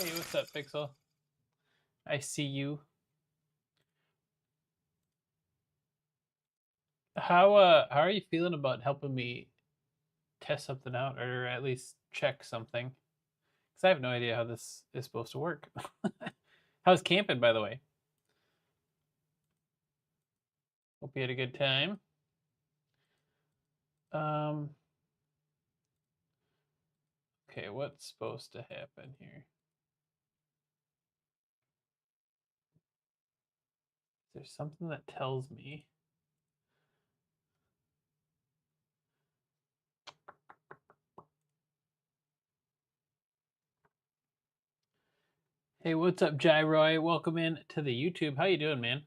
Hey, what's up, Pixel? I see you. How are you feeling about helping me test something out, or at least check something? Because I have no idea how this is supposed to work. How's camping, by the way? Hope you had a good time. Okay, what's supposed to happen here? Is there something that tells me? Hey, what's up, Jairoy? Welcome in to the YouTube. How you doing, man?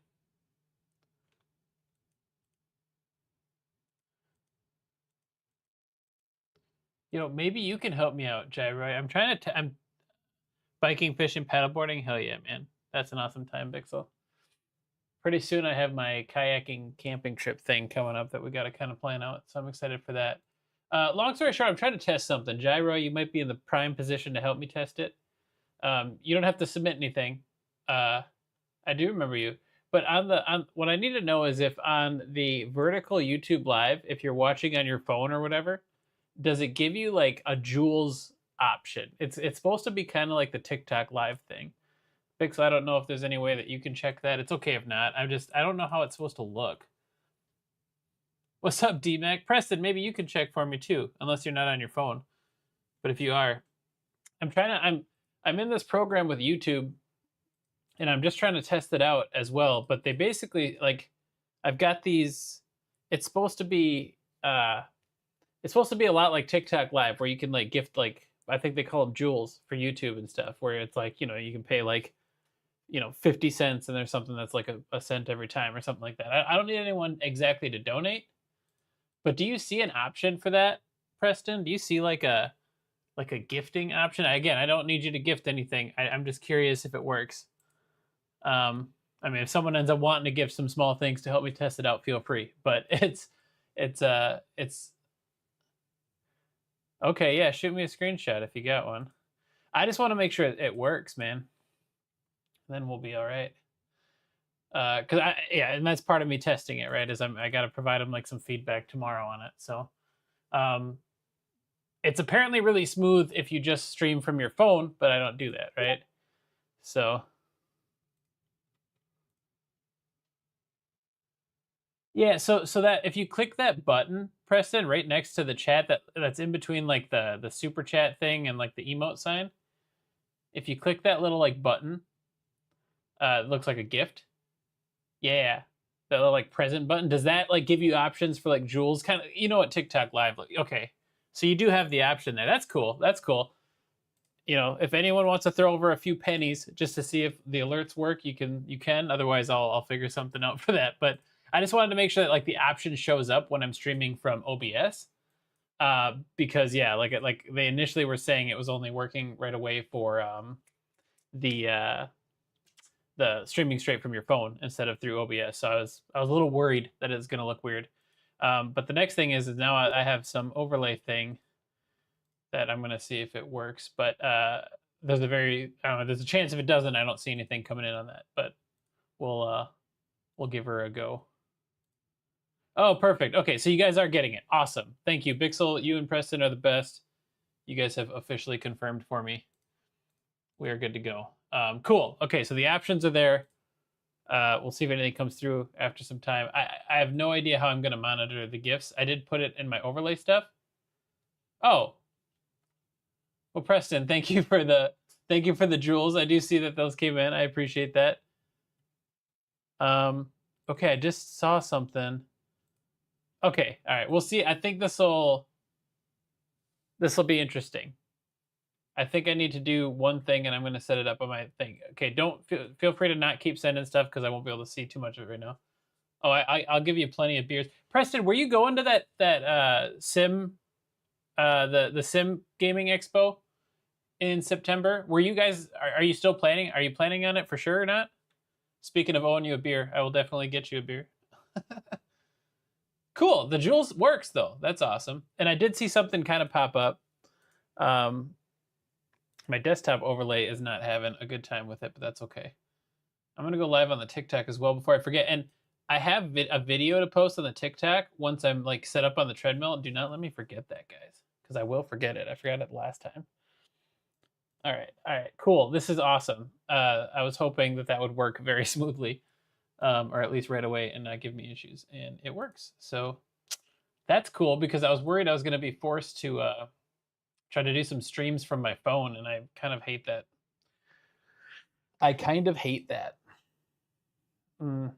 You know, maybe you can help me out, Jairoy. I'm biking, fishing, paddleboarding. Hell yeah, man. That's an awesome time, Pixel. Pretty soon I have my kayaking camping trip thing coming up that we got to kind of plan out. So I'm excited for that. Long story short, I'm trying to test something. Gyro, you might be in the prime position to help me test it. You don't have to submit anything. I do remember you. But on what I need to know is if on the vertical YouTube live, if you're watching on your phone or whatever, does it give you like a Jules option? It's supposed to be kind of like the TikTok live thing. Pixel, I don't know if there's any way that you can check that. It's okay if not. I don't know how it's supposed to look. What's up, DMAC? Preston, maybe you can check for me too, unless you're not on your phone. But if you are, I'm in this program with YouTube, and I'm just trying to test it out as well. But they basically like, I've got these. It's supposed to be a lot like TikTok Live, where you can like gift like, I think they call them jewels for YouTube and stuff, where it's like, you can pay like 50 cents and there's something that's like a cent every time or something like that. I don't need anyone exactly to donate, but do you see an option for that, Preston? Do you see like a gifting option? Again, I don't need you to gift anything. I'm just curious if it works. I mean, if someone ends up wanting to give some small things to help me test it out, feel free. But it's okay. Yeah, shoot me a screenshot if you got one. I just want to make sure it works, man. Then we'll be all right. Because and that's part of me testing it, right? Is I got to provide them like some feedback tomorrow on it. So, it's apparently really smooth if you just stream from your phone, but I don't do that, right? So, yeah. So that if you click that button, Preston, right next to the chat that's in between like the super chat thing and like the emote sign, if you click that little like button, it looks like a gift. Yeah, that little like present button. Does that like give you options for like jewels? Kind of, what TikTok Live. Okay, so you do have the option there. That's cool. That's cool. If anyone wants to throw over a few pennies just to see if the alerts work, you can. Otherwise, I'll figure something out for that. But I just wanted to make sure that like the option shows up when I'm streaming from OBS. Because yeah, like they initially were saying it was only working right away for the streaming straight from your phone instead of through OBS. So I was a little worried that it's going to look weird. But the next thing is now I have some overlay thing that I'm going to see if it works. But there's a chance if it doesn't, I don't see anything coming in on that. But we'll give her a go. Oh, perfect. Okay, so you guys are getting it. Awesome. Thank you, Bixel. You and Preston are the best. You guys have officially confirmed for me. We are good to go. Cool. Okay, so the options are there. We'll see if anything comes through after some time. I have no idea how I'm going to monitor the gifts. I did put it in my overlay stuff. Oh. Well, Preston, thank you for the jewels. I do see that those came in. I appreciate that. Okay, I just saw something. Okay, all right. We'll see. I think this will be interesting. I think I need to do one thing, and I'm going to set it up on my thing. Okay, don't feel free to not keep sending stuff because I won't be able to see too much of it right now. Oh, I'll give you plenty of beers. Preston, were you going to that sim, the sim gaming expo in September? Were you guys? Are you still planning? Are you planning on it for sure or not? Speaking of owing you a beer, I will definitely get you a beer. Cool. The Jules works though. That's awesome. And I did see something kind of pop up. My desktop overlay is not having a good time with it, but that's okay. I'm going to go live on the TikTok as well before I forget. And I have a video to post on the TikTok once I'm like set up on the treadmill. Do not let me forget that, guys, because I will forget it. I forgot it last time. All right, cool. This is awesome. I was hoping that would work very smoothly, or at least right away and not give me issues, and it works. So that's cool because I was worried I was going to be forced to try to do some streams from my phone, and I kind of hate that. I kind of hate that. All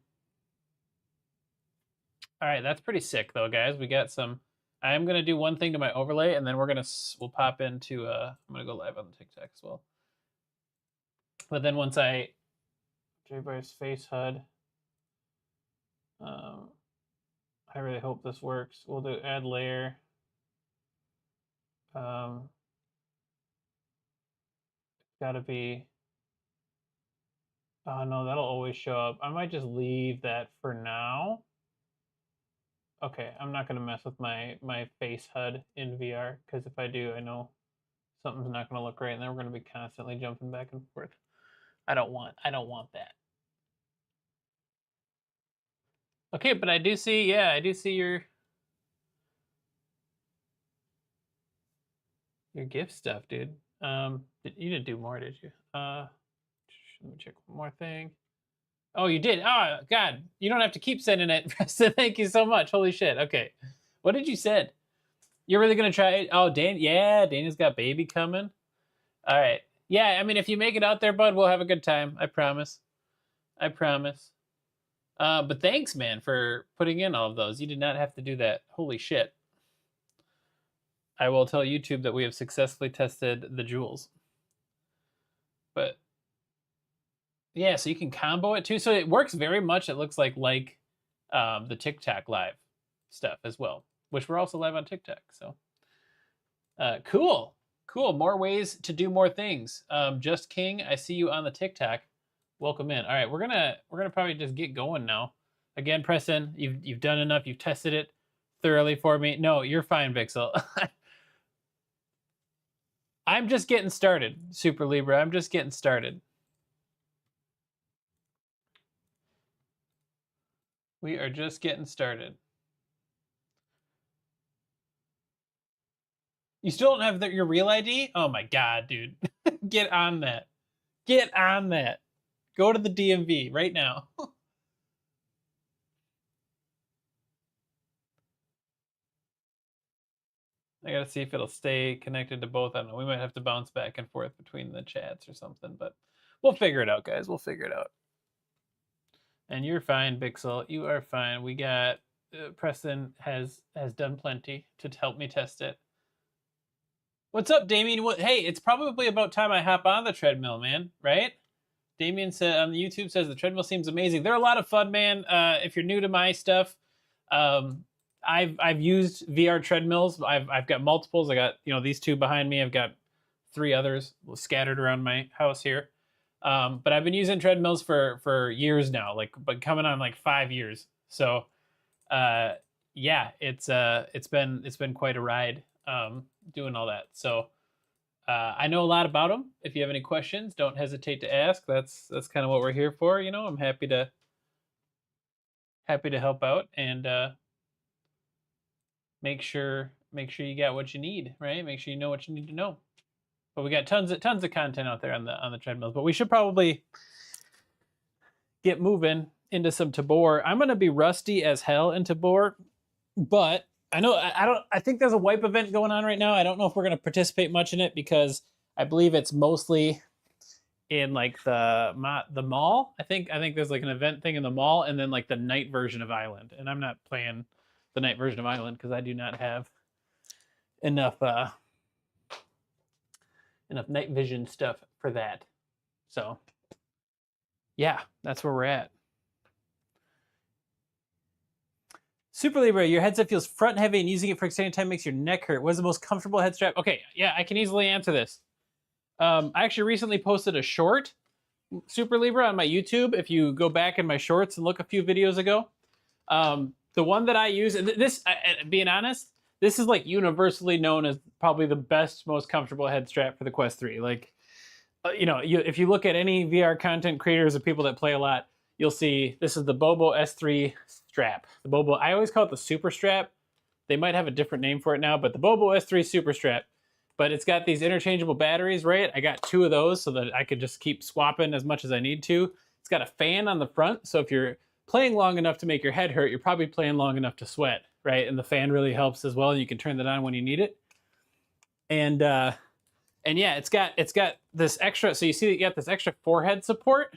right, that's pretty sick though, guys. We got some. I am gonna do one thing to my overlay, and then we'll pop into. I'm gonna go live on the TikTok as well. But then once JBoy's face HUD. I really hope this works. We'll do add layer. It's gotta be. Oh no, that'll always show up. I might just leave that for now. Okay, I'm not gonna mess with my face HUD in VR, because if I do, I know something's not gonna look right, and then we're gonna be constantly jumping back and forth. I don't want that. Okay, but I do see your gift stuff, dude. You didn't do more, did you? Let me check one more thing. Oh, you did? Oh, God. You don't have to keep sending it, Preston. Thank you so much. Holy shit. Okay. What did you send? You're really going to try it? Oh, Daniel's got baby coming. All right. Yeah, I mean, if you make it out there, bud, we'll have a good time. I promise. I promise. But thanks, man, for putting in all of those. You did not have to do that. Holy shit. I will tell YouTube that we have successfully tested the jewels. But yeah, so you can combo it too. So it works very much, it looks like the TikTok live stuff as well, which we're also live on TikTok. So cool. More ways to do more things. Just King, I see you on the TikTok. Welcome in. All right, we're gonna probably just get going now. Again, Preston, you've done enough. You've tested it thoroughly for me. No, you're fine, Vixel. I'm just getting started, Super Libra. I'm just getting started. We are just getting started. You still don't have your real ID? Oh my God, dude. Get on that. Get on that. Go to the DMV right now. I gotta see if it'll stay connected to both. I don't know. We might have to bounce back and forth between the chats or something, but we'll figure it out, guys. We'll figure it out. And you're fine, Bixel. You are fine. We got Preston has done plenty to help me test it. What's up, Damien? Hey, it's probably about time I hop on the treadmill, man. Right? Damien said on the YouTube says the treadmill seems amazing. They're a lot of fun, man. If you're new to my stuff, I've used VR treadmills. I've got multiples. I got these two behind me. I've got 3 others scattered around my house here. But I've been using treadmills for years now, but coming on 5 years. So yeah, it's been quite a ride doing all that. So I know a lot about them. If you have any questions, don't hesitate to ask. That's kind of what we're here for. I'm happy to help out and make sure you got what you need, right? Make sure you know what you need to know. But we got tons of content out there on the treadmills. But we should probably get moving into some Tabor. I'm gonna be rusty as hell in Tabor, but I think there's a wipe event going on right now. I don't know if we're gonna participate much in it because I believe it's mostly in the mall. I think there's an event thing in the mall, and then the night version of Island. And I'm not playing the night version of Island because I do not have enough night vision stuff for that. So yeah, that's where we're at. Super Libre, your headset feels front heavy and using it for extended time makes your neck hurt. What is the most comfortable head strap? Okay, yeah, I can easily answer this. I actually recently posted a short, Super Libre, on my YouTube. If you go back in my shorts and look a few videos ago, the one that I use, and this, being honest, this is universally known as probably the best, most comfortable head strap for the Quest 3. you know, if you look at any VR content creators or people that play a lot, you'll see this is the Bobo S3 strap. The Bobo, I always call it the Super Strap. They might have a different name for it now, but the Bobo S3 Super Strap. But it's got these interchangeable batteries, right? I got 2 of those so that I could just keep swapping as much as I need to. It's got a fan on the front, so if you're playing long enough to make your head hurt, you're probably playing long enough to sweat, right? And the fan really helps as well, and you can turn that on when you need it. And yeah, it's got this extra, so you see that you got this extra forehead support,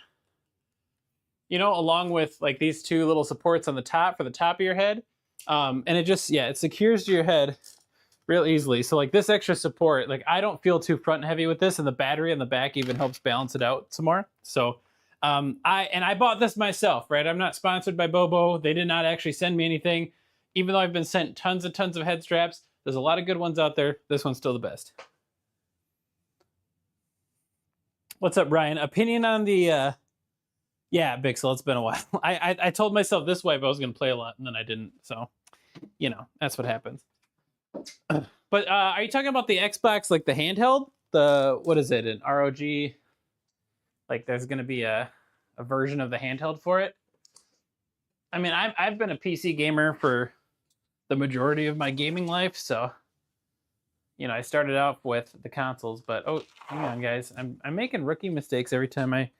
you know, along with like these 2 little supports on the top for the top of your head. And it just, yeah, it secures to your head real easily. So like this extra support, like I don't feel too front heavy with this, and the battery on the back even helps balance it out some more. So I bought this myself, right? I'm not sponsored by Bobo. They did not actually send me anything. Even though I've been sent tons of head straps, there's a lot of good ones out there. This one's still the best. What's up, Brian? Opinion on the yeah, Bixel, it's been a while. I told myself this way, but I was gonna play a lot, and then I didn't. So, you know, that's what happens. But are you talking about the Xbox, like the handheld? The, what is it, an ROG? Like there's gonna be a version of the handheld for it? I mean, I've been a PC gamer for the majority of my gaming life, so you know, I started out with the consoles, but oh, hang on, guys. I'm making rookie mistakes every time I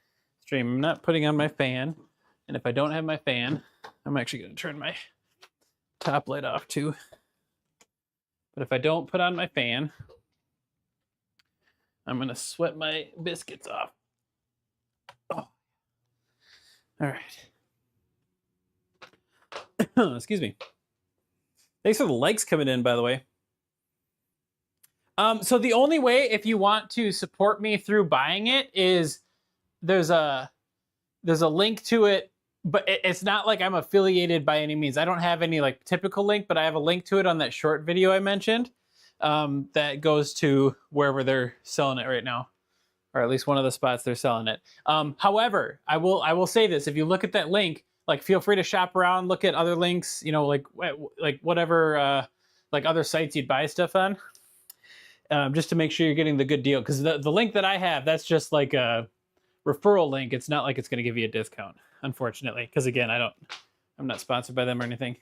stream. I'm not putting on my fan, and if I don't have my fan, I'm actually going to turn my top light off too. But if I don't put on my fan, I'm going to sweat my biscuits off. Oh. All right. Excuse me. Thanks for the likes coming in, by the way. So the only way, if you want to support me through buying it, is there's a link to it, but it's not like I'm affiliated by any means. I don't have any like typical link, but I have a link to it on that short video I mentioned that goes to wherever they're selling it right now, or at least one of the spots they're selling it. However, I will say this: if you look at that link, like feel free to shop around, look at other links, you know, like whatever like other sites you'd buy stuff on. Just to make sure you're getting the good deal, because the link that I have, that's just like a referral link. It's not like it's going to give you a discount, unfortunately, because again, I'm not sponsored by them or anything.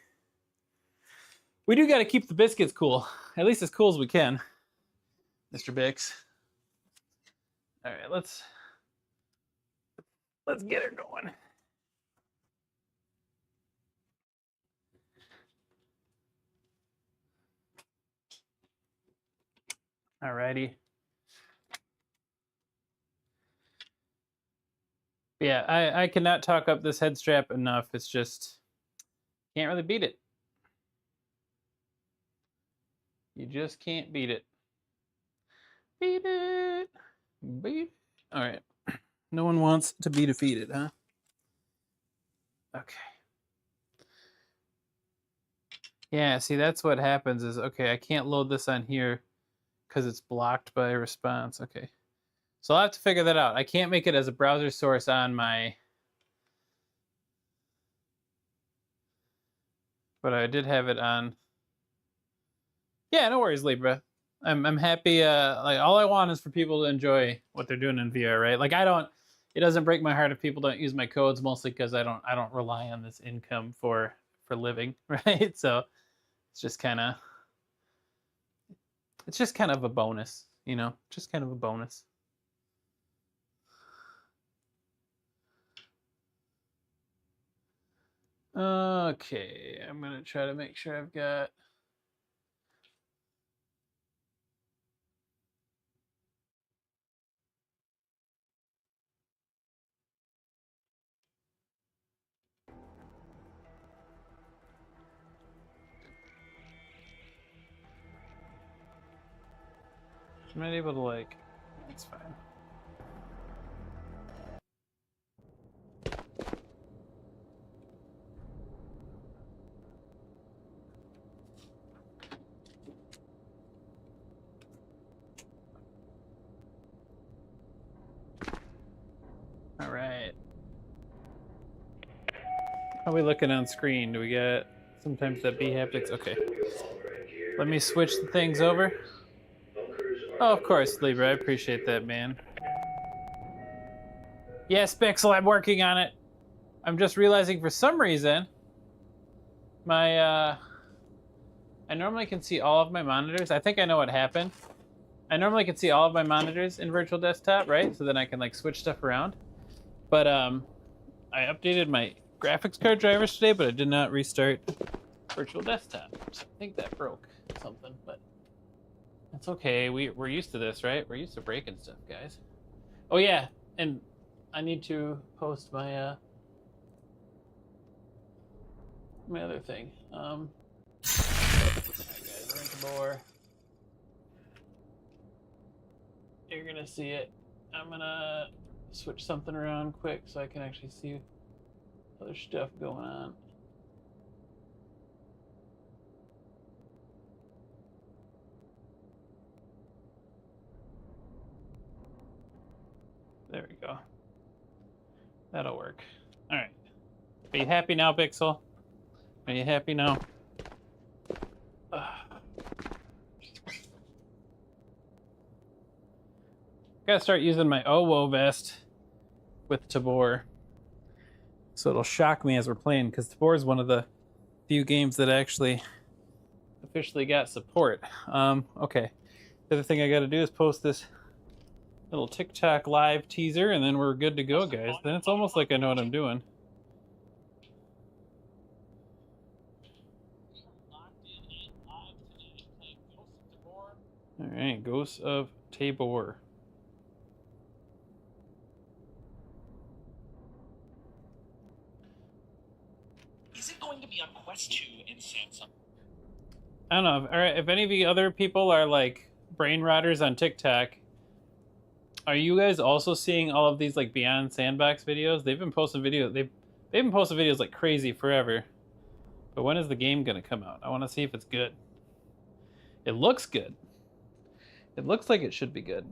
We do got to keep the biscuits cool, at least as cool as we can, Mr. Bix. All right, let's get her going. Alrighty. Yeah, I cannot talk up this head strap enough. It's just, can't really beat it. You just can't beat it. Beat it. Beat it. All right. No one wants to be defeated, huh? Okay. Yeah, see, that's what happens is, okay, I can't load this on here because it's blocked by response. Okay. So I'll have to figure that out. I can't make it as a browser source on my... But I did have it on... Yeah, no worries, Libra. I'm happy. Like, all I want is for people to enjoy what they're doing in VR, right? Like, it doesn't break my heart if people don't use my codes, mostly because I don't rely on this income for living, right? So it's just kind of a bonus, you know, just kind of a bonus. Okay, I'm gonna try to make sure I've got... I'm not able to, like... That's fine. All right. How are we looking on screen? Do we get sometimes that B haptics? Okay. Let me switch the things over. Oh, of course, Libra. I appreciate that, man. Yes, Pixel, I'm working on it. I'm just realizing for some reason, I normally can see all of my monitors. I think I know what happened. I normally can see all of my monitors in virtual desktop, right? So then I can like switch stuff around. But I updated my graphics card drivers today, but I did not restart virtual desktop. So I think that broke something, but that's okay. We're used to this, right? We're used to breaking stuff, guys. Oh yeah, and I need to post my my other thing. Alright guys, we're in Tabor. You're gonna see it. I'm gonna switch something around quick so I can actually see other stuff going on. There we go. That'll work. All right. Are you happy now, Pixel? Are you happy now? Gotta start using my OWO vest with Tabor. So it'll shock me as we're playing, because Tabor is one of the few games that actually officially got support. Okay. The other thing I gotta do is post this little TikTok live teaser, and then we're good to go, guys. Then it's almost like I know what I'm doing. All right, Ghosts of Tabor. Is it going to be on Quest 2 in Samsung? I don't know. All right, if any of you other people are like brain rotters on TikTok, are you guys also seeing all of these like Beyond Sandbox videos? They've been posting videos. They've been posting videos like crazy forever. But when is the game gonna come out? I want to see if it's good. It looks good. It looks like it should be good.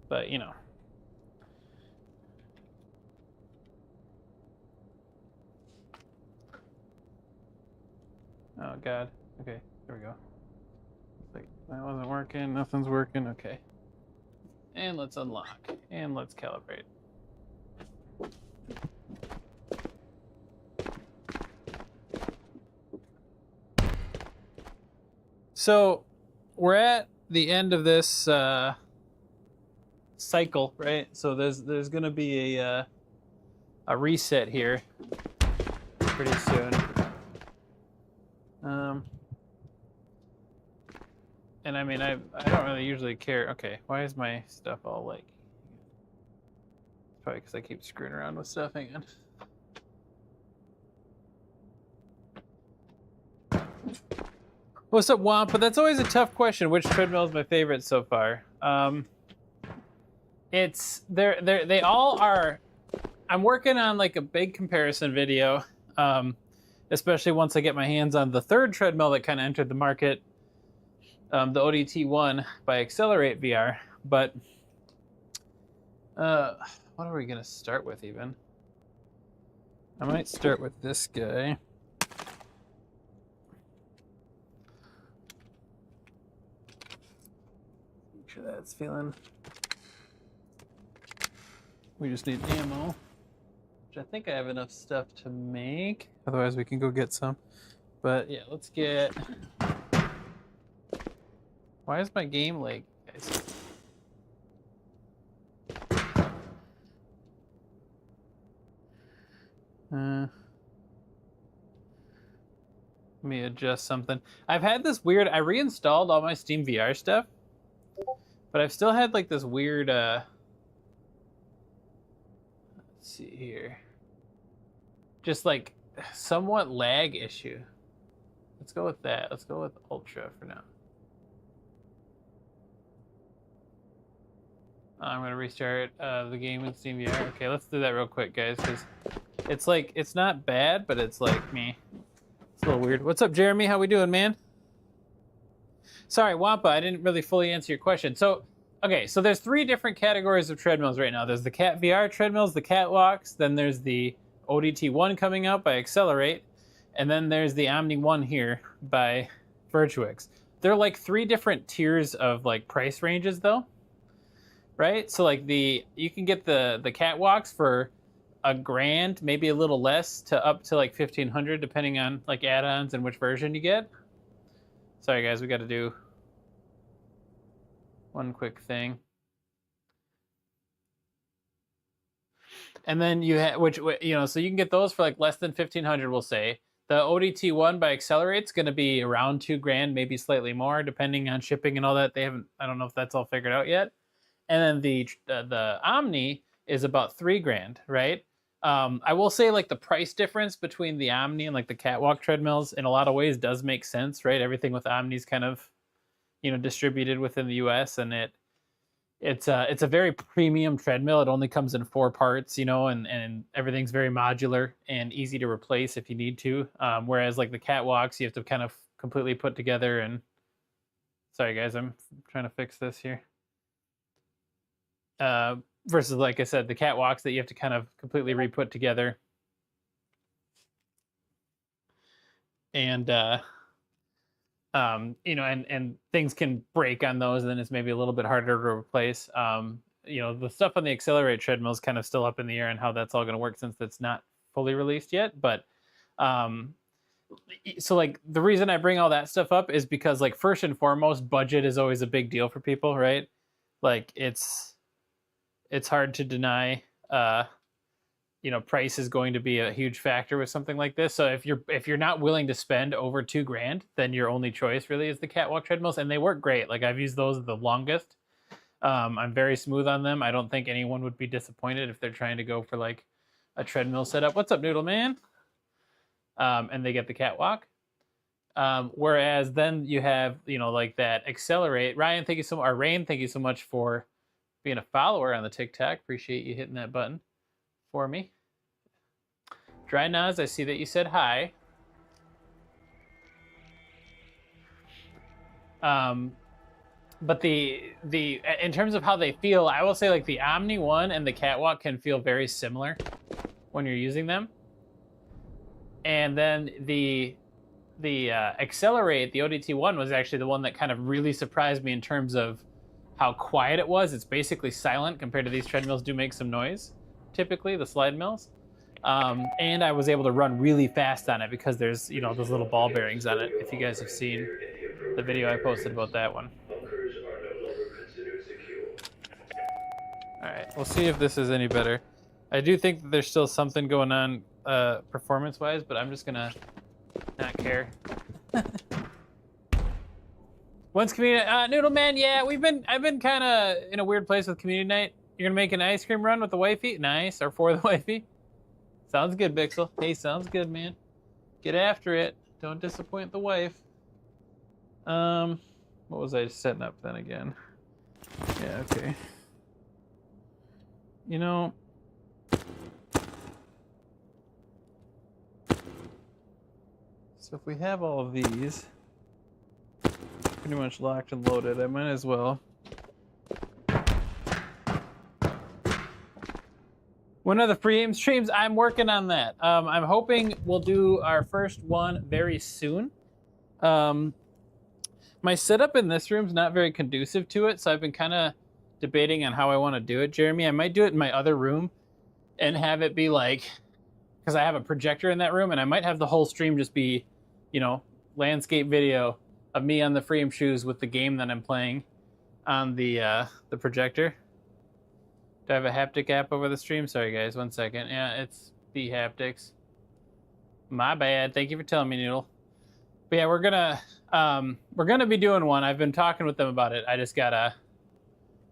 But you know. Oh God. Okay, there we go. Like that wasn't working. Nothing's working. Okay. And let's unlock. And let's calibrate. So we're at the end of this cycle, right? So there's gonna be a reset here pretty soon. And I mean, I don't really usually care. Okay, why is my stuff all like? It's probably because I keep screwing around with stuff. Hang on. What's up, Wampa? That's always a tough question. Which treadmill is my favorite so far? They all are. I'm working on like a big comparison video, especially once I get my hands on the third treadmill that kind of entered the market, the ODT-1 by Accelerate VR. But what are we gonna start with even? I might start with this guy. Make sure that's feeling. We just need ammo, which I think I have enough stuff to make. Otherwise, we can go get some. But yeah, let's get. Why is my game like, guys? Let me adjust something. I've had this weird. I reinstalled all my Steam VR stuff, but I've still had like this weird. Let's see here. Just like somewhat lag issue. Let's go with that. Let's go with Ultra for now. I'm gonna restart the game with Steam VR. Okay, let's do that real quick, guys, because it's like it's not bad, but it's like me. It's a little weird. What's up, Jeremy? How we doing, man? Sorry, Wampa, I didn't really fully answer your question. So, okay, so there's 3 different categories of treadmills right now. There's the Cat VR treadmills, the catwalks, then there's the ODT-1 coming out by Accelerate, and then there's the Omni-One here by Virtuix. They're like 3 different tiers of like price ranges though, right? So like you can get the catwalks for $1,000, maybe a little less, to up to like 1,500, depending on like add-ons and which version you get. Sorry guys, we got to do one quick thing. And then you have, which, you know, so you can get those for like less than 1,500, we'll say. The ODT1 by Accelerate's going to be around $2,000, maybe slightly more, depending on shipping and all that. They haven't, I don't know if that's all figured out yet. And then the Omni is about $3,000, right? I will say like the price difference between the Omni and like the catwalk treadmills in a lot of ways does make sense, right? Everything with Omni is kind of, you know, distributed within the US, and it's a very premium treadmill. It only comes in 4 parts, you know, and everything's very modular and easy to replace if you need to. Whereas like the catwalks, you have to kind of completely put together. And sorry guys, I'm trying to fix this here. Versus, like I said, the catwalks that you have to kind of completely re-put together. And you know, and things can break on those, and then it's maybe a little bit harder to replace. You know, the stuff on the Accelerate treadmill is kind of still up in the air, and how that's all going to work since it's not fully released yet. But so like the reason I bring all that stuff up is because, like, first and foremost, budget is always a big deal for people, right? Like it's hard to deny. You know, price is going to be a huge factor with something like this. So if you're not willing to spend over $2,000, then your only choice really is the catwalk treadmills, and they work great. Like I've used those the longest. I'm very smooth on them. I don't think anyone would be disappointed if they're trying to go for like a treadmill setup. What's up, Noodle Man? And they get the catwalk. Whereas then you have, you know, like that Accelerate. Ryan, thank you so much. Or Rain, thank you so much for being a follower on the TikTok. Appreciate you hitting that button for me. Dry Naz, I see that you said hi. But in terms of how they feel, I will say like the Omni-One and the catwalk can feel very similar when you're using them. And then the Accelerate, the ODT1, was actually the one that kind of really surprised me in terms of how quiet it was. It's basically silent compared to these treadmills do make some noise. Typically, the slide mills. And I was able to run really fast on it because there's, you know, those little ball bearings on it, if you guys have seen the video I posted about that one. All right, we'll see if this is any better. I do think that there's still something going on performance-wise, but I'm just gonna not care. When's community Noodle Man? Yeah, I've been kind of in a weird place with community night. You're gonna make an ice cream run with the wifey? Nice, or for the wifey? Sounds good, Bixel. Hey, sounds good, man. Get after it. Don't disappoint the wife. What was I setting up then again? Yeah, okay. You know, so if we have all of these pretty much locked and loaded, I might as well. When are the free streams? I'm working on that. I'm hoping we'll do our first one very soon. My setup in this room is not very conducive to it, so I've been kind of debating on how I want to do it, Jeremy. I might do it in my other room and have it be like, because I have a projector in that room, and I might have the whole stream just be, you know, landscape video of me on the free shoes with the game that I'm playing on the projector. Do I have a haptic app over the stream? Sorry guys, 1 second. Yeah, it's the haptics. My bad. Thank you for telling me, Noodle. But yeah, we're gonna be doing one. I've been talking with them about it. I just gotta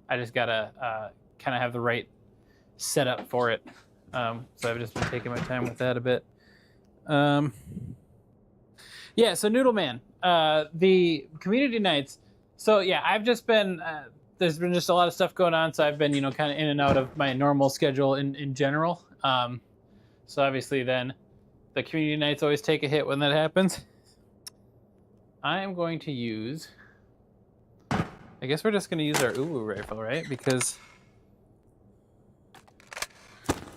kind of have the right setup for it. So I've just been taking my time with that a bit. Yeah, so Noodle Man, the community nights. So yeah, I've just been. There's been just a lot of stuff going on, so I've been, you know, kind of in and out of my normal schedule in general. So obviously then the community nights always take a hit when that happens. I am going to use, I guess we're just going to use our Uwu rifle, right? Because,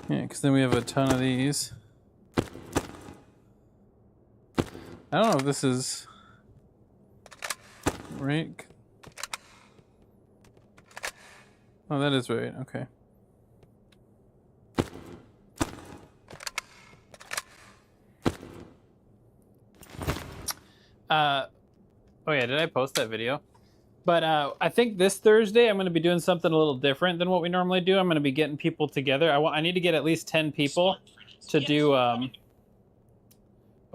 yeah, because then we have a ton of these. I don't know if this is right. Oh, that is right. Okay. Oh yeah, did I post that video? But I think this Thursday I'm going to be doing something a little different than what we normally do. I'm going to be getting people together. I need to get at least 10 people to do oh,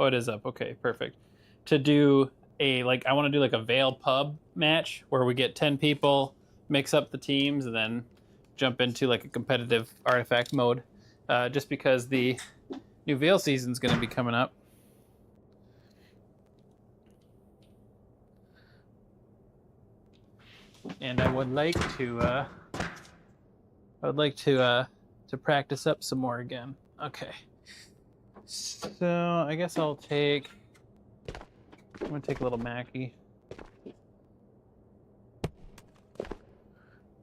it is up. Okay, perfect. To do I want to do like a Veil pub match where we get 10 people, mix up the teams, and then jump into like a competitive artifact mode. Just because the new Veil season's going to be coming up. And I would like to practice up some more again. Okay. So I guess I'm gonna take a little Mackie.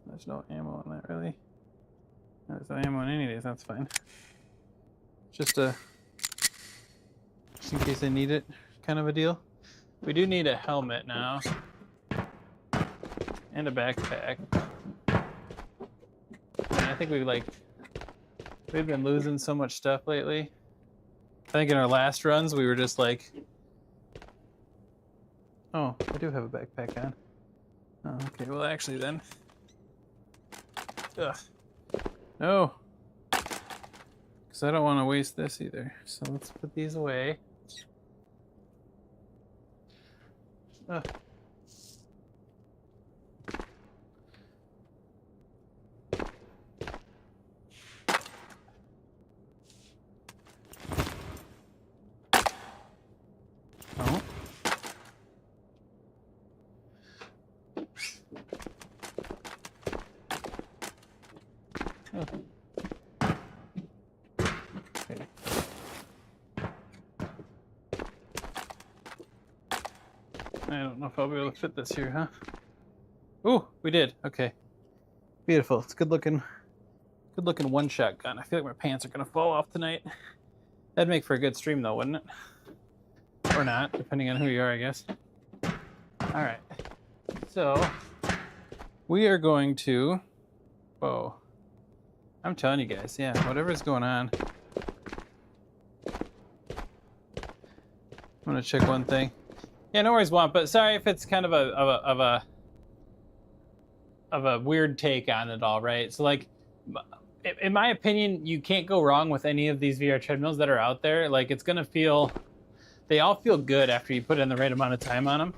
There's no ammo in that really. There's no ammo in any of these, that's fine. Just in case I need it, kind of a deal. We do need a helmet now. And a backpack. And I think we've been losing so much stuff lately. I think in our last runs we were just like, oh, I do have a backpack on. Oh, okay, well actually then. Ugh. No. Because I don't want to waste this either. So let's put these away. Ugh. I don't know if I'll be able to fit this here, huh? Ooh, we did. Okay. Beautiful. It's good looking one-shot gun. I feel like my pants are gonna fall off tonight. That'd make for a good stream though, wouldn't it? Or not, depending on who you are, I guess. Alright. So we are going to whoa. I'm telling you guys, yeah, whatever's going on. I'm gonna check one thing. Yeah, no worries, Womp, but sorry if it's kind of a weird take on it all, right? So like, in my opinion, you can't go wrong with any of these VR treadmills that are out there. Like, it's gonna they all feel good after you put in the right amount of time on them.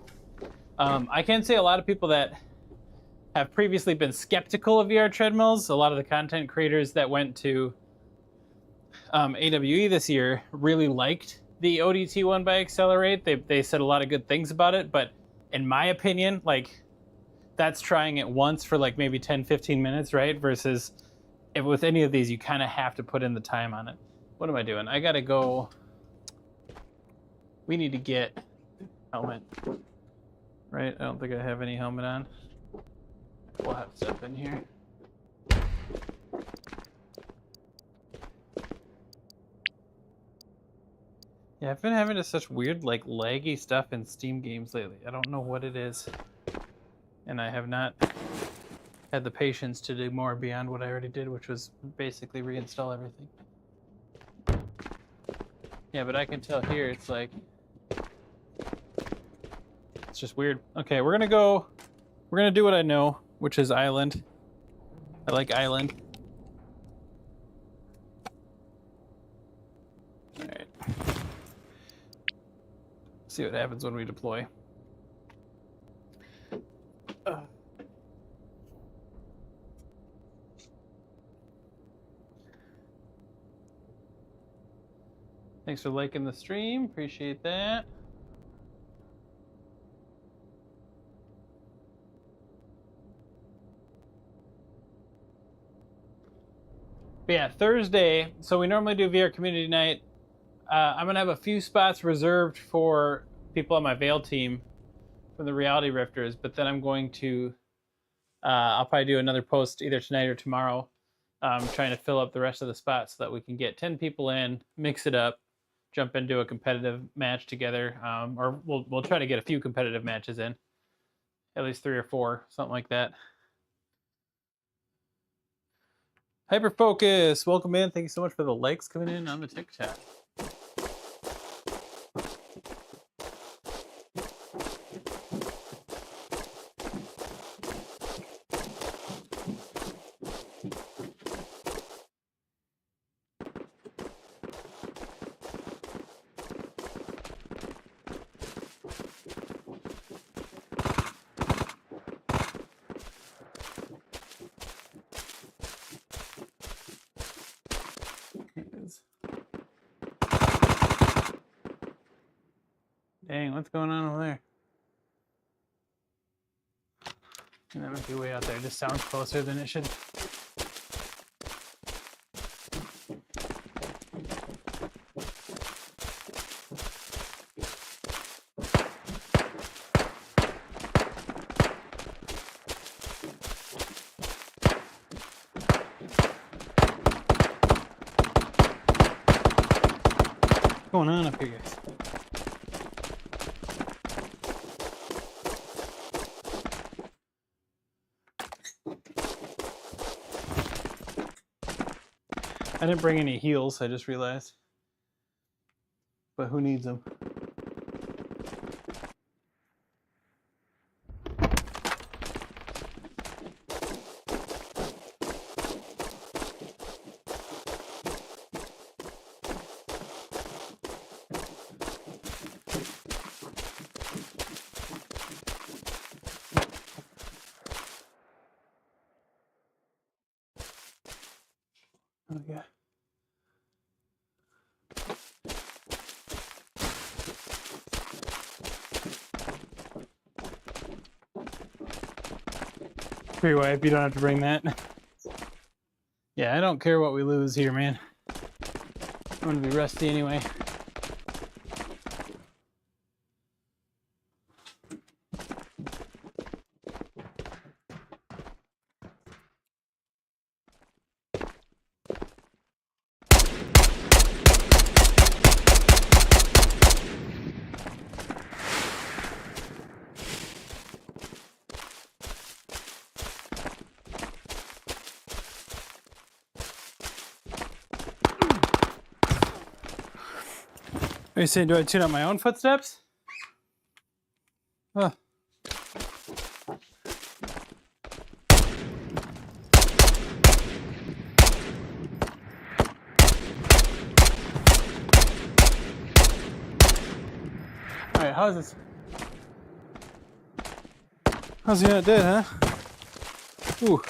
I can say a lot of people that have previously been skeptical of VR treadmills, a lot of the content creators that went to AWE this year really liked the ODT one by Accelerate. They said a lot of good things about it, but in my opinion, like, that's trying it once for like maybe 10-15 minutes, right? Versus with any of these, you kind of have to put in the time on it. What am I doing? I gotta go. We need to get helmet, right? I don't think I have any helmet on. We'll have stuff in here. Yeah, I've been having such weird, like, laggy stuff in Steam games lately. I don't know what it is. And I have not had the patience to do more beyond what I already did, which was basically reinstall everything. Yeah, but I can tell here it's like, it's just weird. Okay, we're gonna do what I know, which is island. I like island. All right. See what happens when we deploy. Thanks for liking the stream. Appreciate that. But yeah, Thursday, so we normally do VR Community Night. I'm going to have a few spots reserved for people on my Veil team from the Reality Rifters, but then I'm going to, I'll probably do another post either tonight or tomorrow, trying to fill up the rest of the spots so that we can get 10 people in, mix it up, jump into a competitive match together, or we'll try to get a few competitive matches in, at least 3 or 4, something like that. Hyper Focus, welcome in. Thank you so much for the likes coming in on the TikTok. Dang, what's going on over there? That might be way out there. It just sounds closer than it should. What's going on up here, guys? I didn't bring any heels, I just realized. But who needs them? Okay. Free wipe, you don't have to bring that. Yeah, I don't care what we lose here, man. I'm gonna be rusty anyway. Are you saying, do I tune up my own footsteps? Huh. Alright, how's this? How's he not dead, huh? Ooh.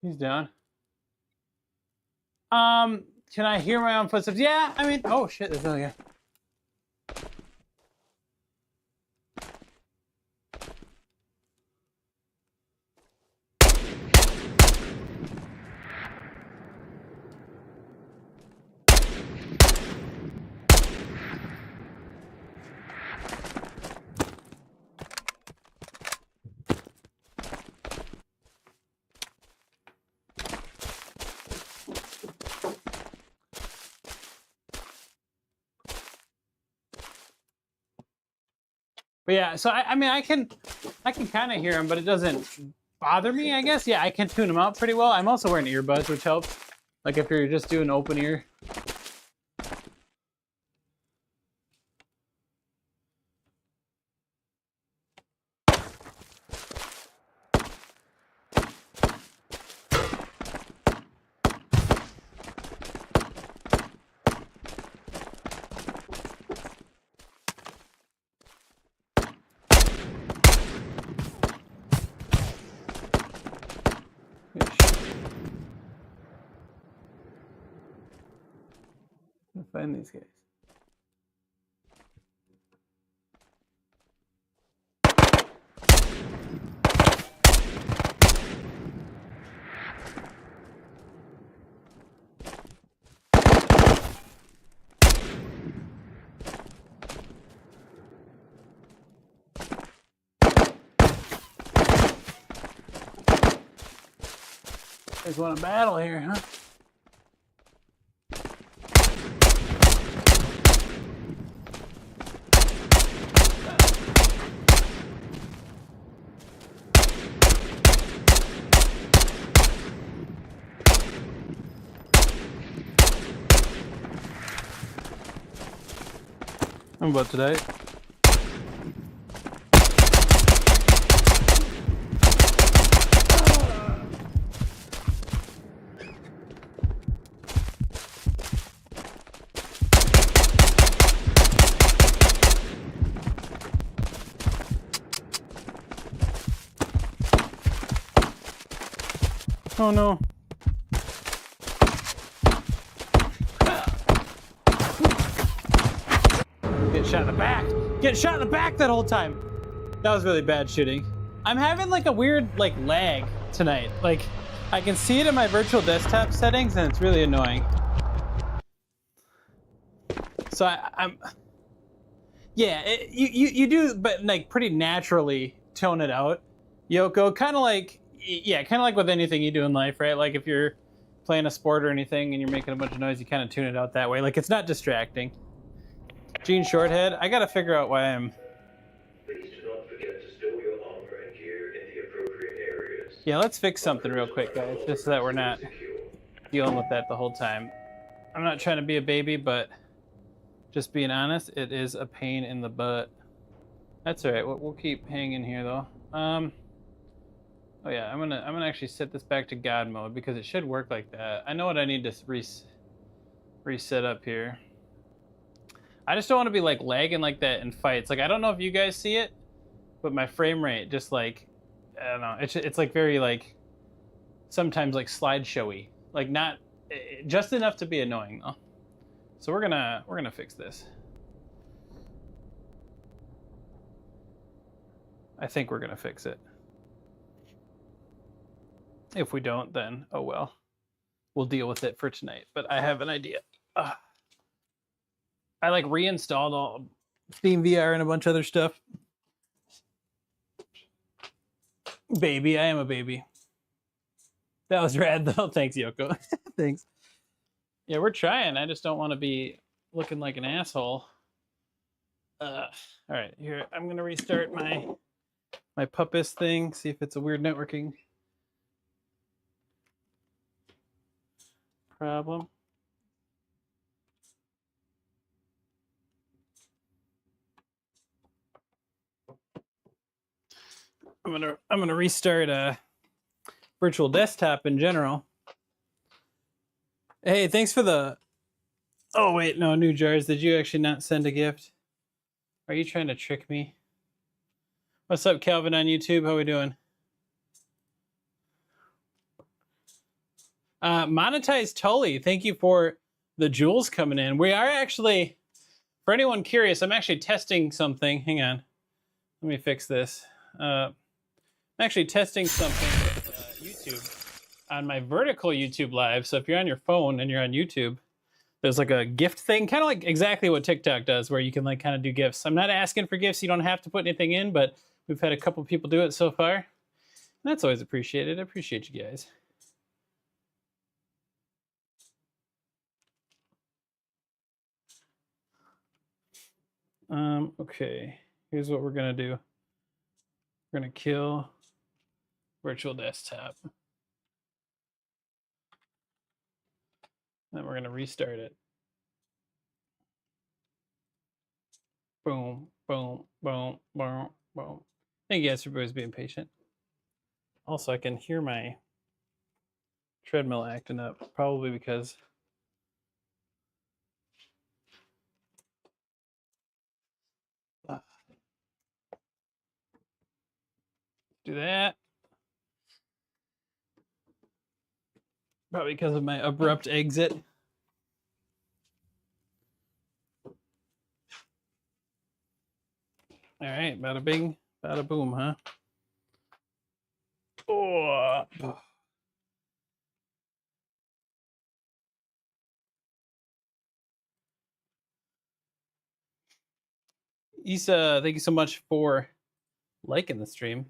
He's down. Can I hear my own footsteps? Yeah, I mean, oh shit, there's another guy. But yeah, so I mean, I can kind of hear him, but it doesn't bother me, I guess. Yeah, I can tune him out pretty well. I'm also wearing earbuds, which helps. Like if you're just doing open ear. There's one in battle here, huh? I'm about to die. Oh no. Get shot in the back. Get shot in the back that whole time. That was really bad shooting. I'm having like a weird like lag tonight. Like I can see it in my virtual desktop settings and it's really annoying. So I'm yeah, you do, but like pretty naturally tone it out, Yoko. Kind of like, yeah, kind of like with anything you do in life, right? Like if you're playing a sport or anything and you're making a bunch of noise, you kind of tune it out that way. Like it's not distracting. Gene Shorthead, I gotta figure out why I'm. Please do not forget to store your armor and gear in the appropriate areas. Yeah, let's fix something real quick, guys, just so that we're not dealing with that the whole time. I'm not trying to be a baby, but just being honest, it is a pain in the butt. That's all right. We'll keep hanging here though. Oh yeah, I'm gonna actually set this back to God mode because it should work like that. I know what I need to reset up here. I just don't want to be like lagging like that in fights. Like I don't know if you guys see it, but my frame rate just like, I don't know. It's like very like sometimes like slideshowy. Like not just enough to be annoying though. So we're gonna fix this. I think we're gonna fix it. If we don't, then oh well. We'll deal with it for tonight. But I have an idea. I like reinstalled all Steam VR and a bunch of other stuff. Baby, I am a baby. That was rad though. Thanks, Yoko. Thanks. Yeah, we're trying. I just don't want to be looking like an asshole. All right, here I'm gonna restart my Puppis thing. See if it's a weird networking problem. I'm gonna restart virtual desktop in general. Hey, thanks for the. Oh wait, no, new jars. Did you actually not send a gift? Are you trying to trick me? What's up, Calvin on YouTube? How we doing? Monetized Tully, thank you for the jewels coming in. We are actually, for anyone curious, I'm actually testing something. Hang on, let me fix this. I'm actually testing something with YouTube on my vertical YouTube live. So if you're on your phone and you're on YouTube, there's like a gift thing, kind of like exactly what TikTok does, where you can like kind of do gifts. I'm not asking for gifts. You don't have to put anything in, but we've had a couple people do it so far. And that's always appreciated. I appreciate you guys. Okay, here's what we're gonna do. We're gonna kill virtual desktop. Then we're gonna restart it. Boom, boom, boom, boom, boom. Thank you guys for always being patient. Also, I can hear my treadmill acting up, probably because do that. Probably because of my abrupt exit. All right, bada bing, bada boom, huh? Oh. Issa, thank you so much for liking the stream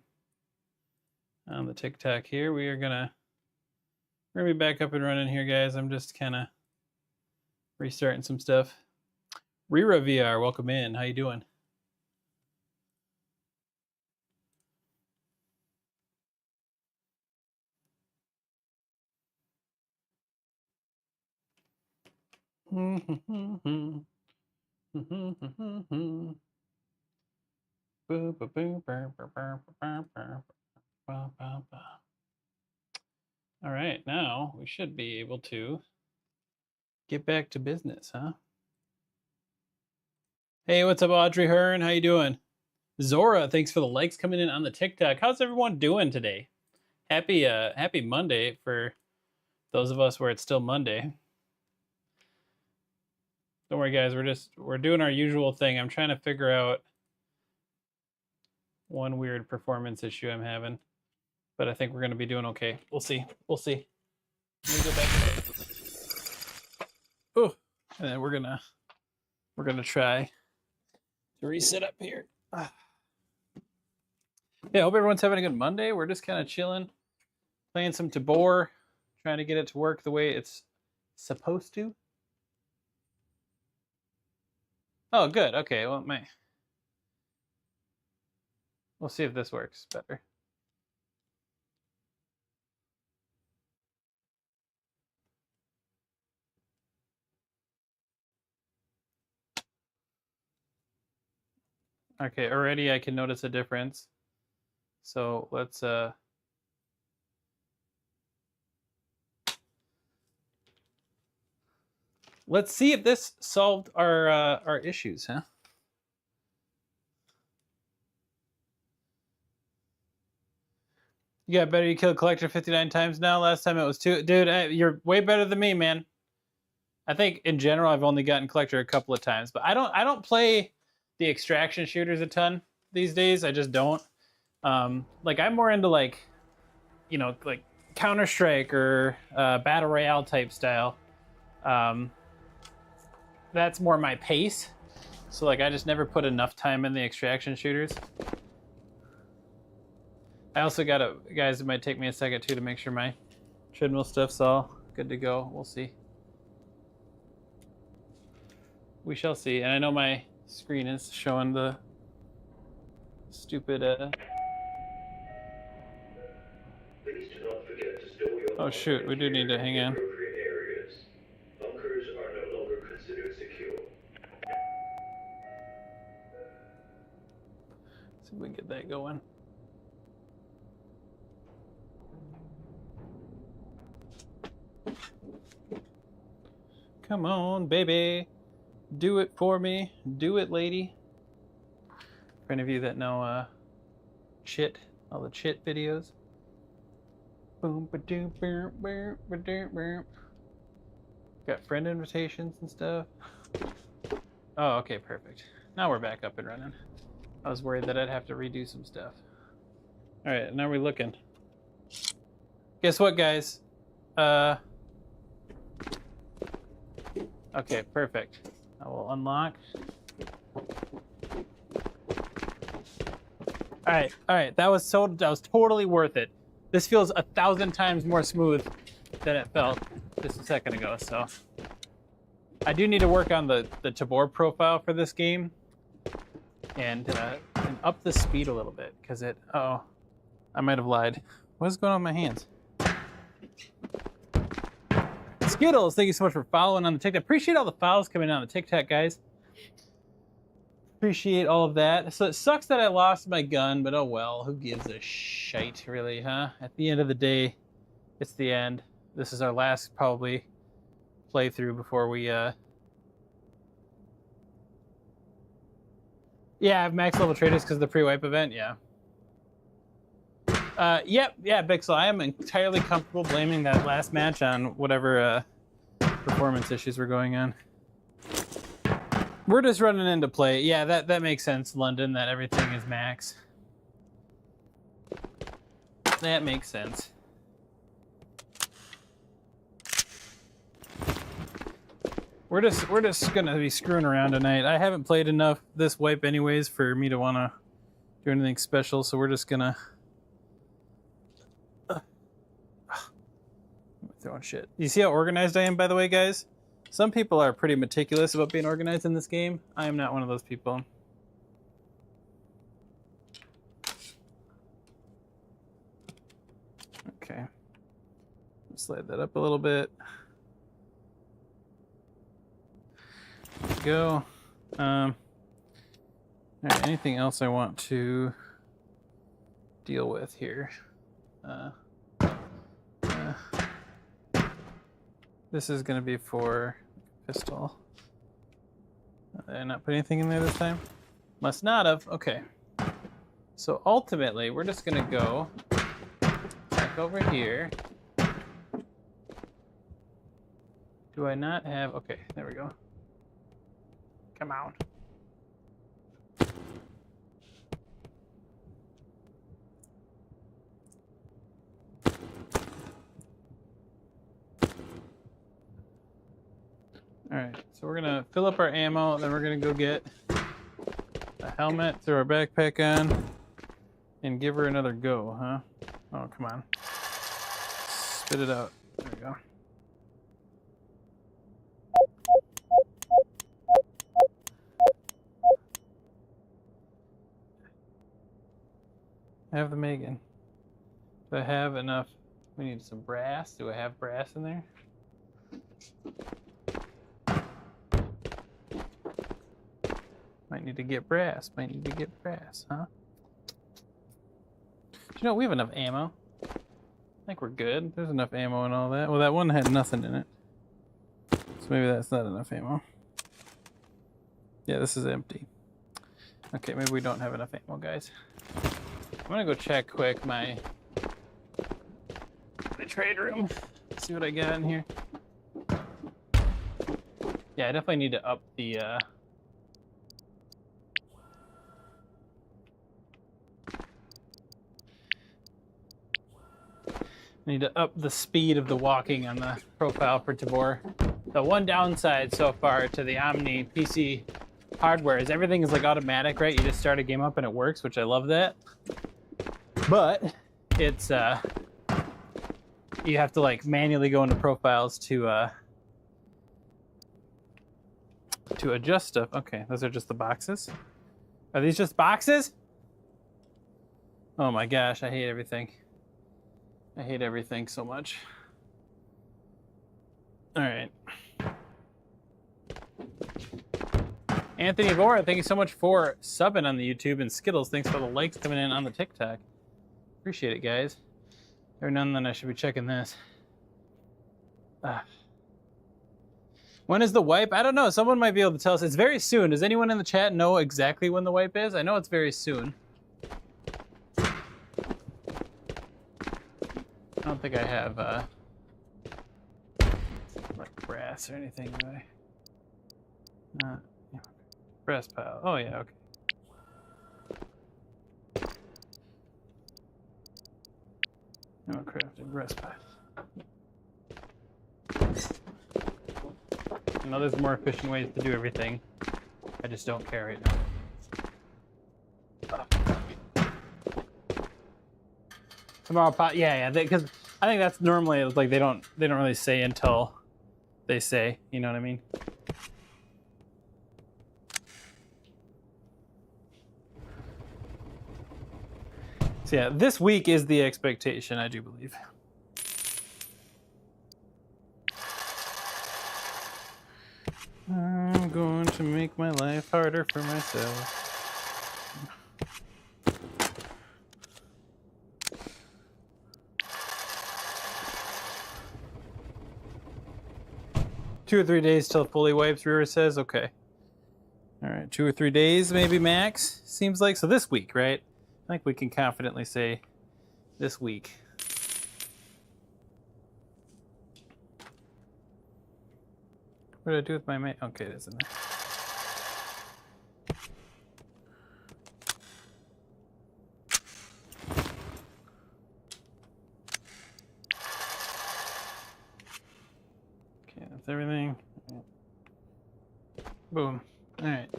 on the TikTok here. We are gonna We're gonna be back up and running here, guys. I'm just kind of restarting some stuff. Rira VR, welcome in. How you doing? All right, now we should be able to get back to business, huh? Hey, what's up, Audrey Hearn? How you doing? Zora, thanks for the likes coming in on the TikTok. How's everyone doing today? Happy Monday for those of us where it's still Monday. Don't worry, guys. We're doing our usual thing. I'm trying to figure out one weird performance issue I'm having, but I think we're gonna be doing okay. We'll see. We'll see. Let me go back. Oh, and then we're gonna try to reset up here. Yeah, hope everyone's having a good Monday. We're just kind of chilling, playing some Tabor, trying to get it to work the way it's supposed to. Oh, good. Okay, well, we'll see if this works better. Okay, already I can notice a difference. So let's see if this solved our issues, huh? You got better. You killed Collector 59 times now. Last time it was 2. Dude, you're way better than me, man. I think in general I've only gotten Collector a couple of times, but I don't play the extraction shooters a ton these days. I just don't. Like I'm more into like Counter-Strike or Battle Royale type style. That's more my pace. So like I just never put enough time in the extraction shooters. I also got guys, it might take me a second too to make sure my treadmill stuff's all good to go. We'll see. We shall see. And I know my screen is showing the stupid Please do not forget to store your oh shoot, we do need to hang on. appropriate areas. Bunkers are no longer considered secure. See if we can get that going. Come on, baby. Do it for me. Do it, lady. For any of you that know Chit, all the Chit videos. Boom, ba-doom, boom, boom, ba-doom, boom. Got friend invitations and stuff. Oh, okay, perfect. Now we're back up and running. I was worried that I'd have to redo some stuff. All right, now we're looking. Guess what, guys? Okay, perfect. I will unlock. All right. That was totally worth it. This feels 1,000 times more smooth than it felt just a second ago. So I do need to work on the Tabor profile for this game and up the speed a little bit because I might have lied. What's going on with my hands? Skittles, thank you so much for following on the TikTok. Appreciate all the follows coming on the TikTok, guys. Appreciate all of that. So it sucks that I lost my gun, but oh well. Who gives a shite, really, huh? At the end of the day, it's the end. This is our last, probably, playthrough before we, Yeah, I have max level traders because of the pre-wipe event, yeah. Yep, yeah, Bixel, I am entirely comfortable blaming that last match on whatever performance issues were going on. We're just running into play. Yeah, that makes sense, London, that everything is max. That makes sense. We're just gonna be screwing around tonight. I haven't played enough this wipe anyways for me to wanna do anything special, so we're just gonna throwing shit. You see how organized I am, by the way, guys? Some people are pretty meticulous about being organized in this game. I am not one of those people. Okay. Slide that up a little bit. There we go. All right, anything else I want to deal with here? This is going to be for pistol. Did I not put anything in there this time? Must not have. Okay. So ultimately, we're just going to go back over here. Do I not have... Okay, there we go. Come on. All right, so we're gonna fill up our ammo, then we're gonna go get a helmet, throw our backpack on, and give her another go, huh? Oh, come on. Spit it out. There we go. I have the Megan. Do I have enough? We need some brass. Do I have brass in there? Might need to get brass. Might need to get brass, huh? Do you know, we have enough ammo. I think we're good. There's enough ammo and all that. Well, that one had nothing in it. So maybe that's not enough ammo. Yeah, this is empty. Okay, maybe we don't have enough ammo, guys. I'm gonna go check quick my trade room. See what I got in here. Yeah, I definitely need to up the speed of the walking on the profile for Tabor. The one downside so far to the Omni PC hardware is everything is like automatic, right? You just start a game up and it works, which I love that. But it's you have to like manually go into profiles to adjust stuff. Okay, those are just the boxes. Are these just boxes? Oh my gosh, I hate everything. I hate everything so much. All right. Anthony Vora, thank you so much for subbing on the YouTube, and Skittles, thanks for the likes coming in on the TikTok. Appreciate it, guys. There are none, then I should be checking this. When is the wipe? I don't know. Someone might be able to tell us. It's very soon. Does anyone in the chat know exactly when the wipe is? I know it's very soon. I don't think I have like brass or anything, do I? Yeah. Brass pile. Oh yeah, okay. No crafted brass pile. I know there's more efficient ways to do everything. I just don't care right now. Tomorrow pot, yeah, because I think that's normally like they don't really say until they say, you know what I mean? So yeah, this week is the expectation, I do believe. I'm going to make my life harder for myself. 2 or 3 days till it fully wipes, River says. Okay. All right, 2 or 3 days maybe max, seems like. So this week, right? I think we can confidently say this week. What did I do with my mate? Okay, it is in there. Okay, that's everything. Boom. All right.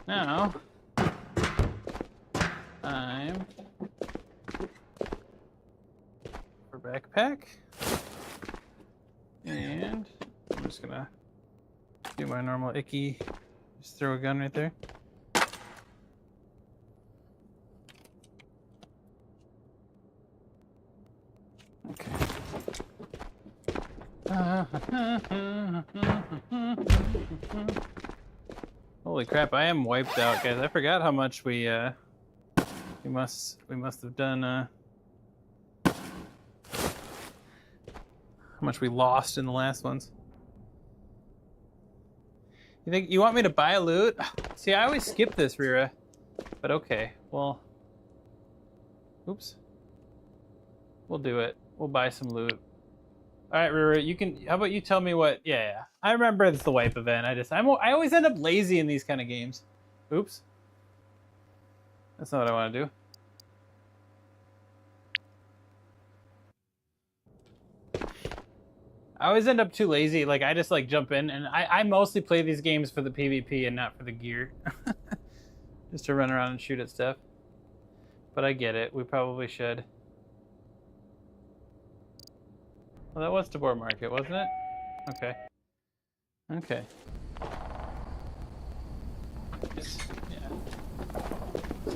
Now, time for backpack. And I'm just gonna do my normal icky. Just throw a gun right there. Okay. Holy crap! I am wiped out, guys. I forgot how much we must have done. How much we lost in the last ones. You think you want me to buy a loot? See, I always skip this, Rira. But okay, well. Oops. We'll do it. We'll buy some loot. All right, Rira, you can. How about you tell me what? Yeah. I remember it's the wipe event. I always end up lazy in these kind of games. Oops. That's not what I want to do. I always end up too lazy. Like, I just, like, jump in. And I mostly play these games for the PvP and not for the gear. Just to run around and shoot at stuff. But I get it. We probably should. Well, that was Tabor Market, wasn't it? Okay. Okay. Yeah.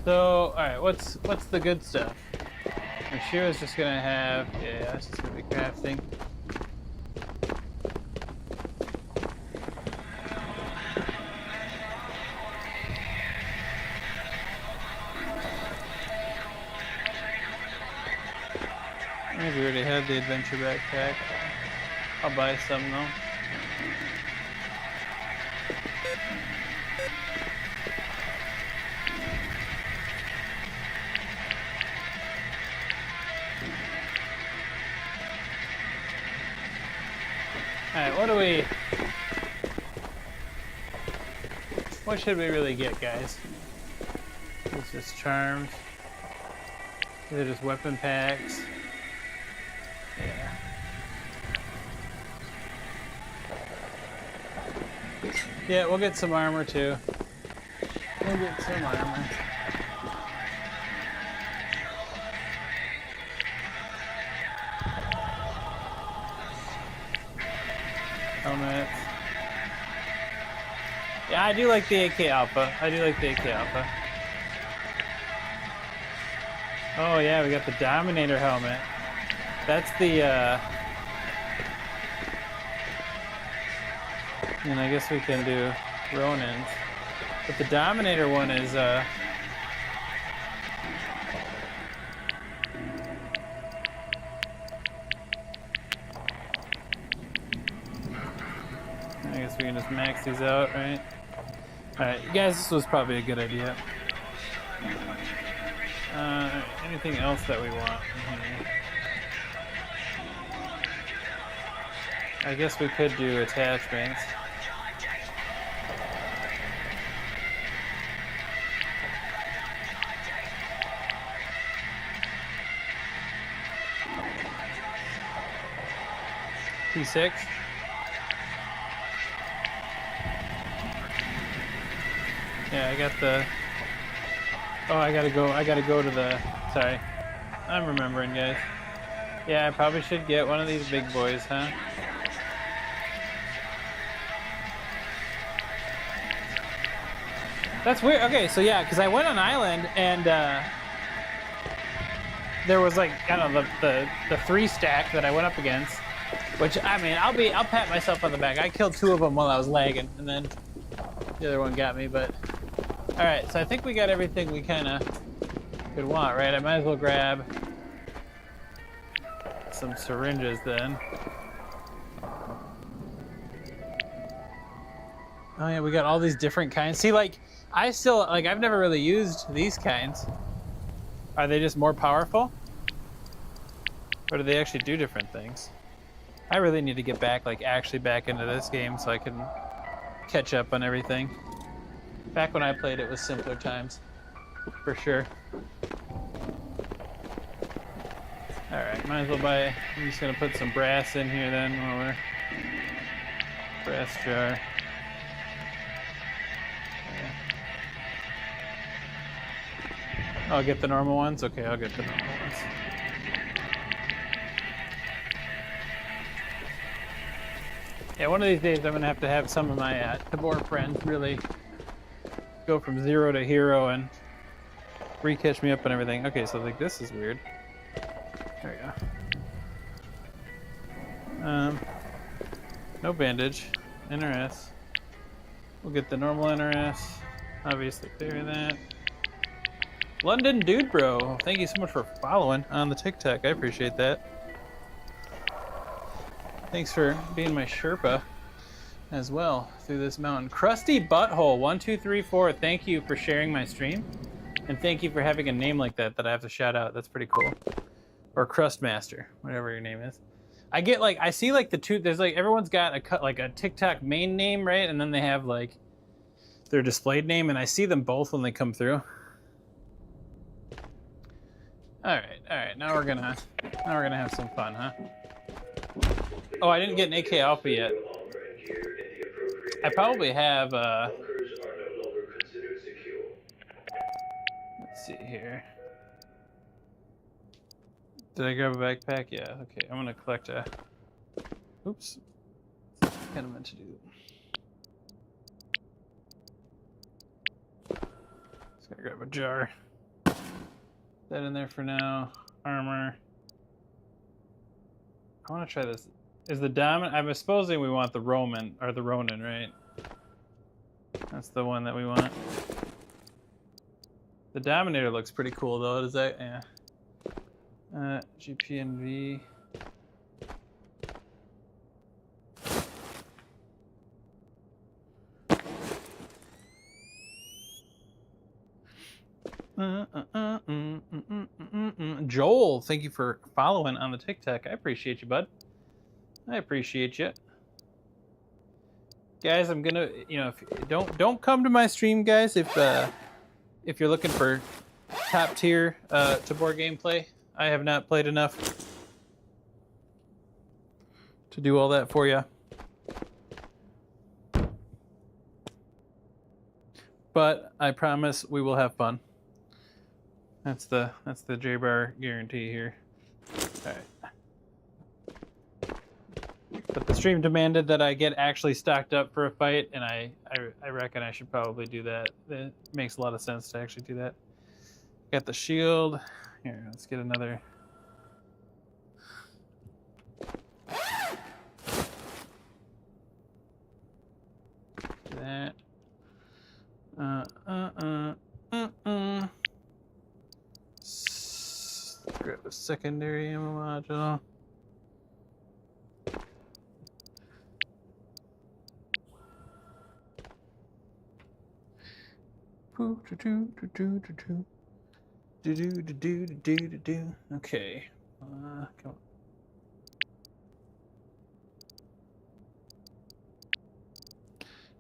So, alright, what's the good stuff? Shira's just gonna have... Yeah, it's just gonna be crafting. We already had the adventure backpack. I'll buy some though. Alright, what should we really get, guys? It's just charms. These are just weapon packs. Yeah, we'll get some armor too. We'll get some armor. Helmet. Yeah, I do like the AK Alpha. Oh yeah, we got the Dominator helmet. That's the and I guess we can do Ronin's. But the Dominator one is I guess we can just max these out, right? Alright, guys, this was probably a good idea. Anything else that we want in here? I guess we could do attachments. P6. Yeah, I got the... Oh, I gotta go to the... Sorry. I'm remembering, guys. Yeah, I probably should get one of these big boys, huh? That's weird. Okay, so yeah, because I went on island and there was like, I don't know, the 3 stack that I went up against, which, I mean, I'll pat myself on the back. I killed 2 of them while I was lagging, and then the other one got me, but... Alright, so I think we got everything we kind of could want, right? I might as well grab some syringes then. Oh yeah, we got all these different kinds. See, like, I've never really used these kinds. Are they just more powerful? Or do they actually do different things? I really need to get back, like, actually back into this game so I can catch up on everything. Back when I played, it was simpler times, for sure. Alright, might as well buy... I'm just gonna put some brass in here then while we're... Brass jar. I'll get the normal ones? Okay, I'll get the normal ones. Yeah, one of these days I'm gonna have to have some of my Tabor friends really go from 0 to hero and re-catch me up and everything. Okay, so like this is weird. There we go. No bandage. NRS. We'll get the normal NRS. Obviously clear that. London Dude Bro, thank you so much for following on the TikTok. I appreciate that. Thanks for being my Sherpa as well through this mountain. Crusty Butthole 1234, thank you for sharing my stream. And thank you for having a name like that I have to shout out. That's pretty cool. Or Crustmaster, whatever your name is. I get like, I see like the two, there's like, everyone's got a TikTok main name, right? And then they have like their displayed name, and I see them both when they come through. All right, now we're gonna have some fun, huh? Oh, I didn't get an AK Alpha yet. I probably have, let's see here. Did I grab a backpack? Yeah, okay, I'm gonna collect a, oops. Kind of meant to do that. Just gotta grab a jar. That in there for now. Armor. I wanna try this. Is the dominant, I'm supposing we want the Roman, or the Ronin, right? That's the one that we want. The Dominator looks pretty cool though, does that? Yeah. GPNV. Joel, thank you for following on the TikTok. I appreciate you, bud. I appreciate you. Guys, I'm gonna, you know, if, don't come to my stream, guys, if you're looking for top tier Tabor gameplay. I have not played enough to do all that for you. But I promise we will have fun. That's the J-Bar guarantee here. All right. But the stream demanded that I get actually stocked up for a fight, and I reckon I should probably do that. It makes a lot of sense to actually do that. Got the shield. Here, let's get another. That. Grab a secondary ammo module. Okay. Come on.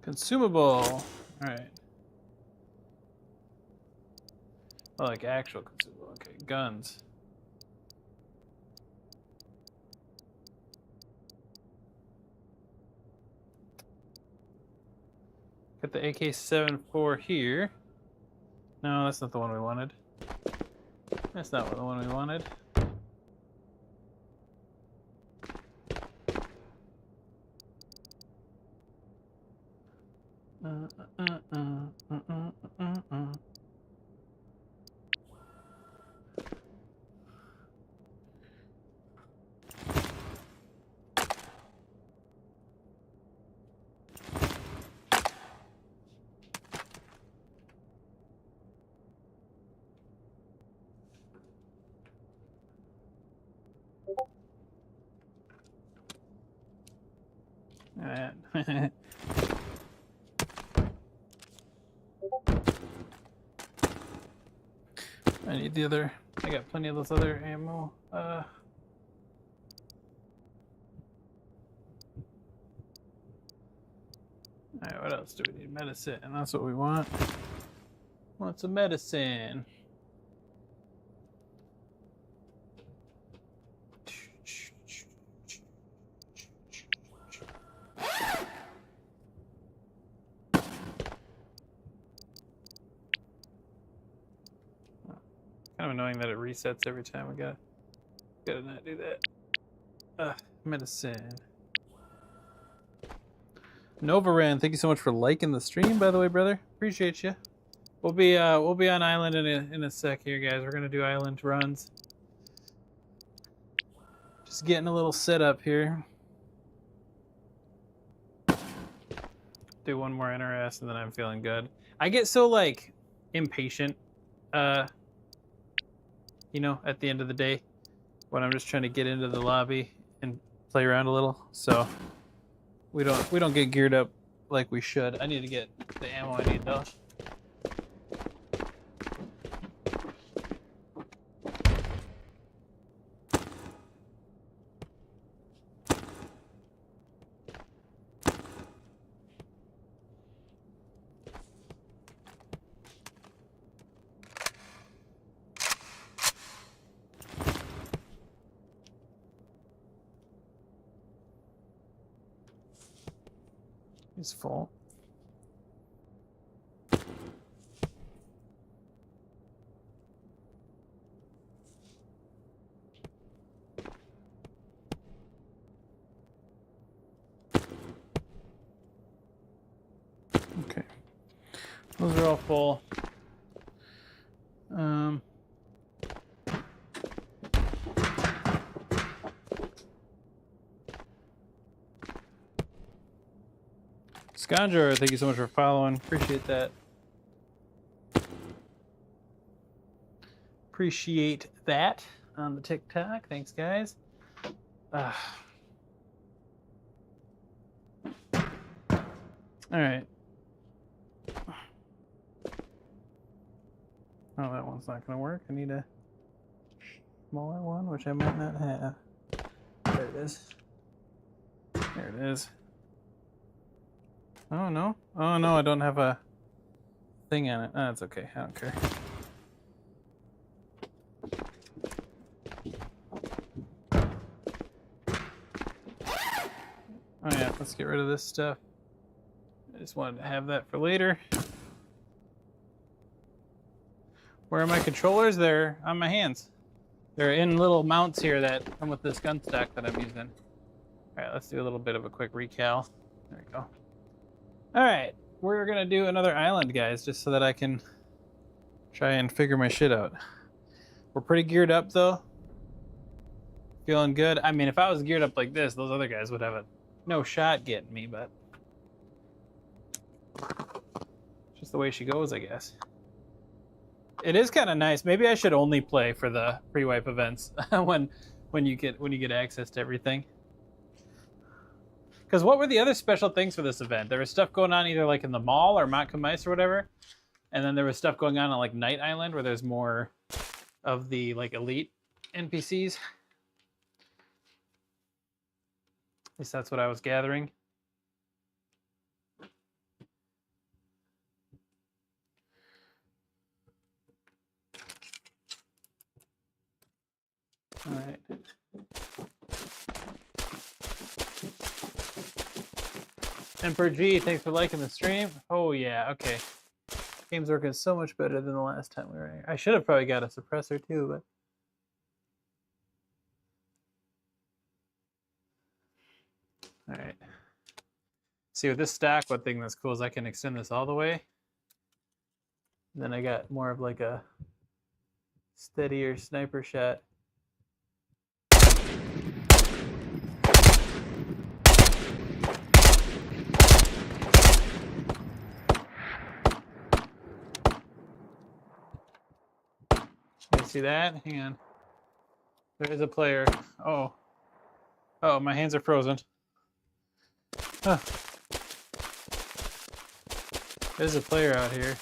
Consumable. All right. Oh, like actual consumable. Okay, guns. Got the AK-74 here. No, that's not the one we wanted. That's not the one we wanted. I need the other. I got plenty of those other ammo. Alright, what else do we need? Medicine, and that's what we want. Want some medicine. Kind of annoying that it resets every time. We gotta not do that. Medicine. Novaran, thank you so much for liking the stream, by the way, brother. Appreciate you. We'll be on island in a sec here, guys. We're gonna do island runs. Just getting a little set up here. Do one more NRS and then I'm feeling good. I get so like impatient, you know, at the end of the day when I'm just trying to get into the lobby and play around a little. So we don't get geared up like we should. I need to get the ammo I need though. He's full. Okay. Those are all full. Scandra, thank you so much for following. Appreciate that. Appreciate that on the TikTok. Thanks, guys. All right. Oh, that one's not going to work. I need a smaller one, which I might not have. There it is. There it is. Oh, no. Oh, no, I don't have a thing on it. Oh, that's okay. I don't care. Oh, yeah. Let's get rid of this stuff. I just wanted to have that for later. Where are my controllers? They're on my hands. They're in little mounts here that come with this gun stock that I'm using. All right, let's do a little bit of a quick recal. There we go. All right, we're gonna do another island, guys, just so that I can try and figure my shit out. We're pretty geared up, though. Feeling good. I mean, if I was geared up like this, those other guys would have no shot getting me, but it's just the way she goes, I guess. It is kind of nice. Maybe I should only play for the pre-wipe events when you get access to everything. Because what were the other special things for this event? There was stuff going on either like in the mall or Montcalm-Ice or whatever, and then there was stuff going on like Night Island where there's more of the like elite NPCs. At least that's what I was gathering. All right. Emperor G, thanks for liking the stream. Oh yeah, okay. Game's working so much better than the last time we were here. I should have probably got a suppressor too, but all right. See with this stack, one thing that's cool is I can extend this all the way. And then I got more of like a steadier sniper shot. You see that? Hang on. There is a player. Oh. Oh, my hands are frozen. Huh. There's a player out here.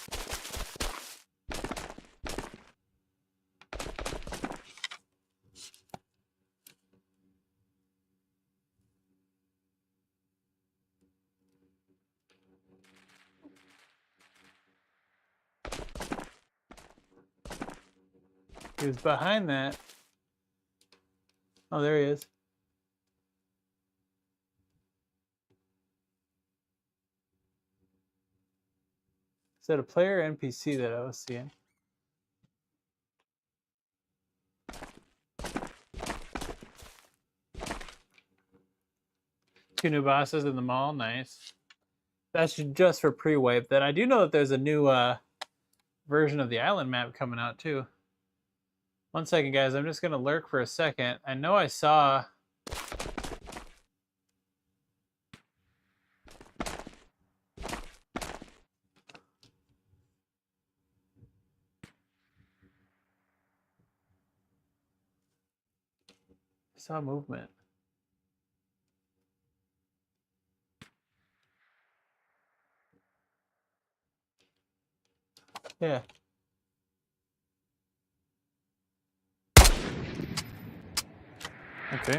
He was behind that. Oh, there he is. Is that a player or NPC that I was seeing? Two new bosses in the mall. Nice. That's just for pre-wipe. Then I do know that there's a new version of the island map coming out too. 1 second, guys. I'm just gonna lurk for a second. I know I saw. I saw movement. Yeah. Okay.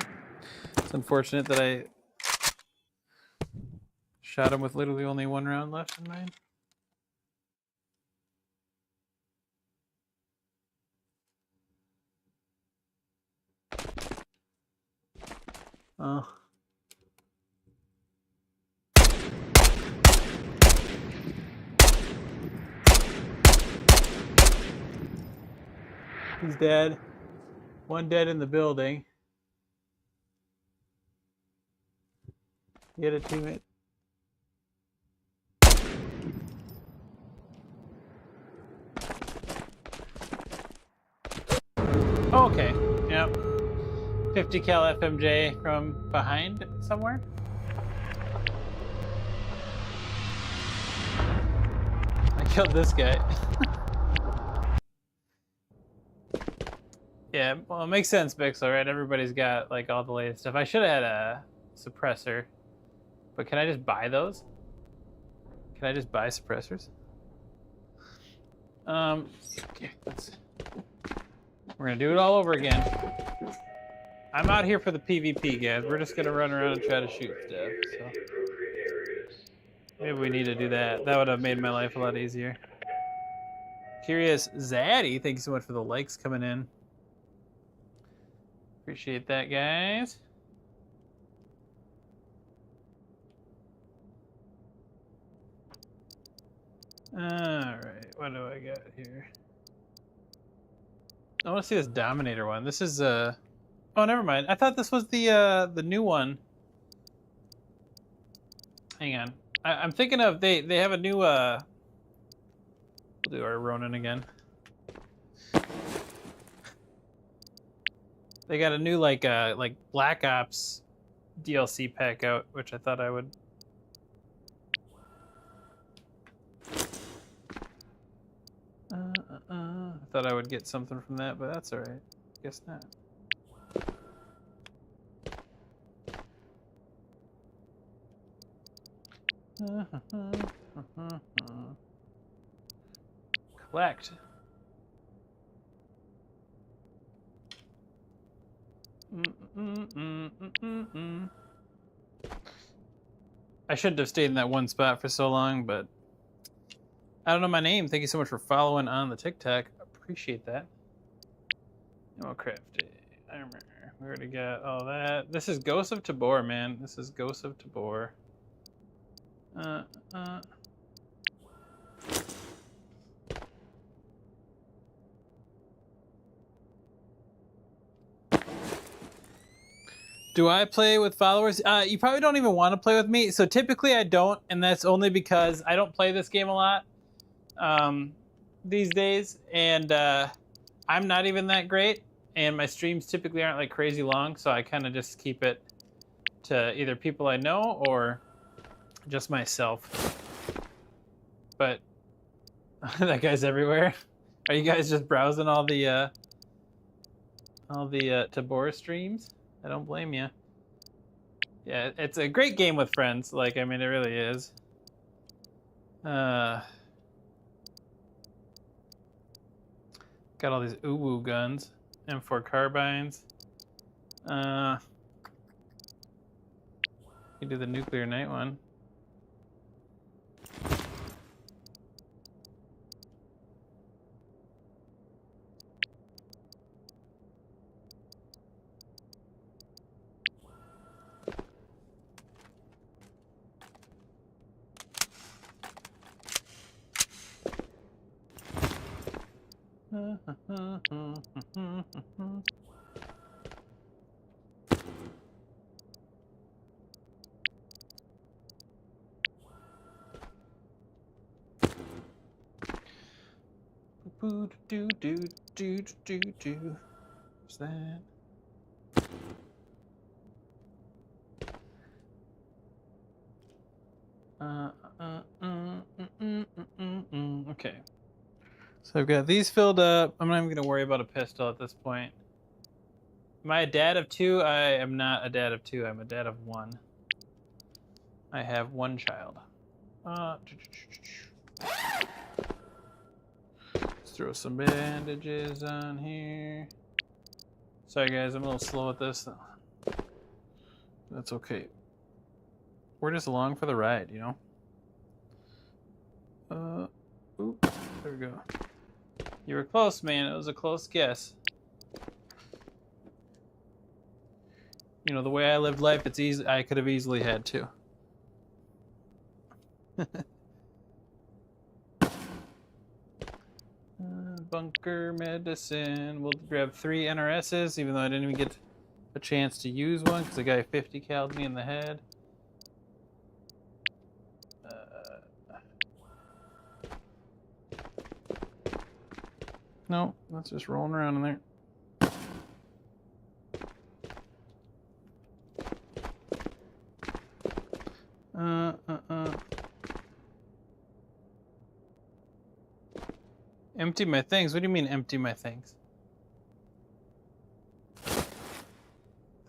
It's unfortunate that I shot him with literally only 1 round left in mine. Oh. He's dead. 1 dead in the building. Get a teammate. Oh, okay. Yep. 50 cal FMJ from behind somewhere. I killed this guy. Yeah, well, it makes sense, Bixel, right? Everybody's got like all the latest stuff. I should have had a suppressor, but can I just buy those? Can I just buy suppressors? Okay, we're gonna do it all over again. I'm out here for the PvP, guys. We're just gonna run around and try to shoot stuff. So maybe we need to do that. That would have made my life a lot easier. Curious Zaddy, thank you so much for the likes coming in. Appreciate that, guys. All right, what do I got here? I want to see this Dominator one. This is oh, never mind. I thought this was the new one. Hang on. I'm thinking of they have a new we'll do our Ronin again. They got a new like Black Ops DLC pack out, which I thought I would. I thought I would get something from that, but that's all right. Guess not. Collect. I shouldn't have stayed in that one spot for so long, but I don't know my name. Thank you so much for following on the TikTok. Appreciate that. Ammo crafting. Armor. We already got all that. This is Ghost of Tabor, man. This is Ghost of Tabor. Do I play with followers? You probably don't even want to play with me. So typically I don't, and that's only because I don't play this game a lot these days, and I'm not even that great, and my streams typically aren't like crazy long, so I kind of just keep it to either people I know or just myself. But that guy's everywhere. Are you guys just browsing all the Tabor streams? I don't blame you. Yeah, it's a great game with friends. Like, I mean, it really is. Got all these uwu guns, M4 carbines. You do the nuclear night one. boo do do do do do. What's that? Okay. So I've got these filled up. I'm not even going to worry about a pistol at this point. Am I a dad of 2? I am not a dad of 2. I'm a dad of 1. I have 1 child. Let's throw some bandages on here. Sorry guys, I'm a little slow at this. That's okay. We're just along for the ride, you know? Oop, there we go. You were close, man. It was a close guess. You know, the way I lived life, it's easy. I could have easily had 2. Bunker medicine. We'll grab 3 NRSs, even though I didn't even get a chance to use one because the guy 50 cal'd me in the head. No, that's just rolling around in there. Empty my things? What do you mean empty my things?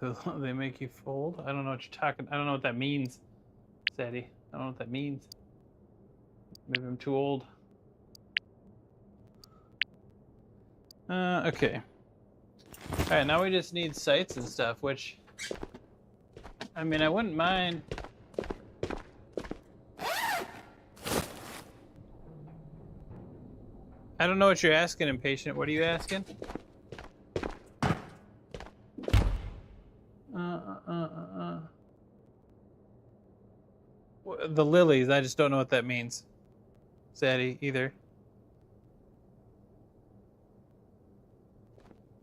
They make you fold? I don't know what you're talking. I don't know what that means, Sadie. I don't know what that means. Maybe I'm too old. Okay. Alright, now we just need sights and stuff, which... I mean, I wouldn't mind... I don't know what you're asking, Impatient. What are you asking? The lilies, I just don't know what that means. Sadie, either.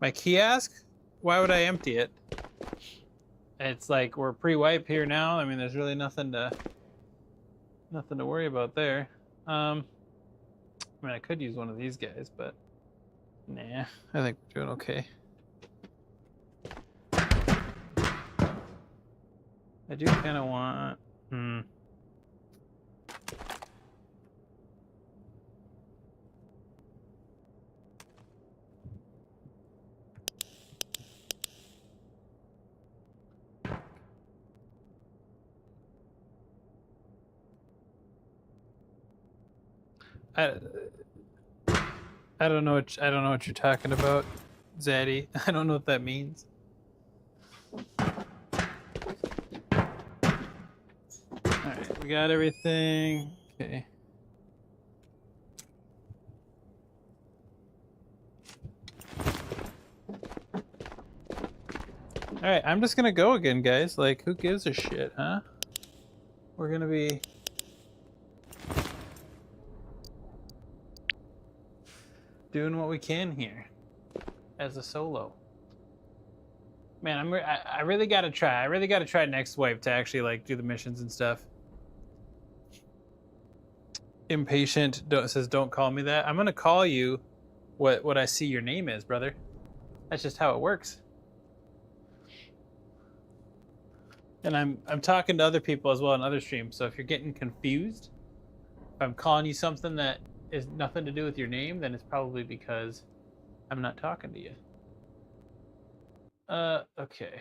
My kiosk? Why would I empty it? It's like we're pre-wipe here now. I mean, there's really nothing to worry about there. I mean, I could use one of these guys, but nah, I think we're doing okay. I do kind of want. I don't know what you're talking about, Zaddy. I don't know what that means. Alright, we got everything. Okay. Alright, I'm just gonna go again, guys. Like, who gives a shit, huh? We're gonna be... doing what we can here as a solo. Man, I really gotta try. I really gotta try next wipe to actually like do the missions and stuff. Impatient says don't call me that. I'm gonna call you what I see your name is, brother. That's just how it works. And I'm talking to other people as well on other streams. So if you're getting confused, if I'm calling you something that is nothing to do with your name, then it's probably because I'm not talking to you. Okay.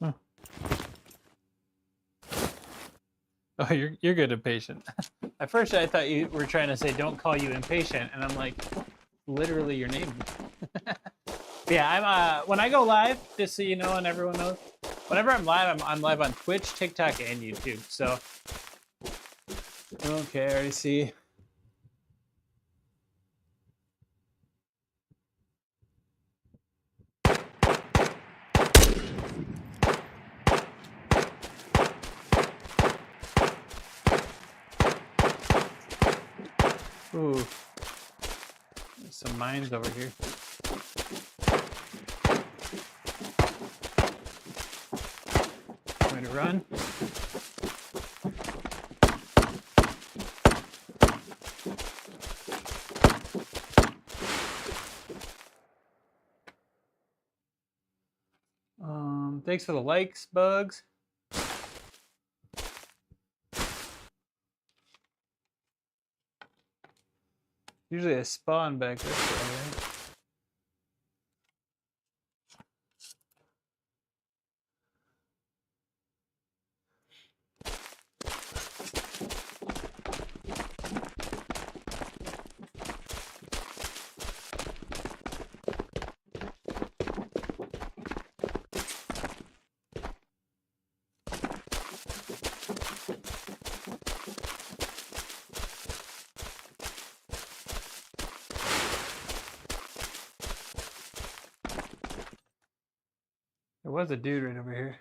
Huh. Oh, you're good, Impatient. At first, I thought you were trying to say "don't call you Impatient," and I'm like, literally your name. Yeah, I'm. When I go live, just so you know, and everyone knows, whenever I'm live, I'm live on Twitch, TikTok, and YouTube. So, okay, I already see. Ooh. There's some mines over here. Going to run. Thanks for the likes, Bugs. Usually I spawn back this way, right? There was a dude right over here.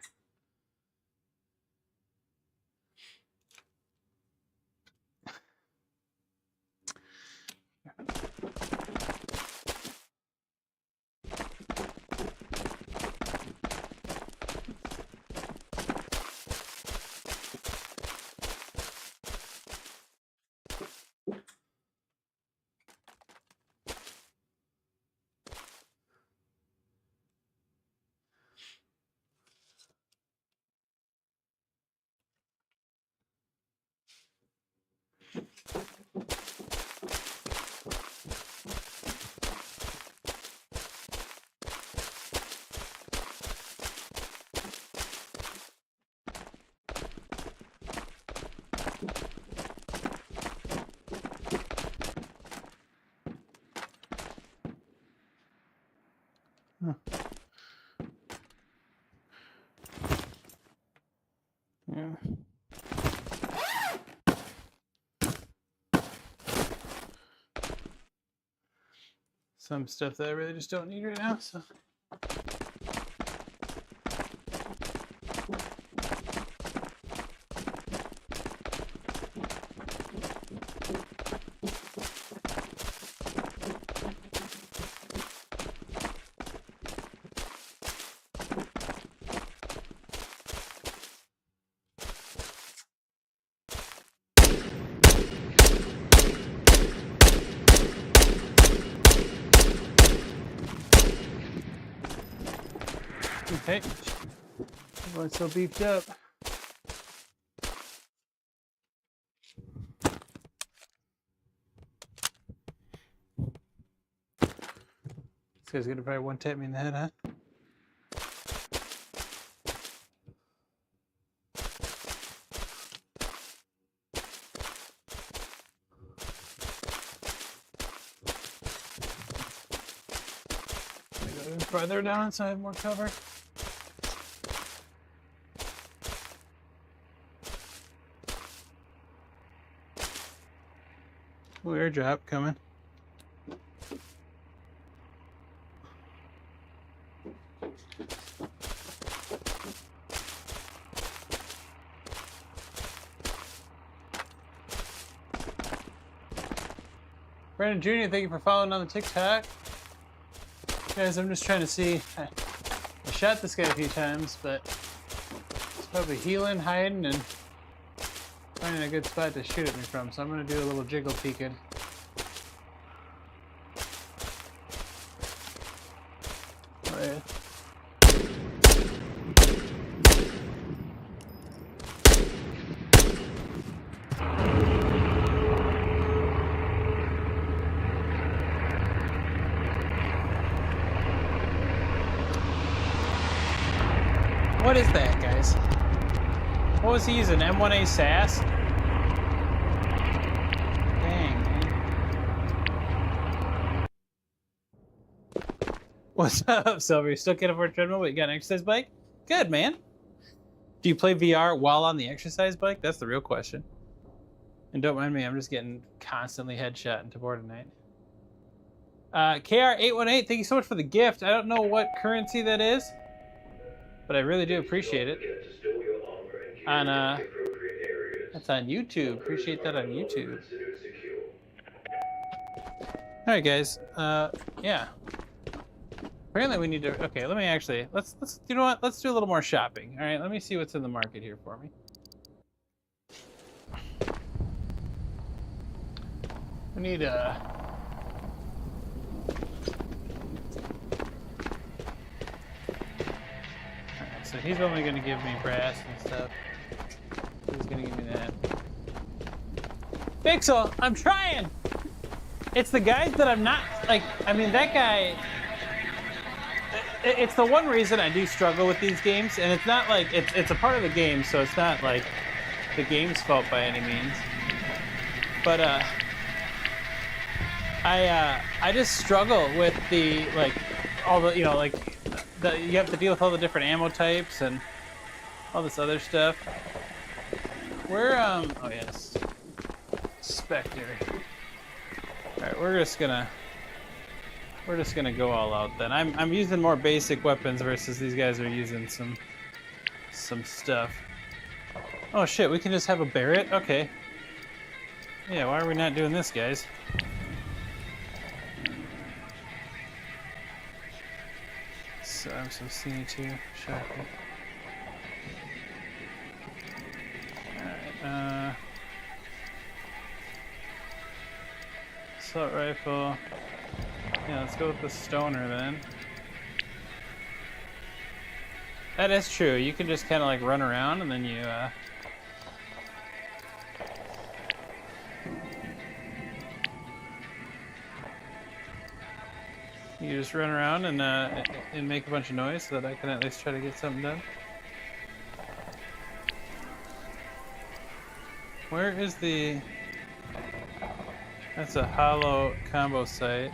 Huh. Yeah. Some stuff that I really just don't need right now, so. Okay, everyone's so beefed up. This guy's gonna probably one tap me in the head, huh? Go even farther down so I have more cover. Ooh, airdrop coming. Brandon Jr., thank you for following on the TikTok. Guys, I'm just trying to see. I shot this guy a few times, but he's probably healing, hiding, and finding a good spot to shoot at me from, so I'm going to do a little jiggle peeking. Right. What is that, guys? What was he using? M1A SAS? Dang, man. What's up, Silver? You still can't afford a treadmill, but you got an exercise bike? Good, man. Do you play VR while on the exercise bike? That's the real question. And don't mind me, I'm just getting constantly headshot in Tabor tonight. KR818, thank you so much for the gift. I don't know what currency that is, but I really do appreciate it. On that's on YouTube. Appreciate that on YouTube. All right, guys. Yeah. Apparently we need to. Okay, let me actually. Let's. You know what? Let's do a little more shopping. All right. Let me see what's in the market here for me. We need Alright, so he's only gonna give me brass and stuff. He's gonna give me that. Pixel, I'm trying! It's the guys that I'm not, like, I mean, that guy, it's the one reason I do struggle with these games, and it's not like, it's a part of the game, so it's not like the game's fault by any means. But, I just struggle with the, like, all the, you know, like, you have to deal with all the different ammo types and all this other stuff. We're, oh yes, Spectre. All right, we're just gonna go all out then. I'm using more basic weapons versus these guys are using some stuff. Oh shit, we can just have a Barrett? Okay. Yeah, why are we not doing this, guys? So I'm some C2 shotgun. Alright, assault rifle. Yeah, let's go with the stoner then. That is true. You can just kind of like run around and then you you just run around and make a bunch of noise so that I can at least try to get something done. Where is the... That's a hollow combo site.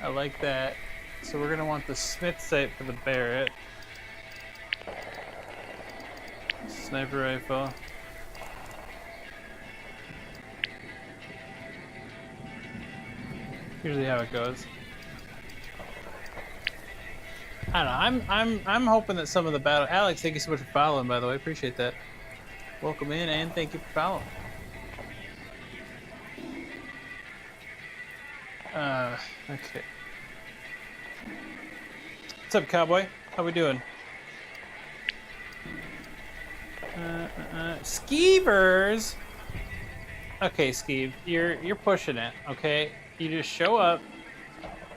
I like that. So we're gonna want the Smith sight for the Barrett. Sniper rifle. Usually how it goes. I don't know. I'm hoping that some of the battle. Alex, thank you so much for following. By the way, appreciate that. Welcome in and thank you for following. Okay. What's up, cowboy? How we doing? Skeevers. Okay, Skeeve, you're pushing it. Okay, you just show up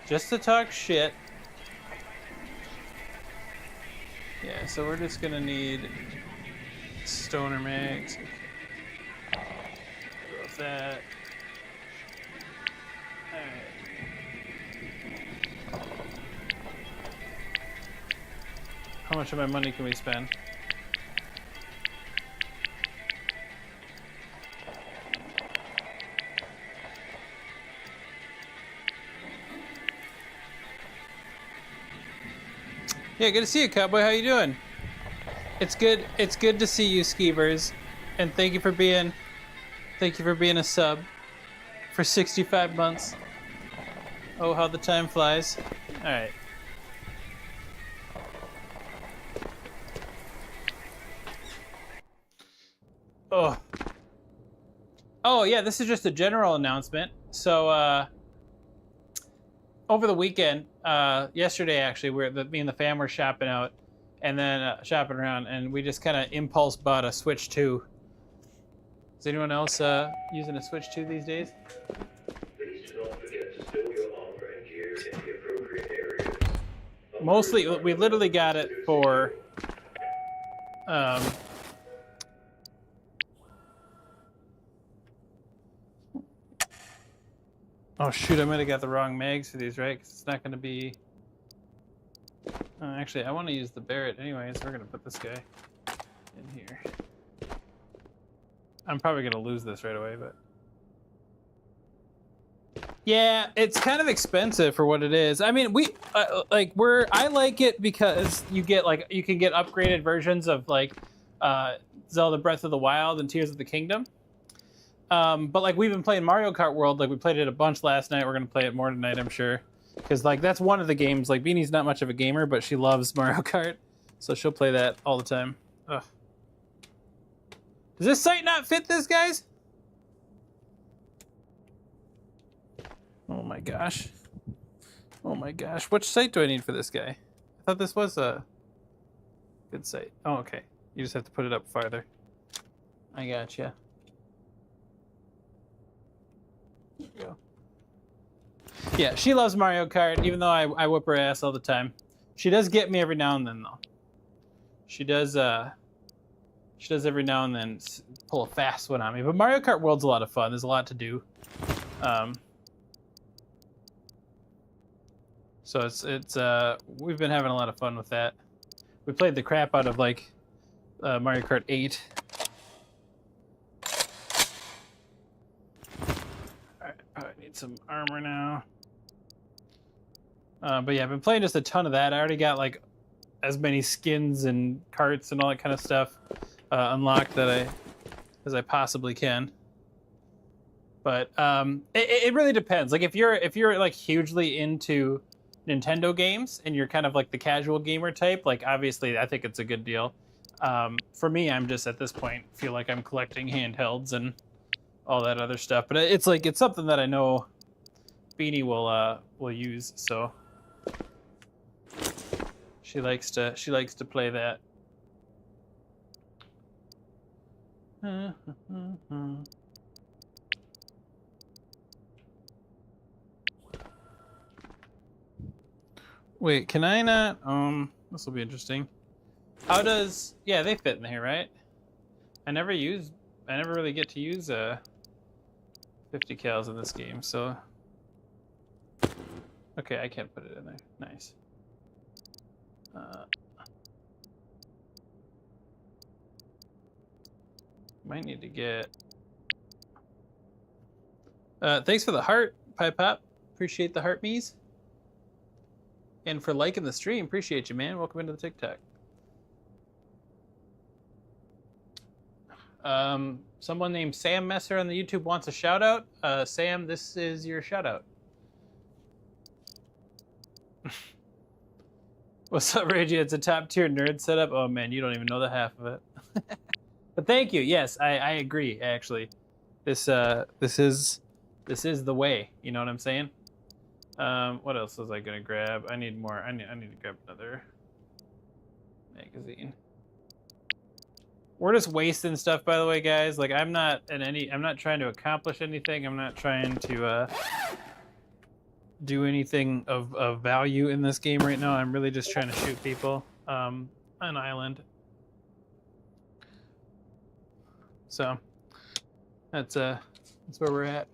just to talk shit. Yeah, so we're just gonna need stoner mags. Okay. Drop that. Alright. How much of my money can we spend? Yeah, good to see you, cowboy. How you doing? It's good to see you, Skeevers, and thank you for being a sub for 65 months. Oh, how the time flies. All right. Oh yeah, this is just a general announcement. So over the weekend, yesterday actually, me and the fam were shopping out, and then shopping around, and we just kind of impulse bought a Switch 2. Is anyone else using a Switch 2 these days? Please do not forget to stow your armor and gear in the appropriate areas. Mostly, we literally got it for oh shoot, I might have got the wrong mags for these, right? Because it's not going to be... actually, I want to use the Barrett anyway, so we're going to put this guy in here. I'm probably going to lose this right away, but... Yeah, it's kind of expensive for what it is. I mean, I like it because you can get upgraded versions of like Zelda Breath of the Wild and Tears of the Kingdom. But like we've been playing Mario Kart World, like we played it a bunch last night. We're gonna play it more tonight, I'm sure, because like that's one of the games. Like Beanie's not much of a gamer, but she loves Mario Kart, so she'll play that all the time. Ugh. Does this site not fit this, guys? my gosh. Oh my gosh. Which site do I need for this guy? I thought this was a good site. Oh, okay. You just have to put it up farther. I gotcha. There you go. Yeah, she loves Mario Kart, even though I whip her ass all the time. She does get me every now and then, though. She does every now and then pull a fast one on me. But Mario Kart World's a lot of fun. There's a lot to do. So it's we've been having a lot of fun with that. We played the crap out of like Mario Kart 8. Alright, probably need some armor now. But yeah, I've been playing just a ton of that. I already got like as many skins and carts and all that kind of stuff unlocked as I possibly can. But it really depends. Like if you're like hugely into Nintendo games and you're kind of like the casual gamer type, like obviously I think it's a good deal. For me, I'm just at this point feel like I'm collecting handhelds and all that other stuff. But it's something that I know Beanie will use. So she likes to play that. Wait, can I not? This will be interesting. How does? Yeah, they fit in here, right? I never really get to use 50 cals in this game, so. Okay, I can't put it in there. Nice. Might need to get. Thanks for the heart, Pie Pop. Appreciate the heart me's. And for liking the stream, appreciate you, man. Welcome into the TikTok. Someone named Sam Messer on the YouTube wants a shout out. Sam, this is your shout out. What's up, Reggie? It's a top tier nerd setup. Oh man, you don't even know the half of it. But thank you. Yes, I agree. Actually, this is the way. You know what I'm saying? What else was I gonna grab? I need more. I need to grab another magazine. We're just wasting stuff, by the way, guys. Like I'm not trying to accomplish anything. I'm not trying to do anything of value in this game right now. I'm really just trying to shoot people on an island. So that's where we're at.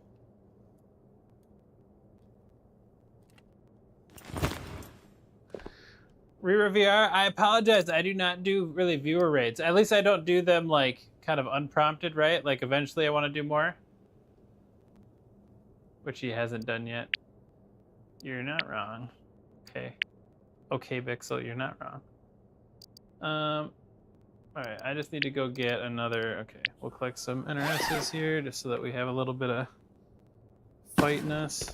Rira VR, I apologize. I do not do really viewer raids. At least I don't do them like kind of unprompted, right? Like eventually I want to do more. Which he hasn't done yet. You're not wrong. Okay. Okay, Bixel, you're not wrong. Alright, I just need to go get another... Okay, we'll collect some NRSs here just so that we have a little bit of fight in us.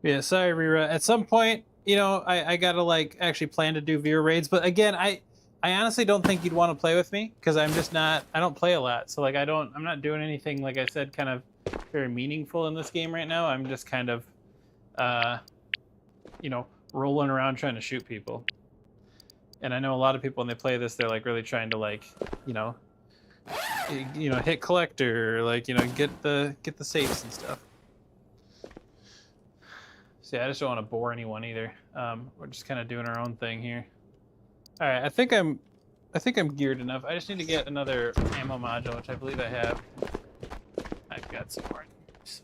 Yeah, sorry, Rira. At some point, you know, I gotta like actually plan to do viewer raids. But again, I honestly don't think you'd want to play with me because I'm just not. I don't play a lot, so like I'm not doing anything like I said, kind of very meaningful in this game right now. I'm just kind of, you know, rolling around trying to shoot people. And I know a lot of people when they play this, they're like really trying to like, you know, hit collector, or, like get the safes and stuff. So yeah, I just don't want to bore anyone either. We're just kind of doing our own thing here. All right, I think I'm geared enough. I just need to get another ammo module, which I believe I have. I've got some more. So.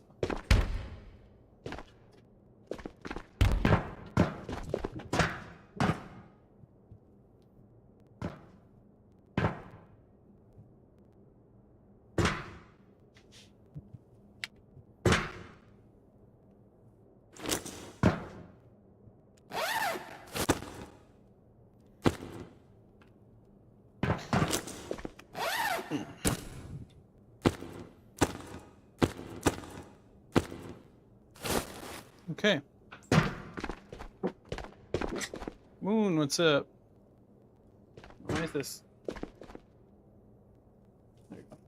Okay. Moon, what's up? Why is this? There you go.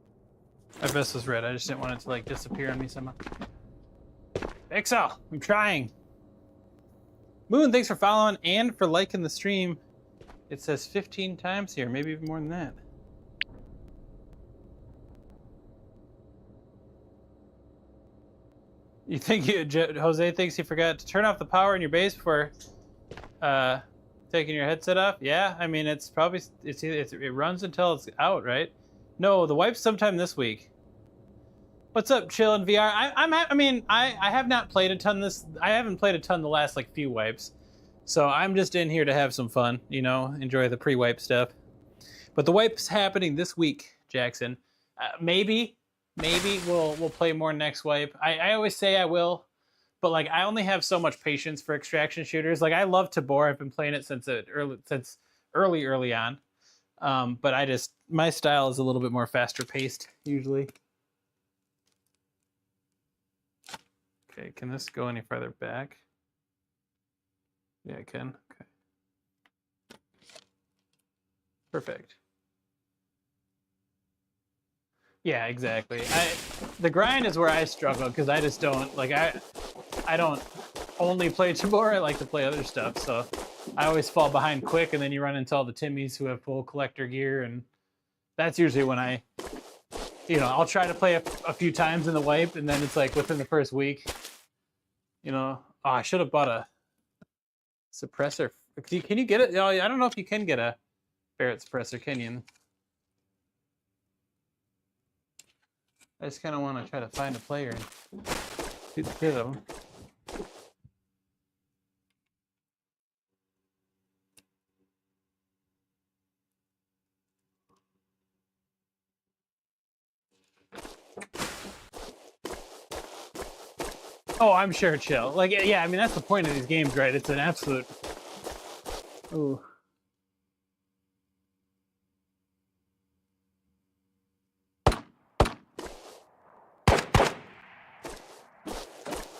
My vest was red. I just didn't want it to like disappear on me somehow. Excel, I'm trying. Moon, thanks for following and for liking the stream. It says 15 times here, maybe even more than that. You think Jose thinks he forgot to turn off the power in your base before taking your headset off? Yeah, I mean it runs until it's out, right? No, the wipe's sometime this week. What's up, Chill in VR? I have not played a ton I haven't played a ton the last like few wipes, so I'm just in here to have some fun, you know, enjoy the pre-wipe stuff. But the wipe's happening this week, Jackson. Maybe we'll play more next wipe. I always say I will, but like I only have so much patience for extraction shooters. Like I love Tabor. I've been playing it since early on. But my style is a little bit more faster paced usually. Okay, can this go any farther back? Yeah, it can. Okay. Perfect. Yeah, exactly. The grind is where I struggle because I just don't like I don't only play Tabor. I like to play other stuff, so I always fall behind quick, and then you run into all the Timmies who have full collector gear, and that's usually when I'll try to play a few times in the wipe, and then it's like within the first week, I should have bought a suppressor. Can you get it? I don't know if you can get a Barrett suppressor, can you? I just kind of want to try to find a player and shoot the kid of them. Oh, I'm sure, Chill. Like, yeah, I mean, that's the point of these games, right? It's an absolute... Ooh.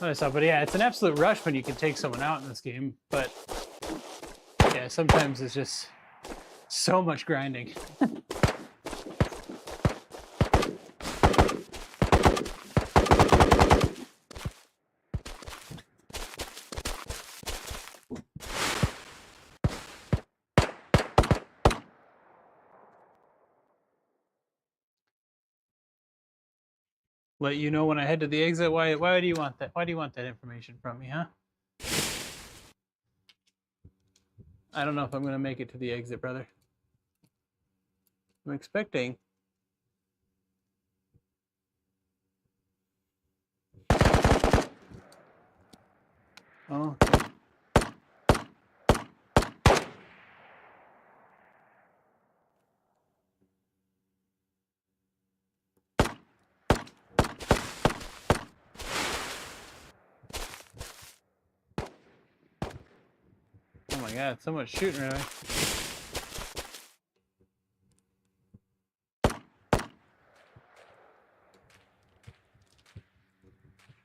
But yeah, it's an absolute rush when you can take someone out in this game. But yeah, sometimes it's just so much grinding. Let you know when I head to the exit. Why do you want that? Why do you want that information from me, huh? I don't know if I'm going to make it to the exit, brother. I'm expecting. Oh, okay. Oh my god, so much shooting right away.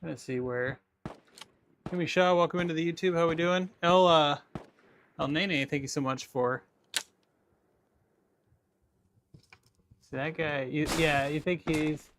Let's see where. Kimmy Shaw, welcome into the YouTube. How we doing? El Nene, thank you so much for. See that guy? You think he's.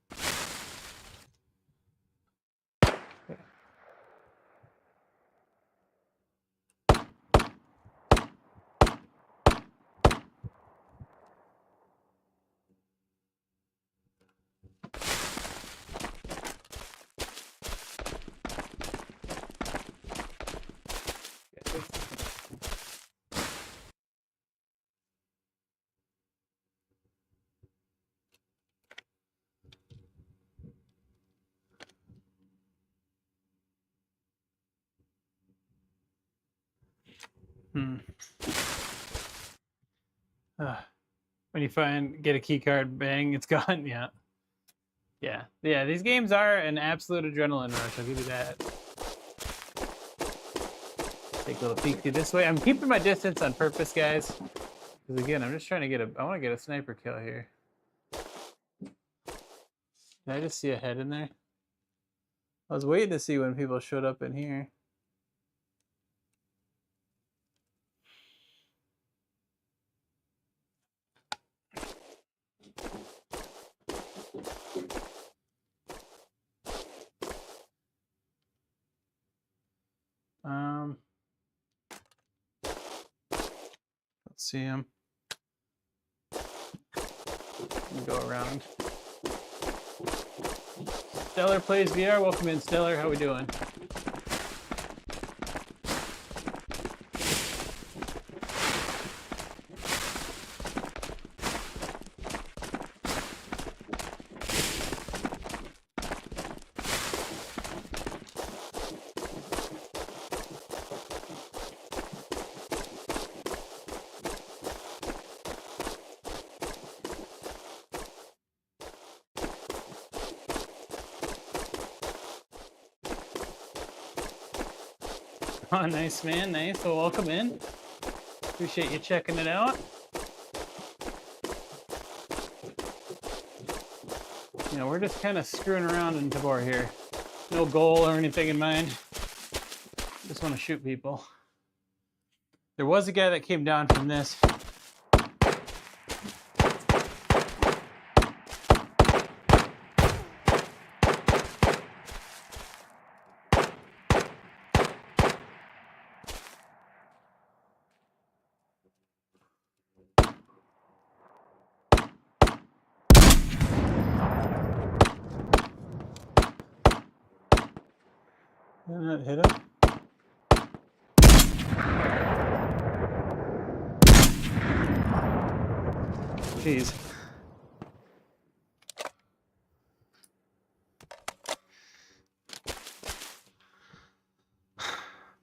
When you get a key card, bang, it's gone. Yeah. These games are an absolute adrenaline rush. I'll give you that. Take a little peek through this way. I'm keeping my distance on purpose, guys. Because again, I'm just trying to I want to get a sniper kill here. Did I just see a head in there? I was waiting to see when people showed up in here. see him. Go around. Stellar plays VR. Welcome in, Stellar. How we doing? Oh, nice, man. Nice. Well, welcome in. Appreciate you checking it out. You know, we're just kind of screwing around in Tabor here. No goal or anything in mind. Just want to shoot people. There was a guy that came down from this. Didn't that hit him? Jeez.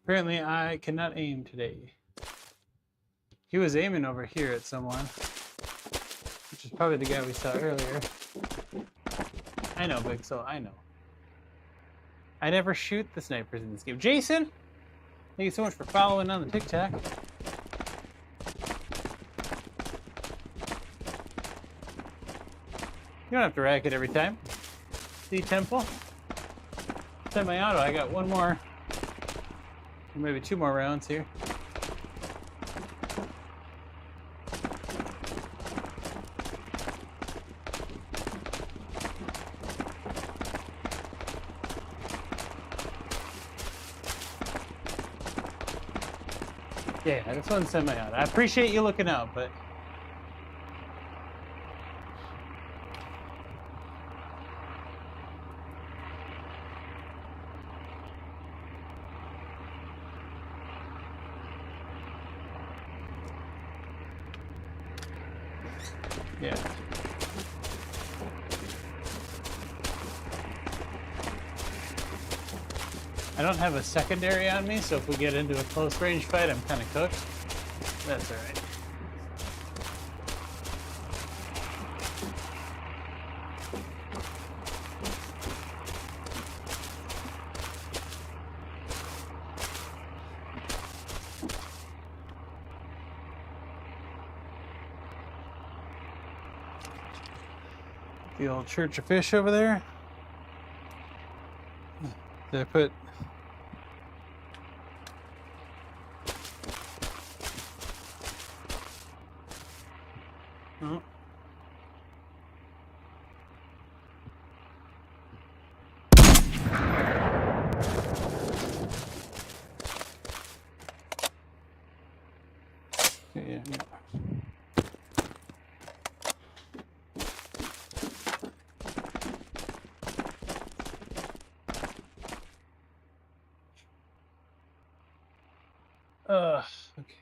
Apparently I cannot aim today. He was aiming over here at someone, which is probably the guy we saw earlier. I know, Big Soul, I know. I never shoot the snipers in this game. Jason, thank you so much for following on the TikTok. You don't have to rack it every time. See, Temple? Semi-auto, I got one more, or maybe two more rounds here. Yeah, this one's semi-auto. I appreciate you looking out, but yeah. I don't have a secondary on me, so if we get into a close range fight, I'm kind of cooked. That's all right. The old Church of Fish over there. Did I put... Oh. Yeah. Okay.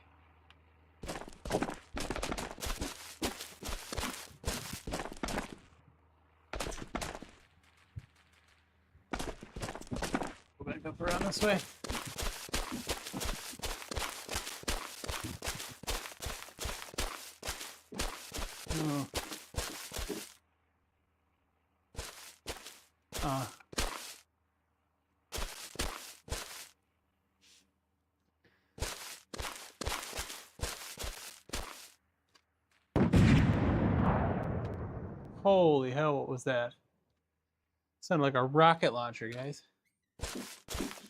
Go back up around this way. Oh. Holy hell, what was that? Sounded like a rocket launcher, guys.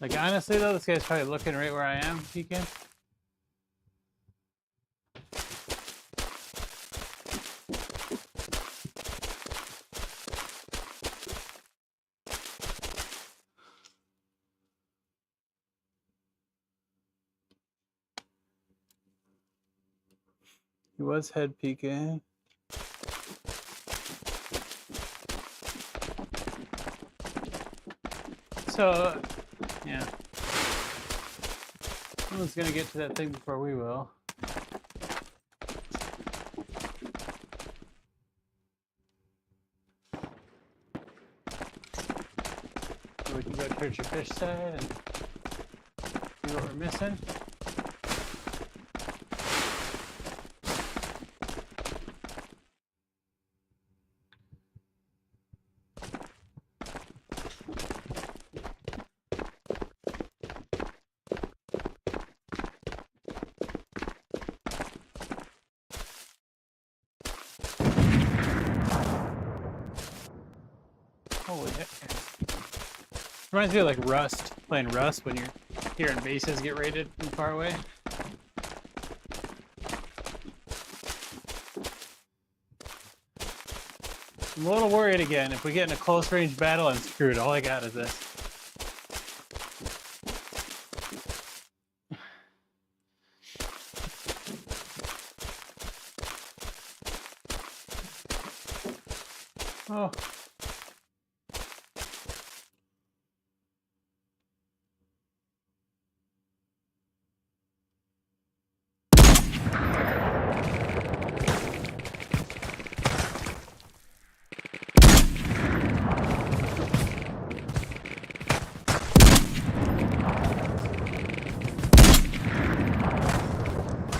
Like, honestly, though, this guy's probably looking right where I am, peeking. He was head peeking. So, yeah. Someone's gonna get to that thing before we will. So we can go towards your fish side and see what we're missing. Holy heck. Reminds me of like Rust, playing Rust when you're hearing bases get raided from far away. I'm a little worried again. If we get in a close range battle, I'm screwed. All I got is this. Oh.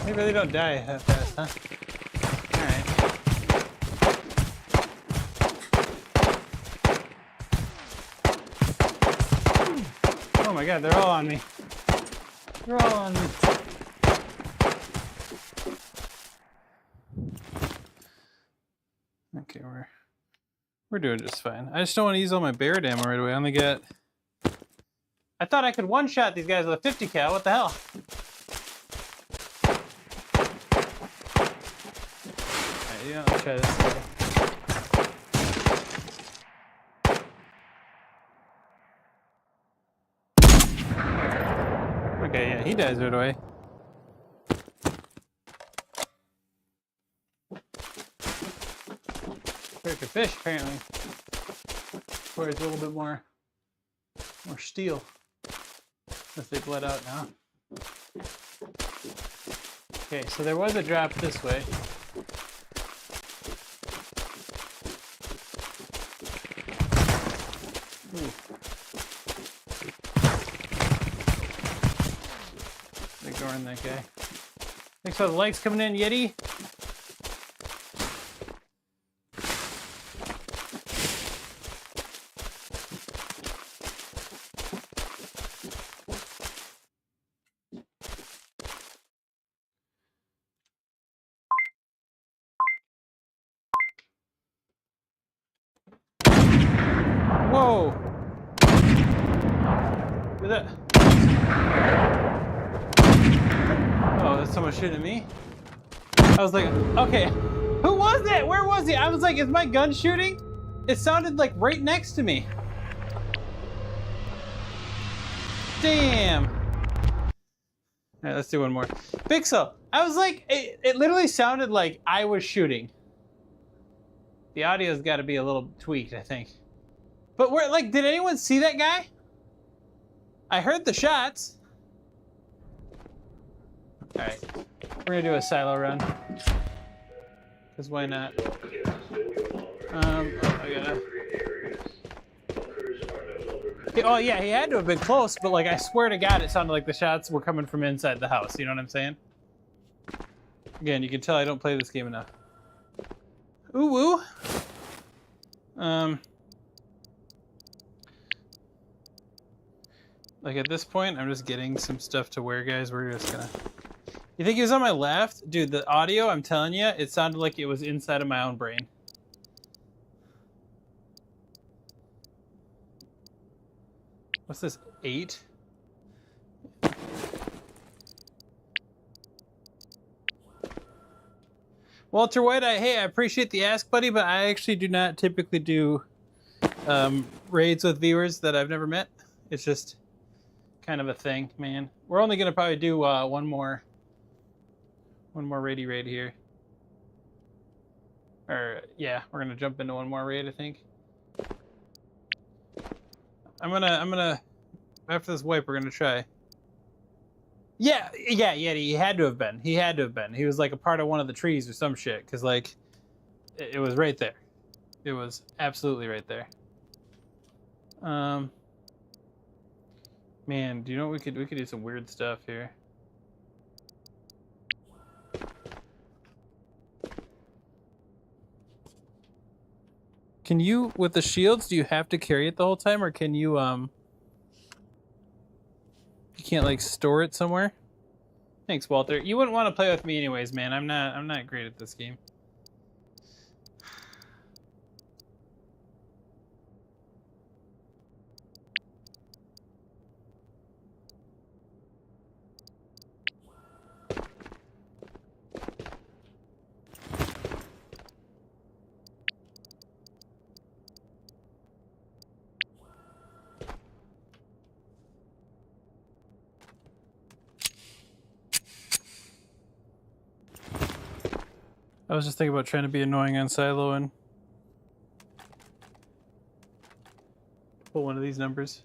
They really don't die that fast, huh? Alright. Oh my god, they're all on me. They're all on me. Okay, we're doing just fine. I just don't want to use all my Barrett ammo right away. I only got... I thought I could one-shot these guys with a 50 cal. What the hell? Alright, yeah, let's try this guy. Okay, yeah, he dies right away. Very good fish, apparently. Requires a little bit more steel. Unless they bled out now. Okay, so there was a drop this way. Ooh. Ignoring that guy. Thanks for the likes coming in, Yeti. Whoa! Look at that. Oh, that's someone shooting at me? I was like, okay, who was it? Where was he? I was like, is my gun shooting? It sounded like right next to me. Damn. All right, let's do one more. Pixel, I was like, it literally sounded like I was shooting. The audio's got to be a little tweaked, I think. But we're like, did anyone see that guy? I heard the shots. All right, we're gonna do a silo run. Cause why not? I gotta. Oh yeah, he had to have been close, but like I swear to God, it sounded like the shots were coming from inside the house. You know what I'm saying? Again, you can tell I don't play this game enough. Ooh woo. Like at this point, I'm just getting some stuff to wear, guys. We're just gonna... You think he was on my left? Dude, the audio, I'm telling you, it sounded like it was inside of my own brain. What's this, 8? Walter White, hey, I appreciate the ask, buddy, but I actually do not typically do raids with viewers that I've never met. It's just kind of a thing, man. We're only gonna probably do one more raid here. Or yeah, we're gonna jump into one more raid, I think. I'm gonna after this wipe, we're gonna try. Yeah, he had to have been. He had to have been. He was like a part of one of the trees or some shit, because like it was right there. It was absolutely right there. Man, do you know what we could do some weird stuff here. Can you, with the shields, do you have to carry it the whole time, or can you you can't like store it somewhere? Thanks, Walter. You wouldn't want to play with me anyways, man. I'm not great at this game. I was just thinking about trying to be annoying on Silo and pull one of these numbers.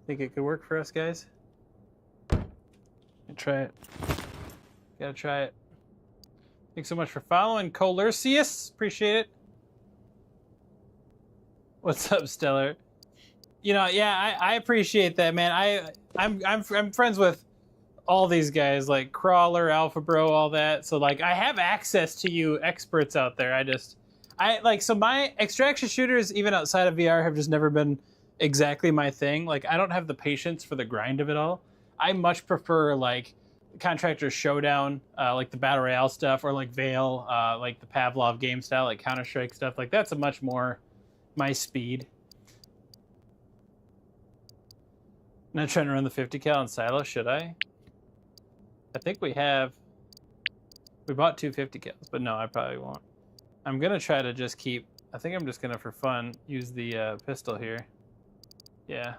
Think it could work for us, guys? Try it. Gotta try it. Thanks so much for following, Colercius. Appreciate it. What's up, Stellar? You know, yeah, I appreciate that, man. I'm friends with all these guys, like Crawler, Alpha Bro, all that. So like I have access to you experts out there. So my extraction shooters, even outside of VR, have just never been exactly my thing. Like I don't have the patience for the grind of it all. I much prefer like Contractor Showdown, like the Battle Royale stuff, or like Veil, like the Pavlov game style, like Counter-Strike stuff. Like that's a much more my speed. I'm not trying to run the 50 cal in Silo, should I? I think we bought 250 cals, but no, I probably won't. I'm gonna try to just keep, I think I'm just gonna, for fun, use the pistol here. Yeah.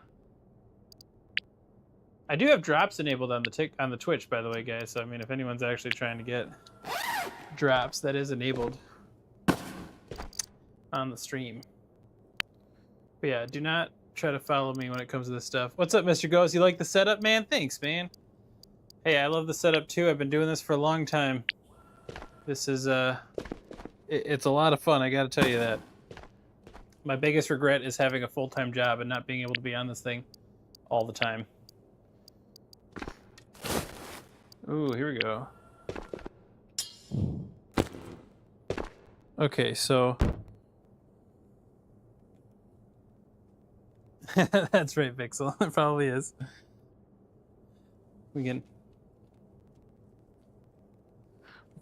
I do have drops enabled on the Twitch, by the way, guys. So I mean, if anyone's actually trying to get drops, that is enabled on the stream. But yeah, do not try to follow me when it comes to this stuff. What's up, Mr. Ghost? You like the setup, man? Thanks, man. Hey, I love the setup too. I've been doing this for a long time. This is it's a lot of fun, I gotta tell you that. My biggest regret is having a full-time job and not being able to be on this thing all the time. Ooh, here we go. Okay, so that's right, Pixel. It probably is. We can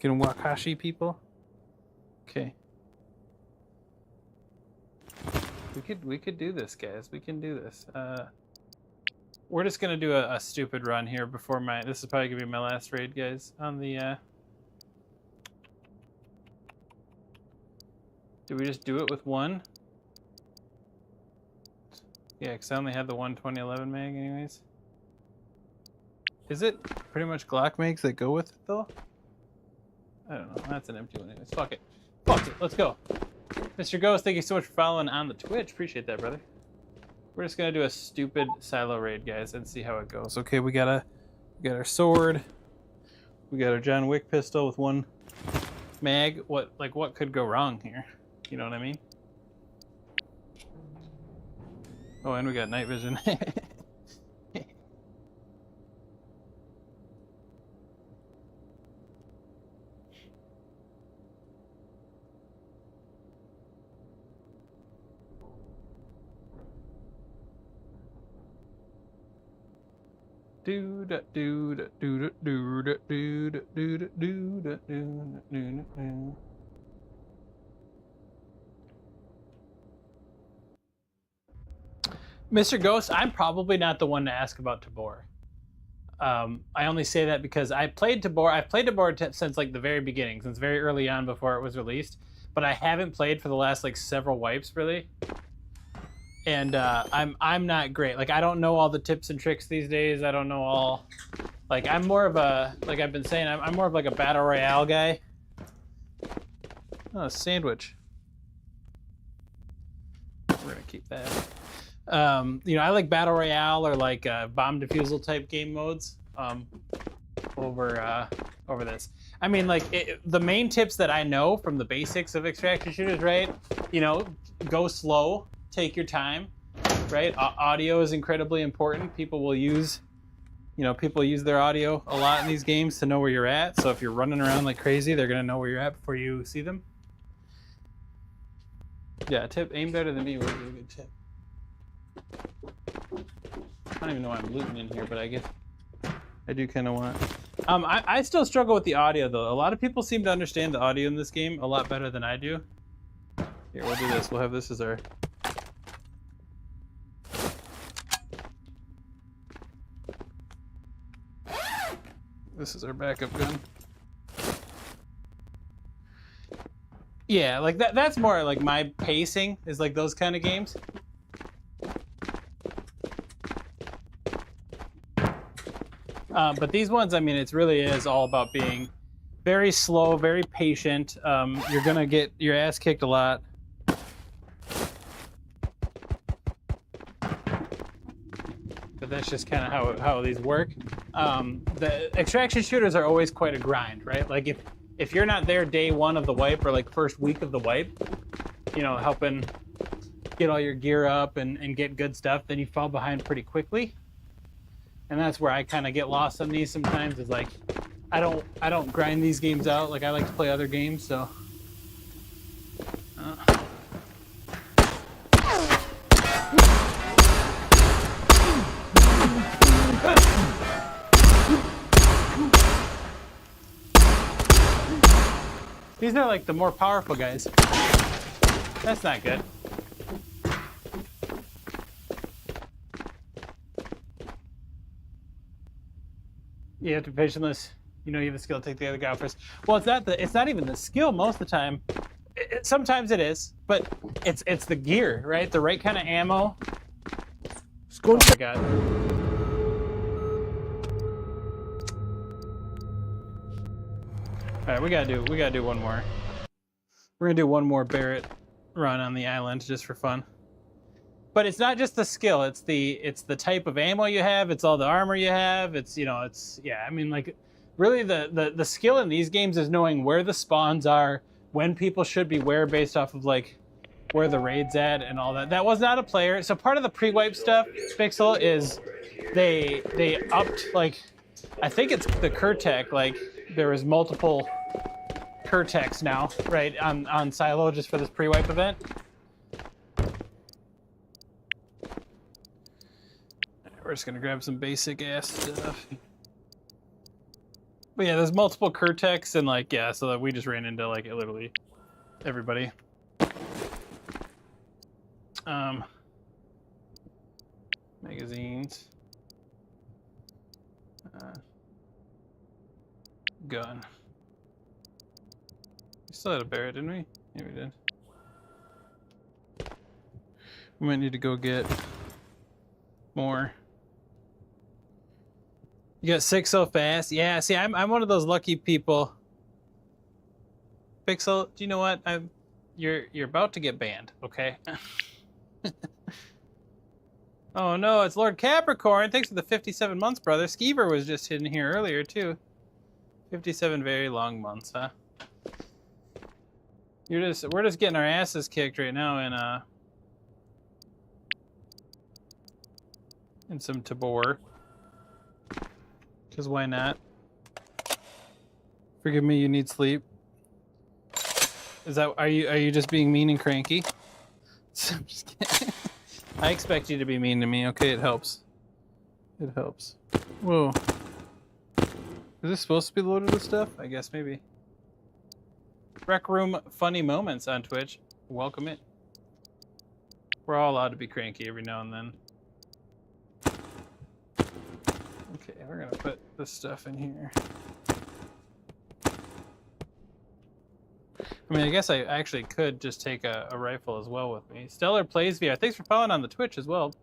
Wakashi people. Okay. We could do this, guys. We can do this. We're just gonna do a stupid run here before this is probably gonna be my last raid, guys. On the do we just do it with one? Yeah, because I only had the 12011 mag anyways. Is it pretty much Glock mags that go with it though? I don't know. That's an empty one anyways. Fuck it. Fuck it. Let's go. Mr. Ghost, thank you so much for following on the Twitch. Appreciate that, brother. We're just gonna do a stupid silo raid, guys, and see how it goes. Okay, we got our sword. We got our John Wick pistol with one mag. What could go wrong here? You know what I mean? Oh, and we got night vision. Do da do da do da do da do da do da do da do da do. Mr. Ghost, I'm probably not the one to ask about Tabor. I only say that because I've played Tabor since like the very beginning, since very early on before it was released. But I haven't played for the last like several wipes really. And I'm not great. Like I don't know all the tips and tricks these days. I don't know all Like I'm more of a, like I've been saying, I'm more of like a battle royale guy. Oh, a sandwich. We're gonna keep that. You know, I like battle royale or like bomb defusal type game modes over this. I mean, like the main tips that I know from the basics of extraction shooters, right? You know, go slow, take your time, right? Audio is incredibly important. People will use, you know, people use their audio a lot in these games to know where you're at. So if you're running around like crazy, they're gonna know where you're at before you see them. Yeah, tip, aim better than me would be a good tip. I don't even know why I'm looting in here, but I guess I do kind of want. I still struggle with the audio though. A lot of people seem to understand the audio in this game a lot better than I do. Here, we'll do this. We'll have this as our. This is our backup gun. Yeah, like that's more like my pacing is like those kind of games. But these ones, I mean, it really is all about being very slow, very patient. You're gonna get your ass kicked a lot. But that's just kind of how these work. The extraction shooters are always quite a grind, right? Like if you're not there day one of the wipe or like first week of the wipe, you know, helping get all your gear up and get good stuff, then you fall behind pretty quickly. And that's where I kind of get lost on these sometimes. Is like, I don't grind these games out. Like I like to play other games, so. These are like the more powerful guys. That's not good. You have to be patientless. You know you have a skill. Take the other guy out first. Well, it's not even the skill most of the time. Sometimes it is, but it's the gear, right? The right kind of ammo. Oh my god. All right, we gotta do one more. We're gonna do one more Barrett run on the island just for fun. But it's not just the skill, it's the type of ammo you have, it's all the armor you have, it's, you know, it's, yeah, I mean, like, really the skill in these games is knowing where the spawns are, when people should be where based off of, like, where the raid's at and all that. That was not a player. So part of the pre-wipe stuff, Pixel, is they upped, like, I think it's the Kurtek, like, there was multiple Kurteks now, right, on Silo just for this pre-wipe event. We're just gonna grab some basic ass stuff. But yeah, there's multiple Kurteks and like, yeah, so that we just ran into like literally everybody. Magazines. Gun. We still had a Barrett, didn't we? Yeah, we did. We might need to go get more. You got 6 so fast? Yeah, see, I'm one of those lucky people. Pixel, do you know what? You're about to get banned, okay? Oh no, it's Lord Capricorn. Thanks for the 57 months, brother. Skeever was just in here earlier too. 57 very long months, huh? We're just getting our asses kicked right now in some Tabor. Because why not? Forgive me, you need sleep. Is that, are you just being mean and cranky? I'm just kidding. I expect you to be mean to me, okay? It helps. It helps. Whoa. Is this supposed to be loaded with stuff? I guess maybe. Rec Room Funny Moments on Twitch. Welcome it. We're all allowed to be cranky every now and then. Okay, we're gonna put this stuff in here. I mean, I guess I actually could just take a rifle as well with me. Stellar Plays VR. Thanks for following on the Twitch as well.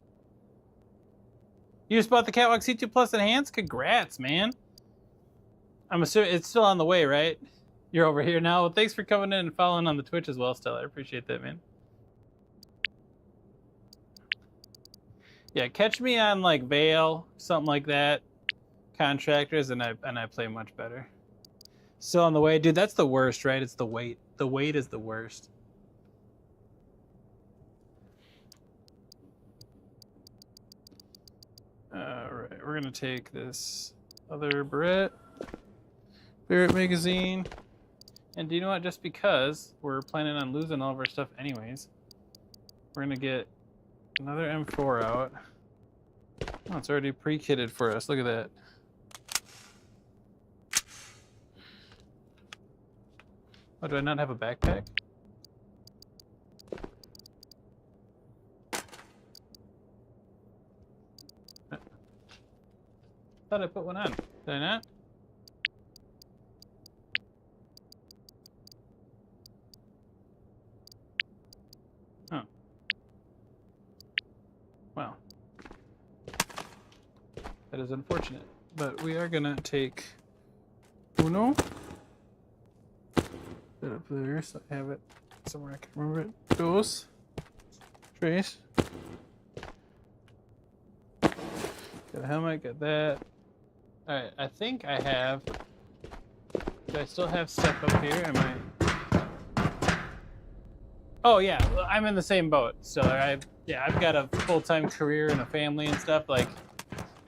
You just bought the Catwalk C2 Plus Enhanced? Congrats, man. I'm assuming it's still on the way, right? You're over here now. Well, thanks for coming in and following on the Twitch as well, Stella. I appreciate that, man. Yeah, catch me on like Vale, something like that. Contractors, and I play much better. Still on the way, dude. That's the worst, right? It's the weight. The weight is the worst. All right, we're gonna take this other Barrett magazine, and do you know what? Just because we're planning on losing all of our stuff anyways, we're gonna get another M4 out. Oh, it's already pre-kitted for us. Look at that. Oh, do I not have a backpack? Thought I put one on. Did I not? Oh. Wow. That is unfortunate. But we are gonna take Uno. Put it up there so I have it somewhere I can remember it. Dos. Tres. Got a helmet, got that. Alright, I think I have. Do I still have stuff up here? Am I? Oh yeah, I'm in the same boat. So I've got a full-time career and a family and stuff. Like,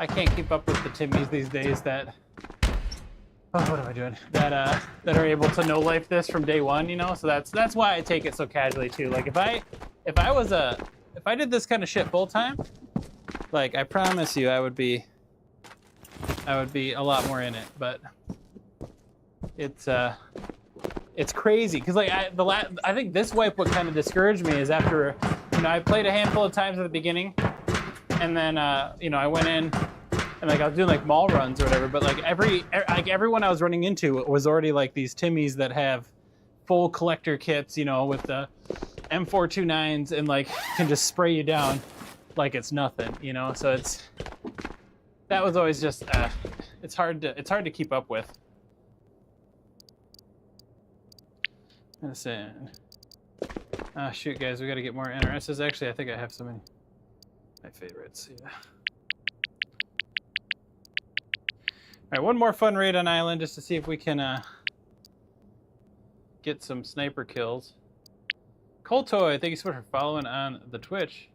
I can't keep up with the Timmies these days that. Oh, what am I doing? That are able to no life this from day one, you know. So that's why I take it so casually too. Like if I did this kind of shit full time, like I promise you, I would be a lot more in it. But it's crazy because like I think this wipe what kind of discouraged me is after I played a handful of times at the beginning, and then I went in. And like I was doing like mall runs or whatever, but like everyone I was running into was already like these Timmies that have full collector kits, with the M429s and like can just spray you down like it's nothing, So that was always just it's hard to keep up with. Shoot, guys, we got to get more NRSs. Actually, I think I have so many my favorites. Yeah. All right, one more fun raid on Island just to see if we can get some sniper kills. Coltoy, thank you so much for following on the Twitch.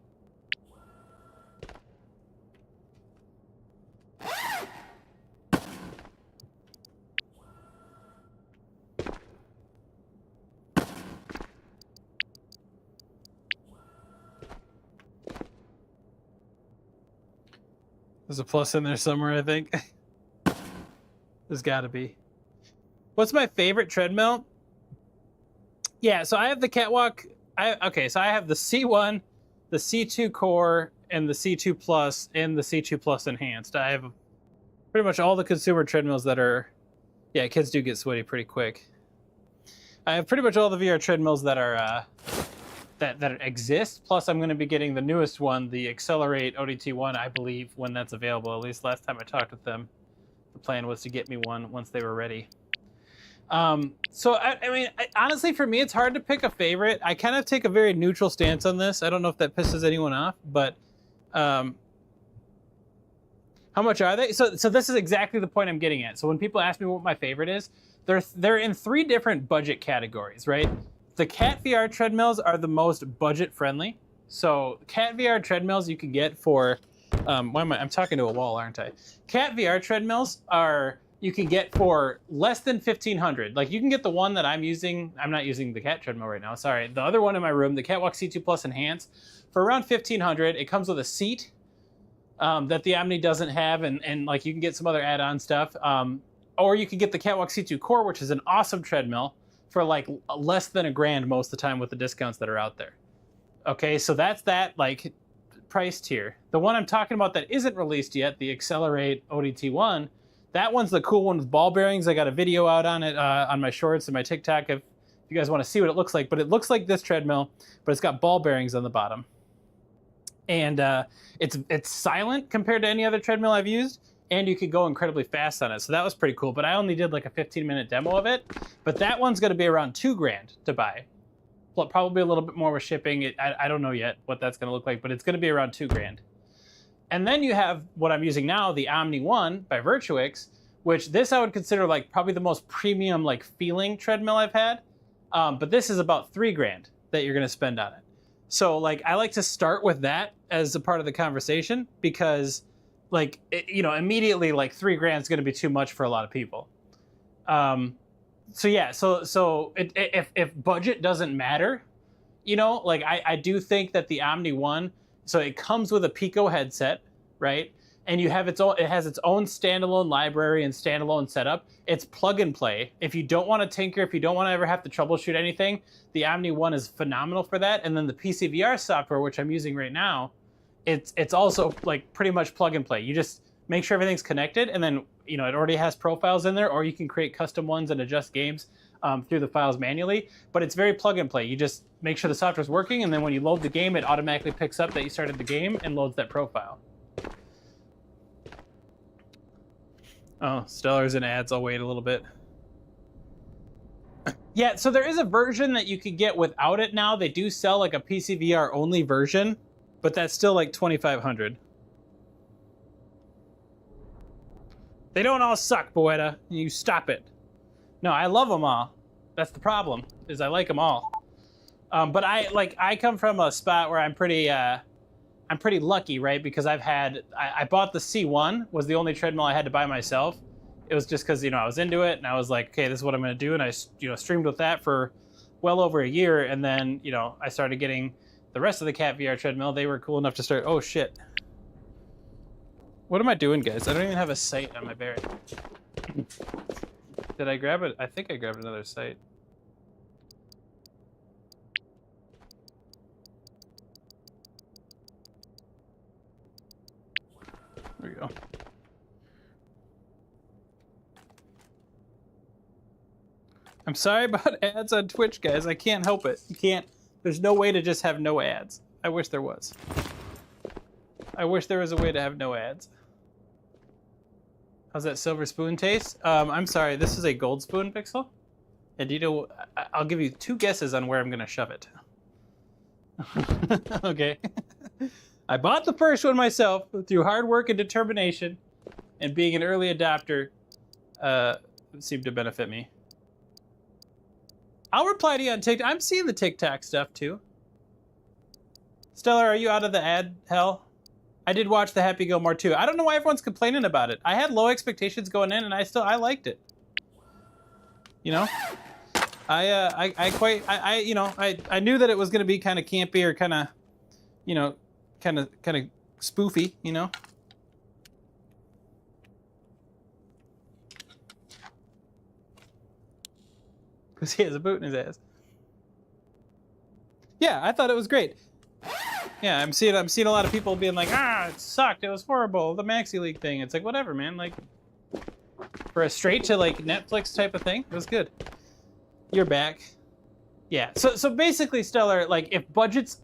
There's a plus in there somewhere, I think. There's got to be. What's my favorite treadmill? Yeah, so I have the Catwalk. So I have the C1, the C2 Core, and the C2 Plus, and the C2 Plus Enhanced. I have pretty much all the consumer treadmills that are. Yeah, kids do get sweaty pretty quick. I have pretty much all the VR treadmills that are that exist. Plus, I'm going to be getting the newest one, the Accelerate ODT1, I believe, when that's available. At least last time I talked with them. The plan was to get me one once they were ready. So, I mean, honestly, for me, it's hard to pick a favorite. I kind of take a very neutral stance on this. I don't know if that pisses anyone off, but how much are they? So this is exactly the point I'm getting at. So when people ask me what my favorite is, they're in 3 different budget categories, right? The Cat VR treadmills are the most budget friendly. So Cat VR treadmills you can get for I'm talking to a wall, aren't I? Cat VR treadmills you can get for less than $1,500. Like you can get the one that I'm using. I'm not using the Cat treadmill right now. Sorry, the other one in my room, the Catwalk C2 Plus Enhanced, for around $1,500. It comes with a seat that the Omni doesn't have, and like you can get some other add-on stuff. Or you can get the Catwalk C2 Core, which is an awesome treadmill for like less than $1,000 most of the time with the discounts that are out there. Okay, so that's that like price tier. The one I'm talking about that isn't released yet, the Accelerate ODT1, that one's the cool one with ball bearings. I got a video out on it on my shorts and my TikTok if you guys want to see what it looks like. But it looks like this treadmill, but it's got ball bearings on the bottom. and it's silent compared to any other treadmill I've used, and you could go incredibly fast on it. So that was pretty cool. But I only did like a 15-minute demo of it. But that one's going to be around $2,000 to buy. Probably a little bit more with shipping. I don't know yet what that's going to look like, but it's going to be around $2,000. And then you have what I'm using now, the Omni-One by Virtuix, which this I would consider like probably the most premium like feeling treadmill I've had. But this is about $3,000 that you're going to spend on it. So like I like to start with that as a part of the conversation because like immediately like $3,000 is going to be too much for a lot of people. So yeah, so if budget doesn't matter, like I do think that the Omni-One, so it comes with a Pico headset, right? And it has its own standalone library and standalone setup. It's plug and play. If you don't want to tinker, if you don't want to ever have to troubleshoot anything, the Omni-One is phenomenal for that. And then the PCVR software, which I'm using right now, it's also like pretty much plug and play. You just make sure everything's connected, and then it already has profiles in there, or you can create custom ones and adjust games through the files manually. But it's very plug and play. You just make sure the software's working, and then when you load the game, it automatically picks up that you started the game and loads that profile. Oh, Stellar's in ads. I'll wait a little bit. Yeah, so there is a version that you could get without it now. They do sell like a PCVR only version, but that's still like $2,500. They don't all suck, Boeta. You stop it. No, I love them all. That's the problem, is I like them all. But I come from a spot where I'm pretty lucky, right? Because I bought the C1, was the only treadmill I had to buy myself. It was just because, I was into it, and I was like, okay, this is what I'm going to do. And I, streamed with that for well over a year. And then, I started getting the rest of the Cat VR treadmill. They were cool enough to start, oh shit. What am I doing, guys? I don't even have a sight on my bearing. Did I grab it? I think I grabbed another sight. There we go. I'm sorry about ads on Twitch, guys. I can't help it. You can't. There's no way to just have no ads. I wish there was. I wish there was a way to have no ads. How's that silver spoon taste? I'm sorry, this is a gold spoon, Pixel. And I'll give you 2 guesses on where I'm gonna shove it. Okay. I bought the first one myself through hard work and determination, and being an early adopter seemed to benefit me. I'll reply to you on TikTok. I'm seeing the TikTok stuff too. Stellar, are you out of the ad hell? I did watch the Happy Gilmore too. I don't know why everyone's complaining about it. I had low expectations going in, and I liked it. I knew that it was going to be kind of campy or kind of, kind of spoofy, Because he has a boot in his ass. Yeah, I thought it was great. Yeah, I'm seeing a lot of people being like, it sucked, it was horrible, the Maxi League thing. It's like, whatever, man. Like, for a straight to like Netflix type of thing, it was good. You're back. Yeah. So basically, Stellar, like, if budget's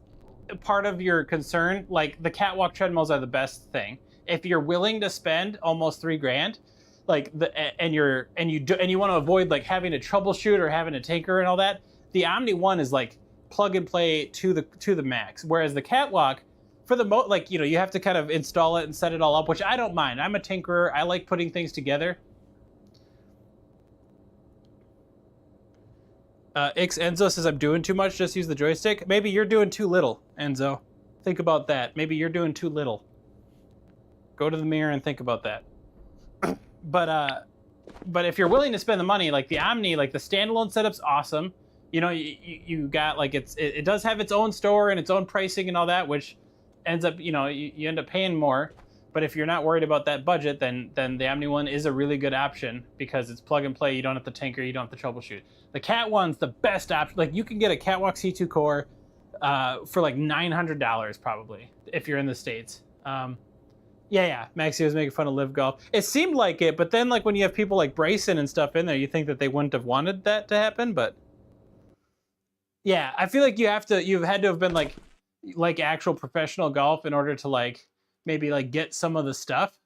part of your concern, like the catwalk treadmills are the best thing. If you're willing to spend almost $3,000, like and you want to avoid like having to troubleshoot or having to tinker and all that, the Omni-One is like plug and play to the max. Whereas the catwalk, for the like you have to kind of install it and set it all up, which I don't mind. I'm a tinkerer. I like putting things together. Enzo says I'm doing too much. Just use the joystick. Maybe you're doing too little, Enzo. Think about that. Maybe you're doing too little. Go to the mirror and think about that. But if you're willing to spend the money, like the Omni, like the standalone setup's awesome. You got like it does have its own store and its own pricing and all that, which ends up you end up paying more. But if you're not worried about that budget, then the Omni-One is a really good option because it's plug and play. You don't have to tinker. You don't have to troubleshoot. The Cat One's the best option. Like you can get a Catwalk C2 core for like $900 probably if you're in the States. Yeah. Maxie was making fun of Live Golf. It seemed like it, but then like when you have people like Bryson and stuff in there, you think that they wouldn't have wanted that to happen. But yeah, I feel like you've had to have been like, like actual professional golf in order to like maybe like get some of the stuff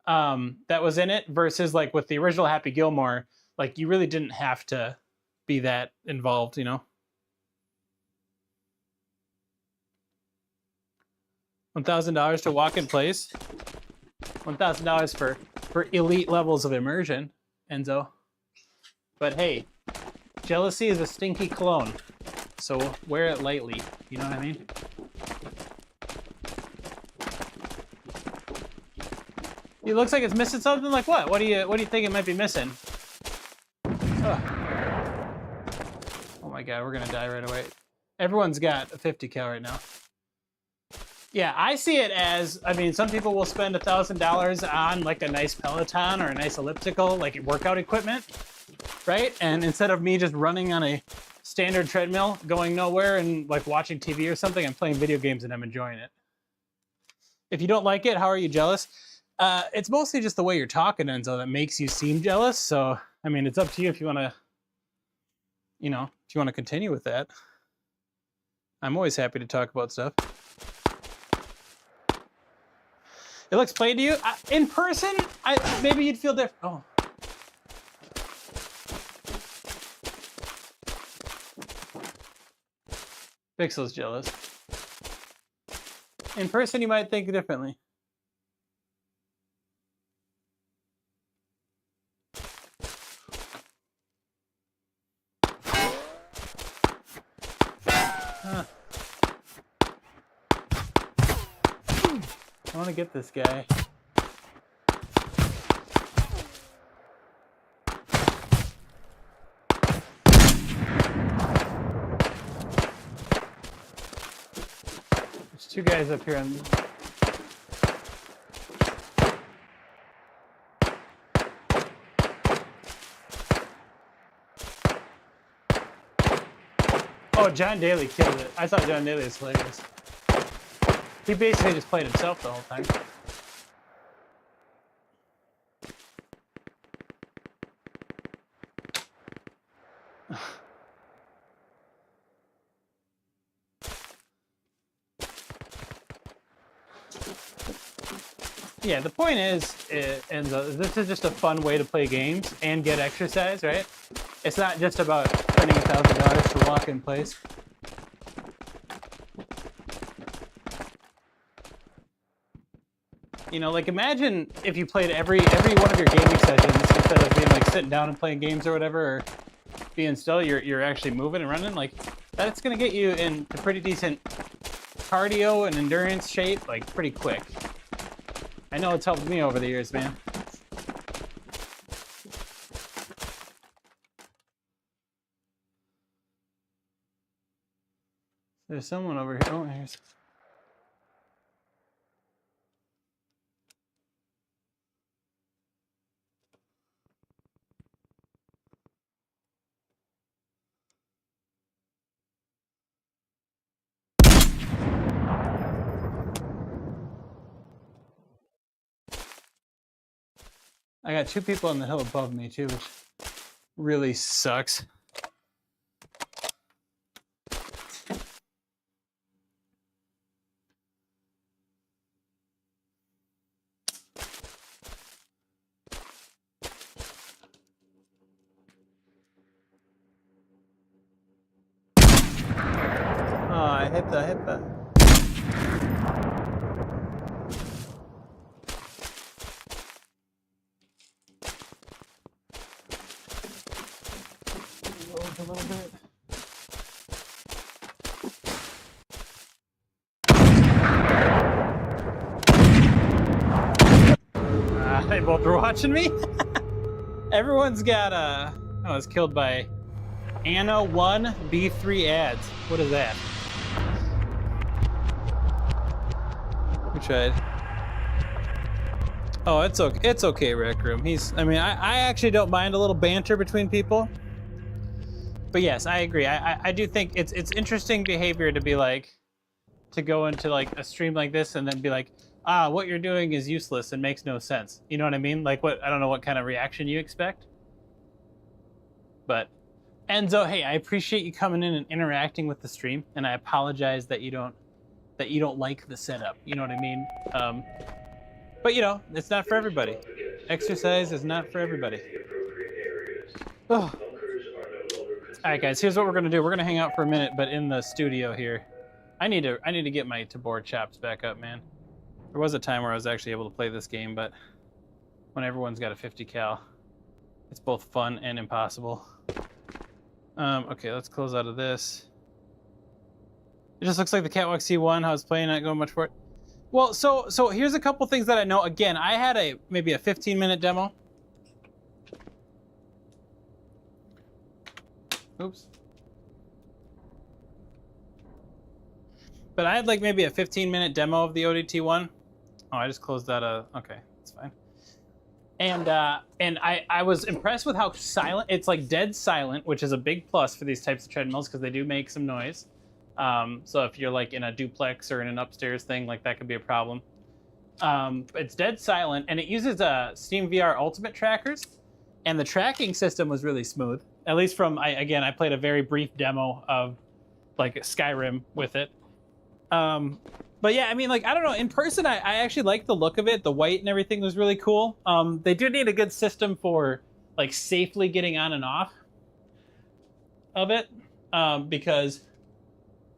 that was in it, versus like with the original Happy Gilmore, like you really didn't have to be that involved, you know. $1,000 to walk in place. $1,000 for elite levels of immersion, Enzo. But hey, jealousy is a stinky cologne, so wear it lightly. You know what I mean? It looks like it's missing something. Like what? What do you think it might be missing? Ugh. Oh my god, we're gonna die right away. Everyone's got a 50 cal right now. Yeah, I see it as, I mean, some people will spend $1,000 on like a nice Peloton or a nice elliptical, like workout equipment, right? And instead of me just running on a standard treadmill, going nowhere and like watching TV or something, I'm playing video games and I'm enjoying it. If you don't like it, how are you jealous? It's mostly just the way you're talking, Enzo, that makes you seem jealous. So, I mean, it's up to you if you want to, you know, if you want to continue with that. I'm always happy to talk about stuff. It looks played to you? In person, maybe you'd feel different. Oh. Pixel's jealous. In person, you might think differently. Huh. I want to get this guy. There's two guys up here on... Oh, John Daly killed it. I thought John Daly was hilarious. He basically just played himself the whole time. Yeah, the point is, and this is just a fun way to play games and get exercise, right? It's not just about spending $1,000 to walk in place. You know, like imagine if you played every one of your gaming sessions instead of being like sitting down and playing games or whatever, or being still, you're actually moving and running. Like that's gonna get you into pretty decent cardio and endurance shape, like pretty quick. I know it's helped me over the years, man. There's someone over here. Oh, here's. I got two people on the hill above me too, which really sucks. Oh, I hit that. A little bit. They both were watching me. Everyone's got I was killed by Anna1 B3 ads. What is that? We tried. Oh, it's okay. It's okay, Rec Room. I mean, I actually don't mind a little banter between people. But yes, I agree. I do think it's interesting behavior to be like, to go into like a stream like this and then be like, what you're doing is useless and makes no sense. You know what I mean? Like I don't know what kind of reaction you expect. But Enzo, hey, I appreciate you coming in and interacting with the stream, and I apologize that you don't that you don't like the setup. You know what I mean? But you know, it's not for everybody. Exercise is not for everybody. Oh. All right, guys. Here's what we're gonna do. We're gonna hang out for a minute, but in the studio here. I need to get my Tabor chops back up, man. There was a time where I was actually able to play this game, but when everyone's got a 50 cal, it's both fun and impossible. Okay, let's close out of this. It just looks like the Catwalk C1, how it's playing, not going much for it. Well, so here's a couple things that I know. Again, I had maybe a 15-minute demo. Oops. But I had like maybe a 15-minute demo of the ODT1. Oh, I just closed that. Okay, that's fine. And I was impressed with how silent. It's like dead silent, which is a big plus for these types of treadmills because they do make some noise. So if you're like in a duplex or in an upstairs thing, like that could be a problem. It's dead silent, and it uses Steam VR Ultimate trackers, and the tracking system was really smooth. At least from I played a very brief demo of like Skyrim with it. But yeah, I mean, like, I don't know. In person, I actually like the look of it. The white and everything was really cool. They do need a good system for like safely getting on and off of it, because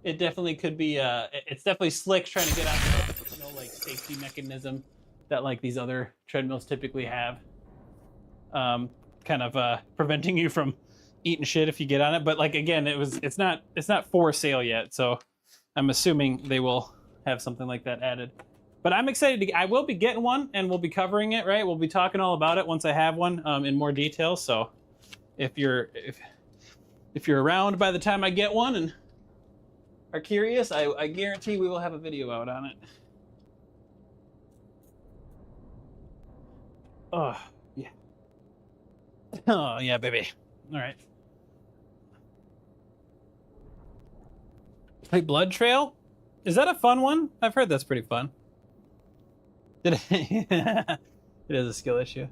it definitely could be. It's definitely slick trying to get on and off. There's no like safety mechanism that like these other treadmills typically have, kind of preventing you from eating shit if you get on it. But like again, it's not for sale yet, so I'm assuming they will have something like that added. But I'm excited I will be getting one, and we'll be covering it, right? We'll be talking all about it once I have one in more detail. So if you're around by the time I get one and are curious, I guarantee we will have a video out on it. Oh, yeah. Oh, yeah, baby. All right. Play Blood Trail? Is that a fun one? I've heard that's pretty fun. It is a skill issue.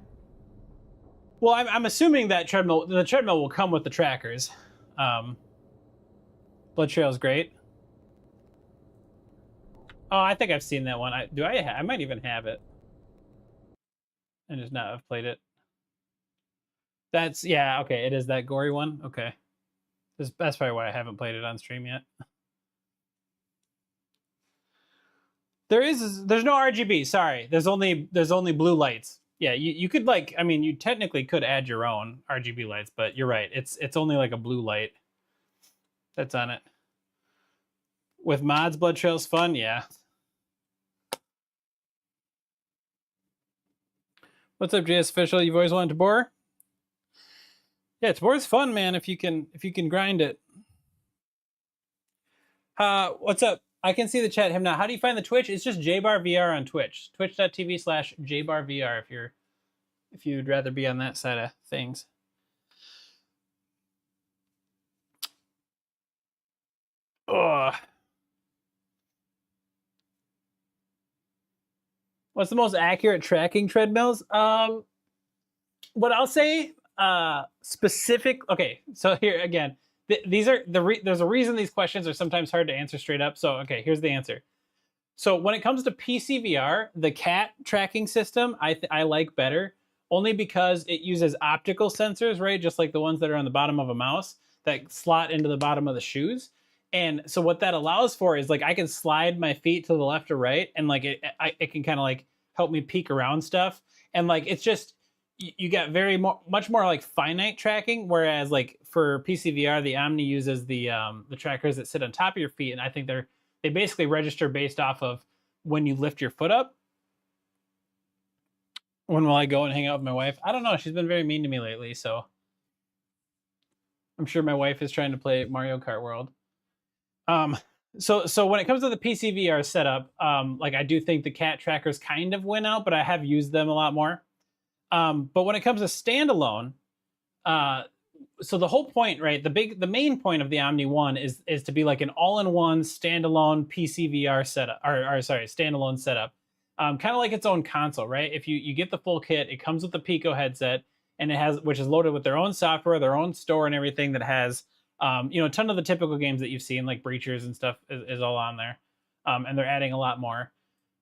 Well, I'm assuming that the treadmill will come with the trackers. Blood Trail is great. Oh, I think I've seen that one. I might even have it, and just not have played it. Yeah, okay. It is that gory one. Okay, that's probably why I haven't played it on stream yet. There's no RGB. Sorry, there's only blue lights. Yeah, you could like, I mean, you technically could add your own RGB lights, but you're right. It's only like a blue light that's on it. With mods, Blood Trail's fun. Yeah. What's up, JS Official? You've always wanted Tabor? Yeah, Tabor's fun, man. If you can grind it. What's up? I can see the chat. Him now. How do you find the Twitch? It's just JBarVR on Twitch. Twitch.tv/JBarVR if you'd rather be on that side of things. Ugh. What's the most accurate tracking treadmills? What I'll say, specific. Okay, so here again. These are there's a reason these questions are sometimes hard to answer straight up. So, okay, here's the answer. So when it comes to PC VR, the CAT tracking system I like better, only because it uses optical sensors, right? Just like the ones that are on the bottom of a mouse that slot into the bottom of the shoes. And so what that allows for is like I can slide my feet to the left or right, and like it can kind of like help me peek around stuff. And like it's just, you get much more like finite tracking, whereas like for PCVR, the Omni uses the trackers that sit on top of your feet, and I think they basically register based off of when you lift your foot up. When will I go and hang out with my wife? I don't know. She's been very mean to me lately, so I'm sure my wife is trying to play Mario Kart World. So when it comes to the PCVR setup, like I do think the CAT trackers kind of win out, but I have used them a lot more. But when it comes to standalone, so the whole point, right? The main point of the Omni-One is to be like an all-in-one standalone PCVR setup, or sorry, standalone setup. Kind of like its own console, right? If you get the full kit, it comes with the Pico headset, and which is loaded with their own software, their own store, and everything that has, a ton of the typical games that you've seen, like Breachers and stuff, is all on there. and they're adding a lot more.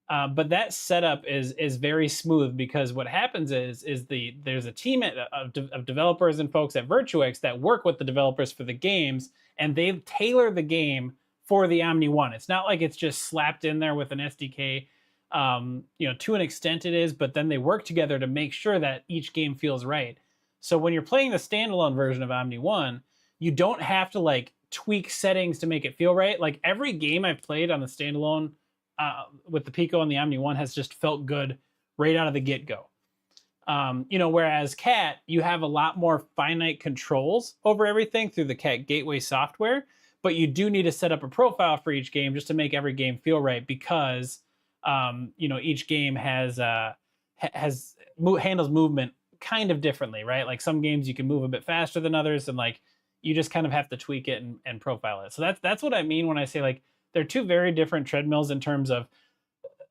But that setup is very smooth because what happens is there's a team of developers and folks at Virtuix that work with the developers for the games, and they tailor the game for the Omni-One. It's not like it's just slapped in there with an SDK. To an extent it is, but then they work together to make sure that each game feels right. So when you're playing the standalone version of Omni-One, you don't have to like tweak settings to make it feel right. Like every game I've played on the standalone with the Pico and the Omni-One has just felt good right out of the get-go. Whereas Cat, you have a lot more finite controls over everything through the Cat Gateway software, but you do need to set up a profile for each game just to make every game feel right because each game handles movement kind of differently, right? Like some games you can move a bit faster than others, and like you just kind of have to tweak it and profile it. So that's what I mean when I say like they're two very different treadmills in terms of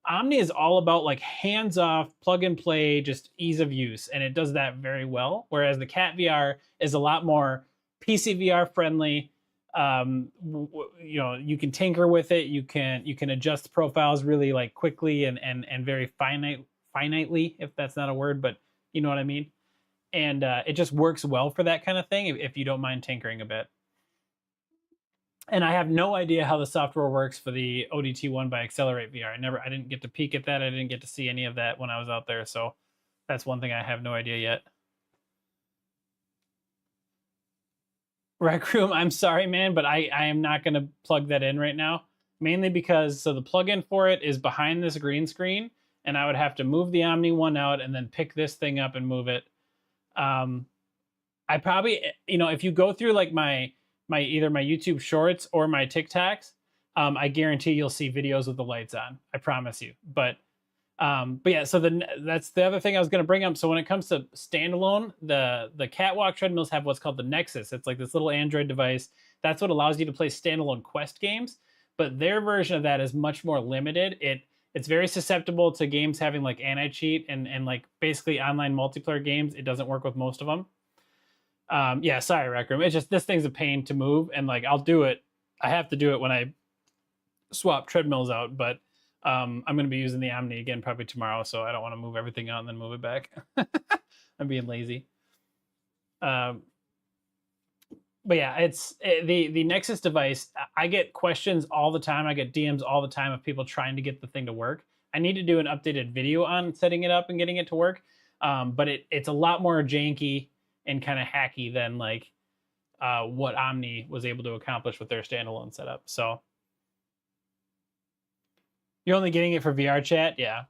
Omni is all about like hands off, plug and play, just ease of use, and it does that very well. Whereas the Cat VR is a lot more PC VR friendly. You can tinker with it. You can adjust profiles really like quickly and very finitely, if that's not a word, but you know what I mean. And it just works well for that kind of thing if you don't mind tinkering a bit. And I have no idea how the software works for the ODT1 by Accelerate VR. I didn't get to peek at that. I didn't get to see any of that when I was out there. So that's one thing I have no idea yet. Rec Room, I'm sorry, man, but I am not going to plug that in right now. Mainly because, so the plugin for it is behind this green screen, and I would have to move the Omni-One out and then pick this thing up and move it. I probably, if you go through like my either my YouTube Shorts or my TikToks, I guarantee you'll see videos with the lights on. I promise you. But yeah, so that's the other thing I was going to bring up. So when it comes to standalone, the Catwalk treadmills have what's called the Nexus. It's like this little Android device. That's what allows you to play standalone Quest games. But their version of that is much more limited. It's very susceptible to games having like anti-cheat and like basically online multiplayer games. It doesn't work with most of them. Yeah, sorry, Rec Room. It's just this thing's a pain to move, and like I'll do it. I have to do it when I swap treadmills out, but I'm going to be using the Omni again probably tomorrow, so I don't want to move everything out and then move it back. I'm being lazy. But yeah, it's the Nexus device. I get questions all the time. I get DMs all the time of people trying to get the thing to work. I need to do an updated video on setting it up and getting it to work, but it's a lot more janky and kind of hacky than like what Omni was able to accomplish with their standalone setup. So you're only getting it for VR chat? Yeah.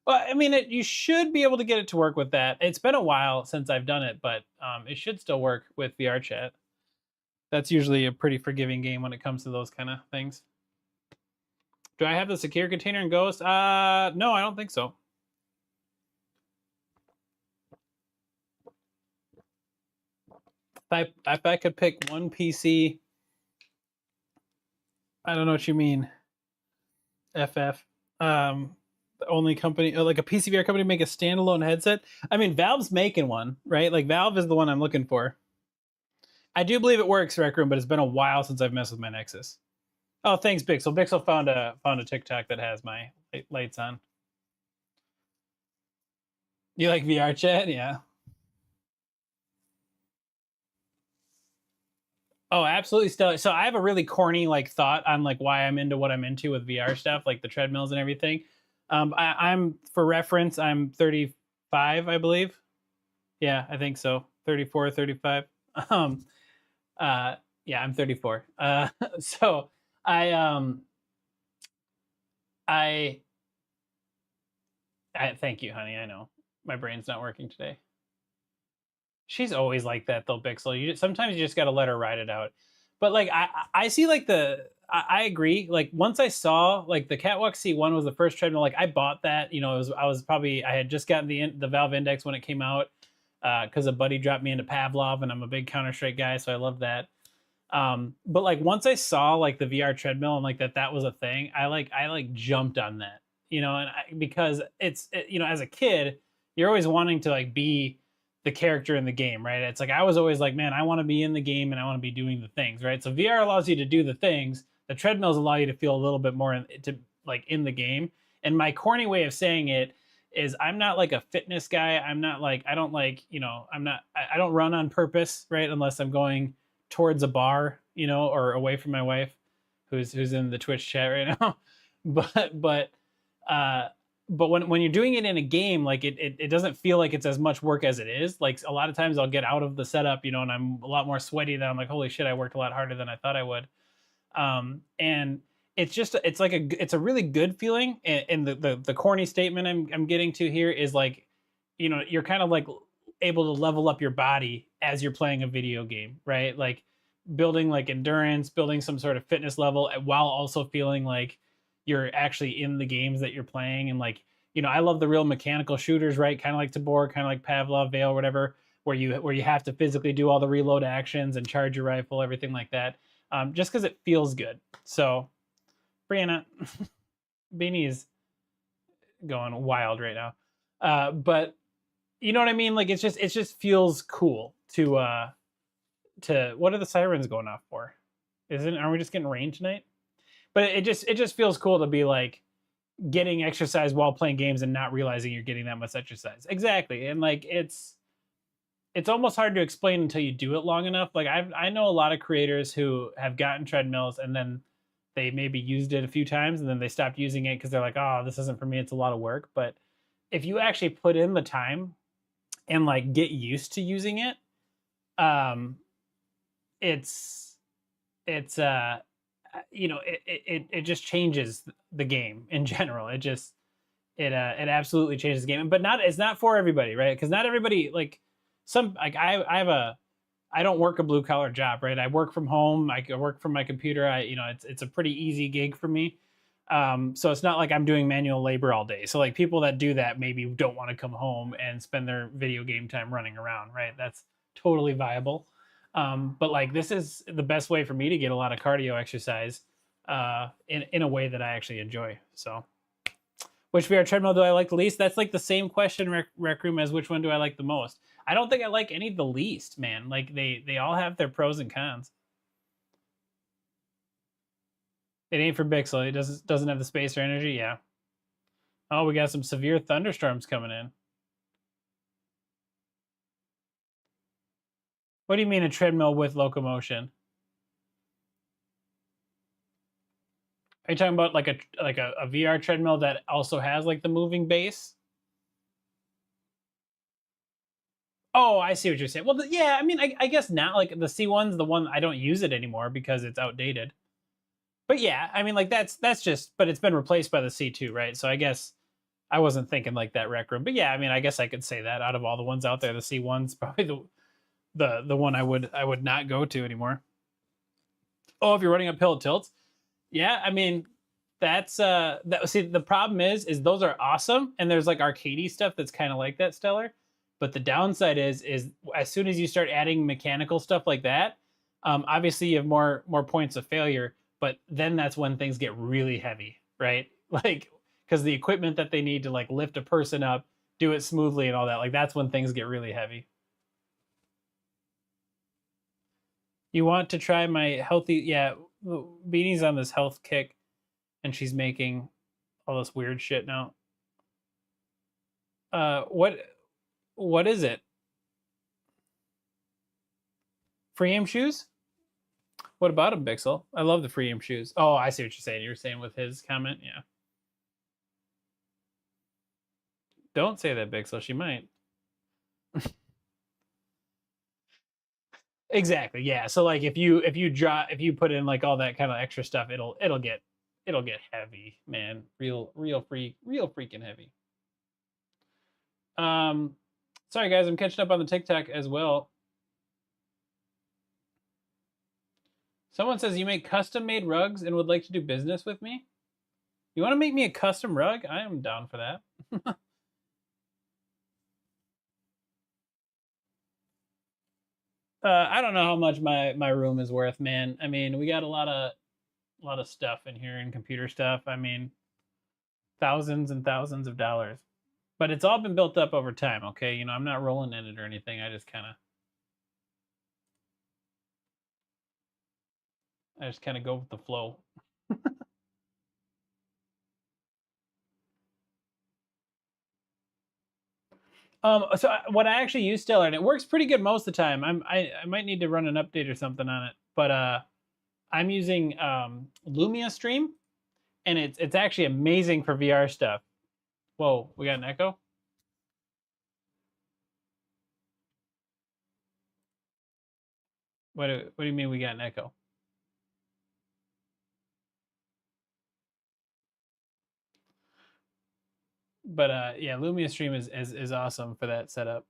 Well, I mean, you should be able to get it to work with that. It's been a while since I've done it, but it should still work with VR chat. That's usually a pretty forgiving game when it comes to those kind of things. Do I have the secure container in Ghost? No, I don't think so. If I could pick one PC, I don't know what you mean. FF. The only company, like a PC VR company, make a standalone headset. I mean, Valve's making one, right? Like Valve is the one I'm looking for. I do believe it works, Rec Room, but it's been a while since I've messed with my Nexus. Oh, thanks, Bixel. Bixel found a TikTok that has my lights on. You like VR chat? Yeah. Oh, absolutely stellar. So I have a really corny like thought on like why I'm into what I'm into with VR stuff, like the treadmills and everything. I'm for reference, I'm 35, I believe. Yeah, I think so. 34, 35. Yeah, I'm 34. So I thank you, honey. I know my brain's not working today. She's always like that though, Bixel. Sometimes you just got to let her ride it out. But like I see like I agree. Like once I saw like the Catwalk C1 was the first treadmill, like I bought that. I had just gotten the Valve Index when it came out because a buddy dropped me into Pavlov, and I'm a big Counter-Strike guy, so I love that. But like once I saw like the VR treadmill and like that was a thing, I jumped on that, because as a kid, you're always wanting to like be the character in the game, right? It's like I was always like, man, I want to be in the game and I want to be doing the things, right? So VR allows you to do the things. The treadmills allow you to feel a little bit more to like in the game. And my corny way of saying it is I'm not like a fitness guy. I'm not like, I don't like, you know, I don't run on purpose, right? Unless I'm going towards a bar, you know, or away from my wife who's in the Twitch chat right now. but uh but when you're doing it in a game, like it doesn't feel like it's as much work as it is. Like a lot of times I'll get out of the setup, you know, and I'm a lot more sweaty than I'm like, holy shit, I worked a lot harder than I thought I would. And it's just it's a really good feeling. And the corny statement I'm getting to here is like, you know, you're kind of like able to level up your body as you're playing a video game, right? Like building like endurance, building some sort of fitness level while also feeling like you're actually in the games that you're playing. And like, you know, I love the real mechanical shooters, right? Kind of like Tabor, kind of like Pavlov, Veil, whatever, where you have to physically do all the reload actions and charge your rifle, everything like that. Just because it feels good. So, Brianna, Beanie is going wild right now. But you know what I mean? Like it just feels cool to what are the sirens going off for? Are we just getting rain tonight? But it just feels cool to be like getting exercise while playing games and not realizing you're getting that much exercise. Exactly. And like it's almost hard to explain until you do it long enough. Like I know a lot of creators who have gotten treadmills and then they maybe used it a few times and then they stopped using it because they're like, oh, this isn't for me. It's a lot of work. But if you actually put in the time and like get used to using it, it's you know, it just changes the game in general. It absolutely changes the game, but it's not for everybody, right? Because not everybody like some like I don't work a blue collar job, right? I work from home. I work from my computer. You know, it's a pretty easy gig for me. So it's not like I'm doing manual labor all day. So like people that do that maybe don't want to come home and spend their video game time running around, right? That's totally viable. But like this is the best way for me to get a lot of cardio exercise in a way that I actually enjoy. So which VR treadmill do I like the least? That's like the same question, Rec Room, as which one do I like the most? I don't think I like any the least, man. Like they all have their pros and cons. It ain't for Bixel. It doesn't have the space or energy. Yeah. Oh, we got some severe thunderstorms coming in. What do you mean a treadmill with locomotion? Are you talking about like a VR treadmill that also has like the moving base? Oh, I see what you're saying. Well, yeah, I mean, I guess now like the C1's the one I don't use it anymore because it's outdated. But yeah, I mean, like that's just, but it's been replaced by the C2, right? So I guess I wasn't thinking like that, Rec Room. But yeah, I mean, I guess I could say that out of all the ones out there, the C1's probably the one I would not go to anymore. Oh, if you're running uphill tilts, yeah, I mean, that's see the problem is those are awesome and there's like arcadey stuff that's kind of like that, Stellar. But the downside is as soon as you start adding mechanical stuff like that, obviously you have more points of failure, but then that's when things get really heavy, right? Like because the equipment that they need to like lift a person up, do it smoothly and all that, like that's when things get really heavy. You want to try my healthy? Yeah, Beanie's on this health kick, and she's making all this weird shit now. What is it? Free aim shoes? What about them, Bixel? I love the free aim shoes. Oh, I see what you're saying. You're saying with his comment, yeah. Don't say that, Bixel. She might. Exactly. Yeah. So like if you put in like all that kind of extra stuff, it'll get heavy, man. Real freaking heavy. Sorry guys, I'm catching up on the TikTok as well. Someone says you make custom made rugs and would like to do business with me. You want to make me a custom rug? I am down for that. I don't know how much my room is worth, man. I mean, we got a lot of stuff in here and computer stuff. I mean, thousands and thousands of dollars. But it's all been built up over time, okay? You know, I'm not rolling in it or anything. I just kind of go with the flow. What I actually use Stellar, and it works pretty good most of the time. I might need to run an update or something on it, but I'm using Lumia Stream, and it's actually amazing for VR stuff. Whoa, we got an echo? What do you mean we got an echo? But yeah, Lumia Stream is awesome for that setup.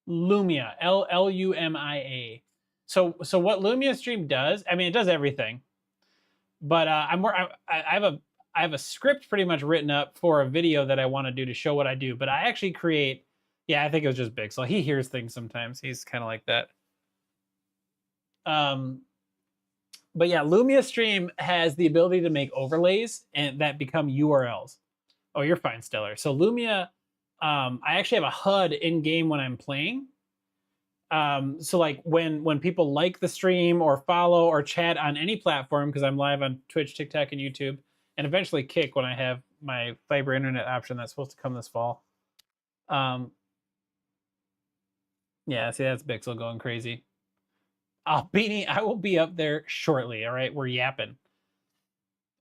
Lumia, Lumia. So what Lumia Stream does, I mean, it does everything. But I have a script pretty much written up for a video that I want to do to show what I do. But I actually create, yeah, I think it was just Bixel. He hears things sometimes. He's kind of like that. But yeah, Lumia Stream has the ability to make overlays and that become URLs. Oh, you're fine, Stellar. So Lumia, I actually have a HUD in game when I'm playing. So like when people like the stream or follow or chat on any platform, because I'm live on Twitch, TikTok, and YouTube, and eventually Kick when I have my fiber internet option that's supposed to come this fall. Yeah, see, that's Bixel going crazy. Beanie, I will be up there shortly. All right, we're yapping.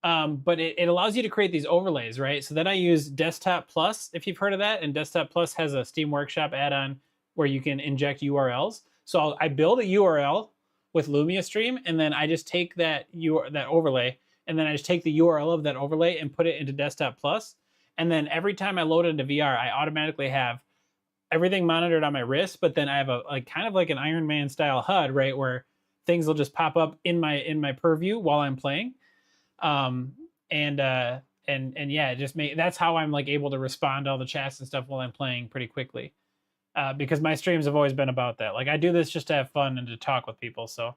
But it allows you to create these overlays, right? So then I use Desktop Plus, if you've heard of that, and Desktop Plus has a Steam Workshop add-on where you can inject URLs. So I build a URL with Lumia Stream, and then I just take that overlay, and then I just take the URL of that overlay and put it into Desktop Plus. And then every time I load into VR, I automatically have everything monitored on my wrist, but then I have a kind of like an Iron Man style HUD, right, where things will just pop up in my purview while I'm playing. And yeah, it just that's how I'm like able to respond to all the chats and stuff while I'm playing pretty quickly. Because my streams have always been about that. Like I do this just to have fun and to talk with people. So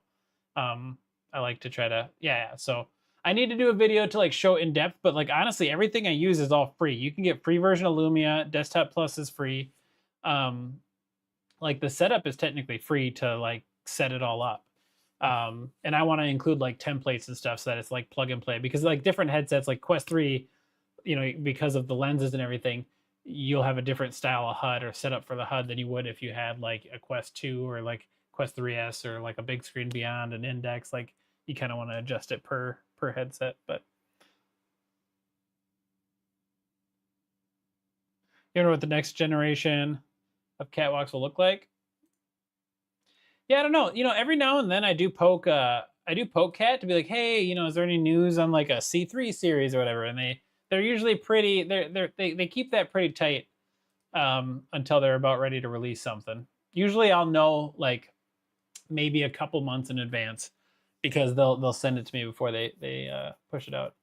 I like to try to, yeah. So I need to do a video to like show in depth, but like honestly, everything I use is all free. You can get free version of Lumia. Desktop Plus is free. Like the setup is technically free to like set it all up. And I want to include like templates and stuff so that it's like plug and play, because like different headsets like Quest 3, you know, because of the lenses and everything, you'll have a different style of HUD or setup for the HUD than you would if you had like a Quest 2 or like Quest 3S or like a big screen beyond an Index. Like you kind of want to adjust it per headset. But you know what the next generation of catwalks will look like? Yeah, I don't know. You know, every now and then I do poke Cat to be like, hey, you know, is there any news on like a C3 series or whatever? And they're usually pretty. They keep that pretty tight until they're about ready to release something. Usually, I'll know like maybe a couple months in advance because they'll send it to me before they push it out.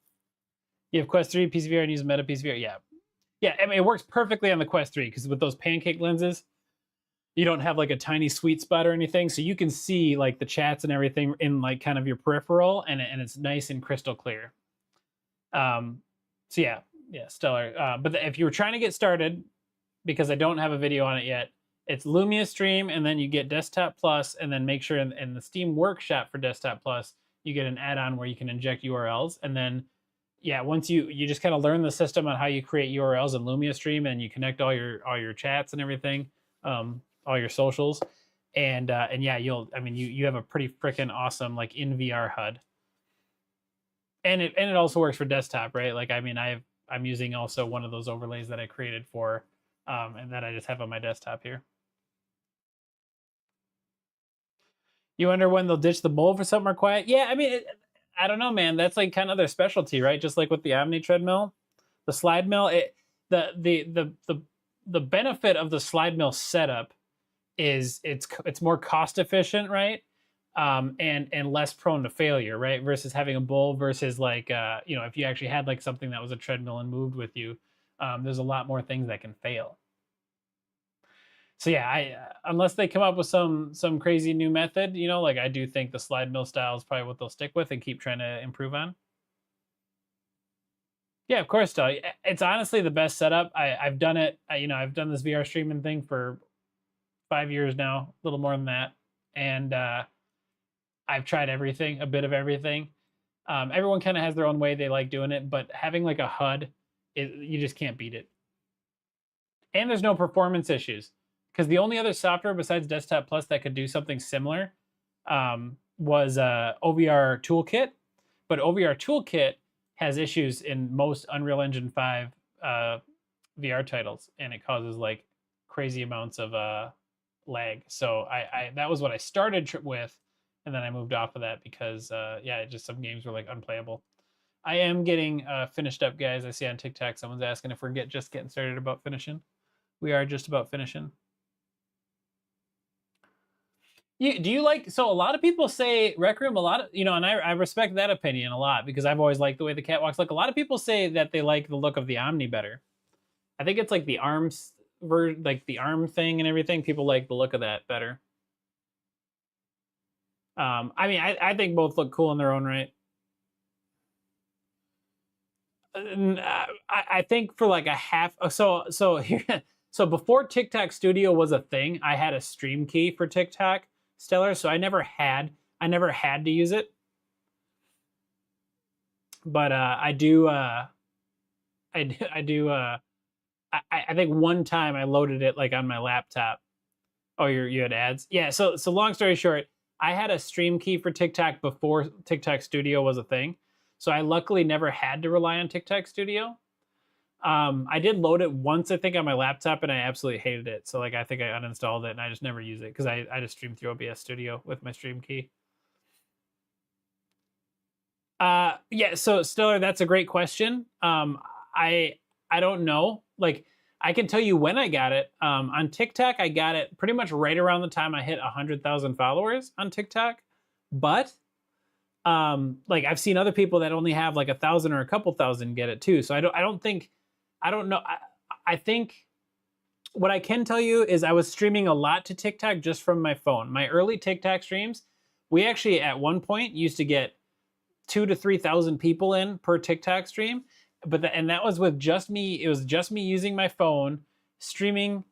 You have Quest 3 PCVR and use Meta PCVR. Yeah. I mean, it works perfectly on the Quest 3 because with those pancake lenses, you don't have like a tiny sweet spot or anything, so you can see like the chats and everything in like kind of your peripheral, and it's nice and crystal clear. So yeah, stellar. But if you were trying to get started, because I don't have a video on it yet, it's Lumia Stream, and then you get Desktop Plus, and then make sure in the Steam Workshop for Desktop Plus, you get an add-on where you can inject URLs, and then yeah, once you just kind of learn the system on how you create URLs in Lumia Stream, and you connect all your chats and everything, all your socials, and yeah, you have a pretty freaking awesome like in VR HUD. And it also works for desktop, right? Like, I mean, I'm using also one of those overlays that I created for, and that I just have on my desktop here. You wonder when they'll ditch the bowl for something more quiet? Yeah, I mean, I don't know, man. That's like kind of their specialty, right? Just like with the Omni treadmill, the slide mill. The benefit of the slide mill setup is it's more cost efficient, right? And less prone to failure, right? Versus having a bowl versus like you know, if you actually had like something that was a treadmill and moved with you, there's a lot more things that can fail. So yeah, I unless they come up with some crazy new method, you know, like I do think the slide mill style is probably what they'll stick with and keep trying to improve on. Yeah, of course, Dolly. It's honestly the best setup. I've done it. You know, I've done this VR streaming thing for 5 years now, a little more than that, and I've tried everything, a bit of everything. Everyone kind of has their own way they like doing it, but having like a HUD, you just can't beat it. And there's no performance issues because the only other software besides Desktop Plus that could do something similar was OVR Toolkit, but OVR Toolkit has issues in most Unreal Engine 5 VR titles, and it causes like crazy amounts of lag. So I that was what I started with, and then I moved off of that because yeah, just some games were like unplayable. I am getting finished up, guys. I see on TikTok someone's asking if we're just getting started about finishing. We are just about finishing. Do you like, so a lot of people say Rec Room, a lot of, you know, and I respect that opinion a lot because I've always liked the way the catwalks look. A lot of people say that they like the look of the Omni better. I think it's like the arms, like the arm thing and everything. People like the look of that better. I mean, I think both look cool in their own right. I think for like a half, so here, so before TikTok Studio was a thing, I had a stream key for TikTok Stellar, so I never had to use it. But I think one time I loaded it like on my laptop. Oh, you had ads? Yeah, so long story short, I had a stream key for TikTok before TikTok Studio was a thing. So I luckily never had to rely on TikTok Studio. I did load it once, I think, on my laptop, and I absolutely hated it. So like I think I uninstalled it and I just never use it because I just stream through OBS Studio with my stream key. Yeah, so Stellar, that's a great question. I don't know. Like I can tell you when I got it. On TikTok, I got it pretty much right around the time I hit 100,000 followers on TikTok. But like I've seen other people that only have like 1,000 or a couple thousand get it too. So I don't know. I think what I can tell you is I was streaming a lot to TikTok just from my phone. My early TikTok streams, we actually at one point used to get 2,000 to 3,000 people in per TikTok stream, and that was with just me. It was just me using my phone streaming.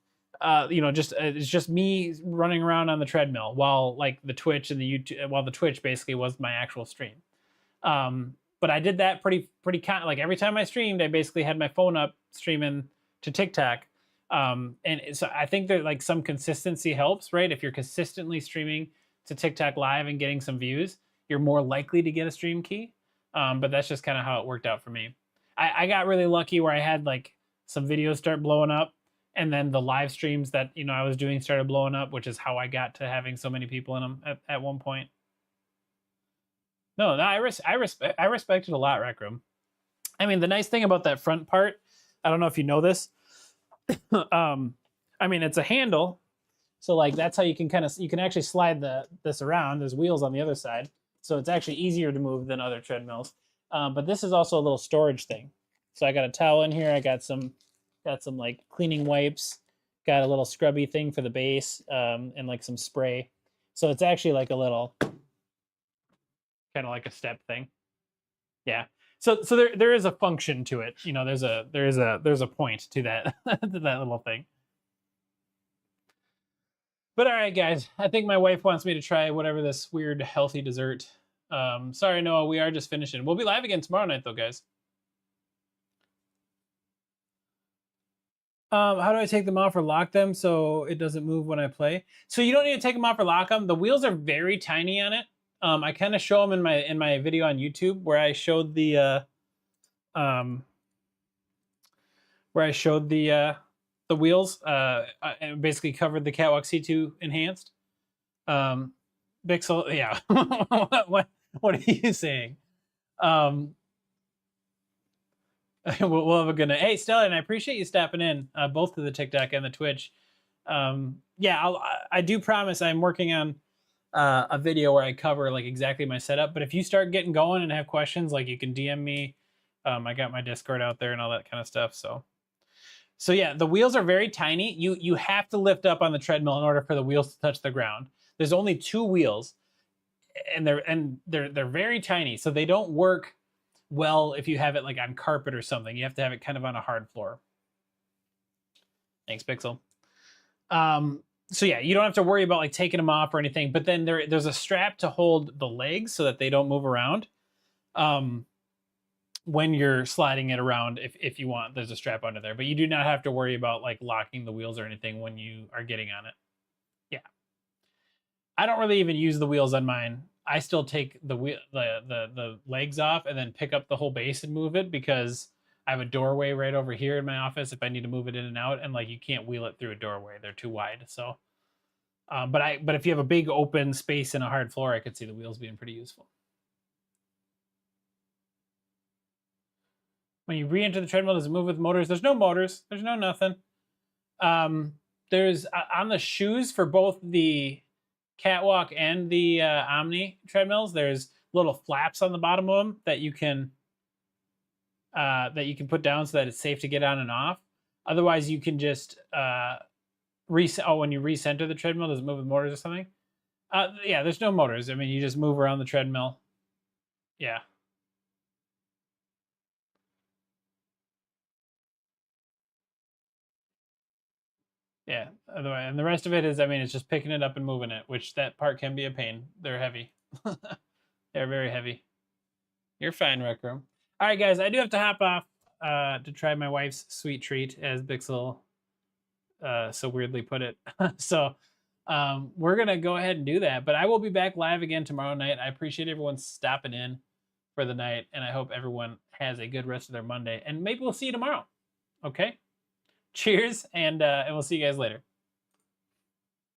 You know, it's just me running around on the treadmill while like the Twitch and the YouTube, while the Twitch basically was my actual stream. But I did that pretty like every time I streamed, I basically had my phone up streaming to TikTok. And so I think that like some consistency helps, right? If you're consistently streaming to TikTok live and getting some views, you're more likely to get a stream key. But that's just kind of how it worked out for me. I got really lucky where I had like some videos start blowing up, and then the live streams that, you know, I was doing started blowing up, which is how I got to having so many people in them at one point. No, I respect it a lot, Rec Room. I mean, the nice thing about that front part, I don't know if you know this. I mean, it's a handle, so like that's how you can actually slide this around. There's wheels on the other side, so it's actually easier to move than other treadmills. But this is also a little storage thing. So I got a towel in here. I got some like cleaning wipes. Got a little scrubby thing for the base, and like some spray. So it's actually like a little, kind of like a step thing. Yeah. So there is a function to it. You know, there's a point to that to that little thing. But all right, guys, I think my wife wants me to try whatever this weird healthy dessert. Sorry, Noah, we are just finishing. We'll be live again tomorrow night, though, guys. How do I take them off or lock them so it doesn't move when I play? So you don't need to take them off or lock them. The wheels are very tiny on it. I kind of show them in my video on YouTube where I showed the wheels and basically covered the Catwalk C2 enhanced. Bixel, yeah. what are you saying? We'll have a good night. Hey, Stella, and I appreciate you stopping in, both to the TikTok and the Twitch. Yeah, I do promise I'm working on a video where I cover like exactly my setup. But if you start getting going and have questions, like you can DM me. I got my Discord out there and all that kind of stuff. So yeah, the wheels are very tiny. You have to lift up on the treadmill in order for the wheels to touch the ground. There's only 2 wheels, and they're very tiny, so they don't work well if you have it like on carpet or something. You have to have it kind of on a hard floor. Thanks, Pixel. So yeah, you don't have to worry about like taking them off or anything. But then there's a strap to hold the legs so that they don't move around. When you're sliding it around, if you want, there's a strap under there. But you do not have to worry about like locking the wheels or anything when you are getting on it. Yeah, I don't really even use the wheels on mine. I still take the legs off and then pick up the whole base and move it because I have a doorway right over here in my office if I need to move it in and out, and like you can't wheel it through a doorway; they're too wide. So, but if you have a big open space and a hard floor, I could see the wheels being pretty useful. When you re-enter the treadmill, does it move with motors? There's no motors. There's no nothing. There's on the shoes for both the Catwalk and the Omni treadmills. There's little flaps on the bottom of them that you can put down so that it's safe to get on and off. Otherwise, you can just reset. Oh, when you recenter the treadmill, does it move with motors or something? Yeah, there's no motors. I mean, you just move around the treadmill. Yeah. Yeah. Otherwise, and the rest of it is, I mean, it's just picking it up and moving it, which that part can be a pain. They're heavy. They're very heavy. You're fine, Rec Room. All right, guys, I do have to hop off to try my wife's sweet treat, as Bixel so weirdly put it. So we're going to go ahead and do that. But I will be back live again tomorrow night. I appreciate everyone stopping in for the night, and I hope everyone has a good rest of their Monday. And maybe we'll see you tomorrow. Okay? Cheers, and we'll see you guys later.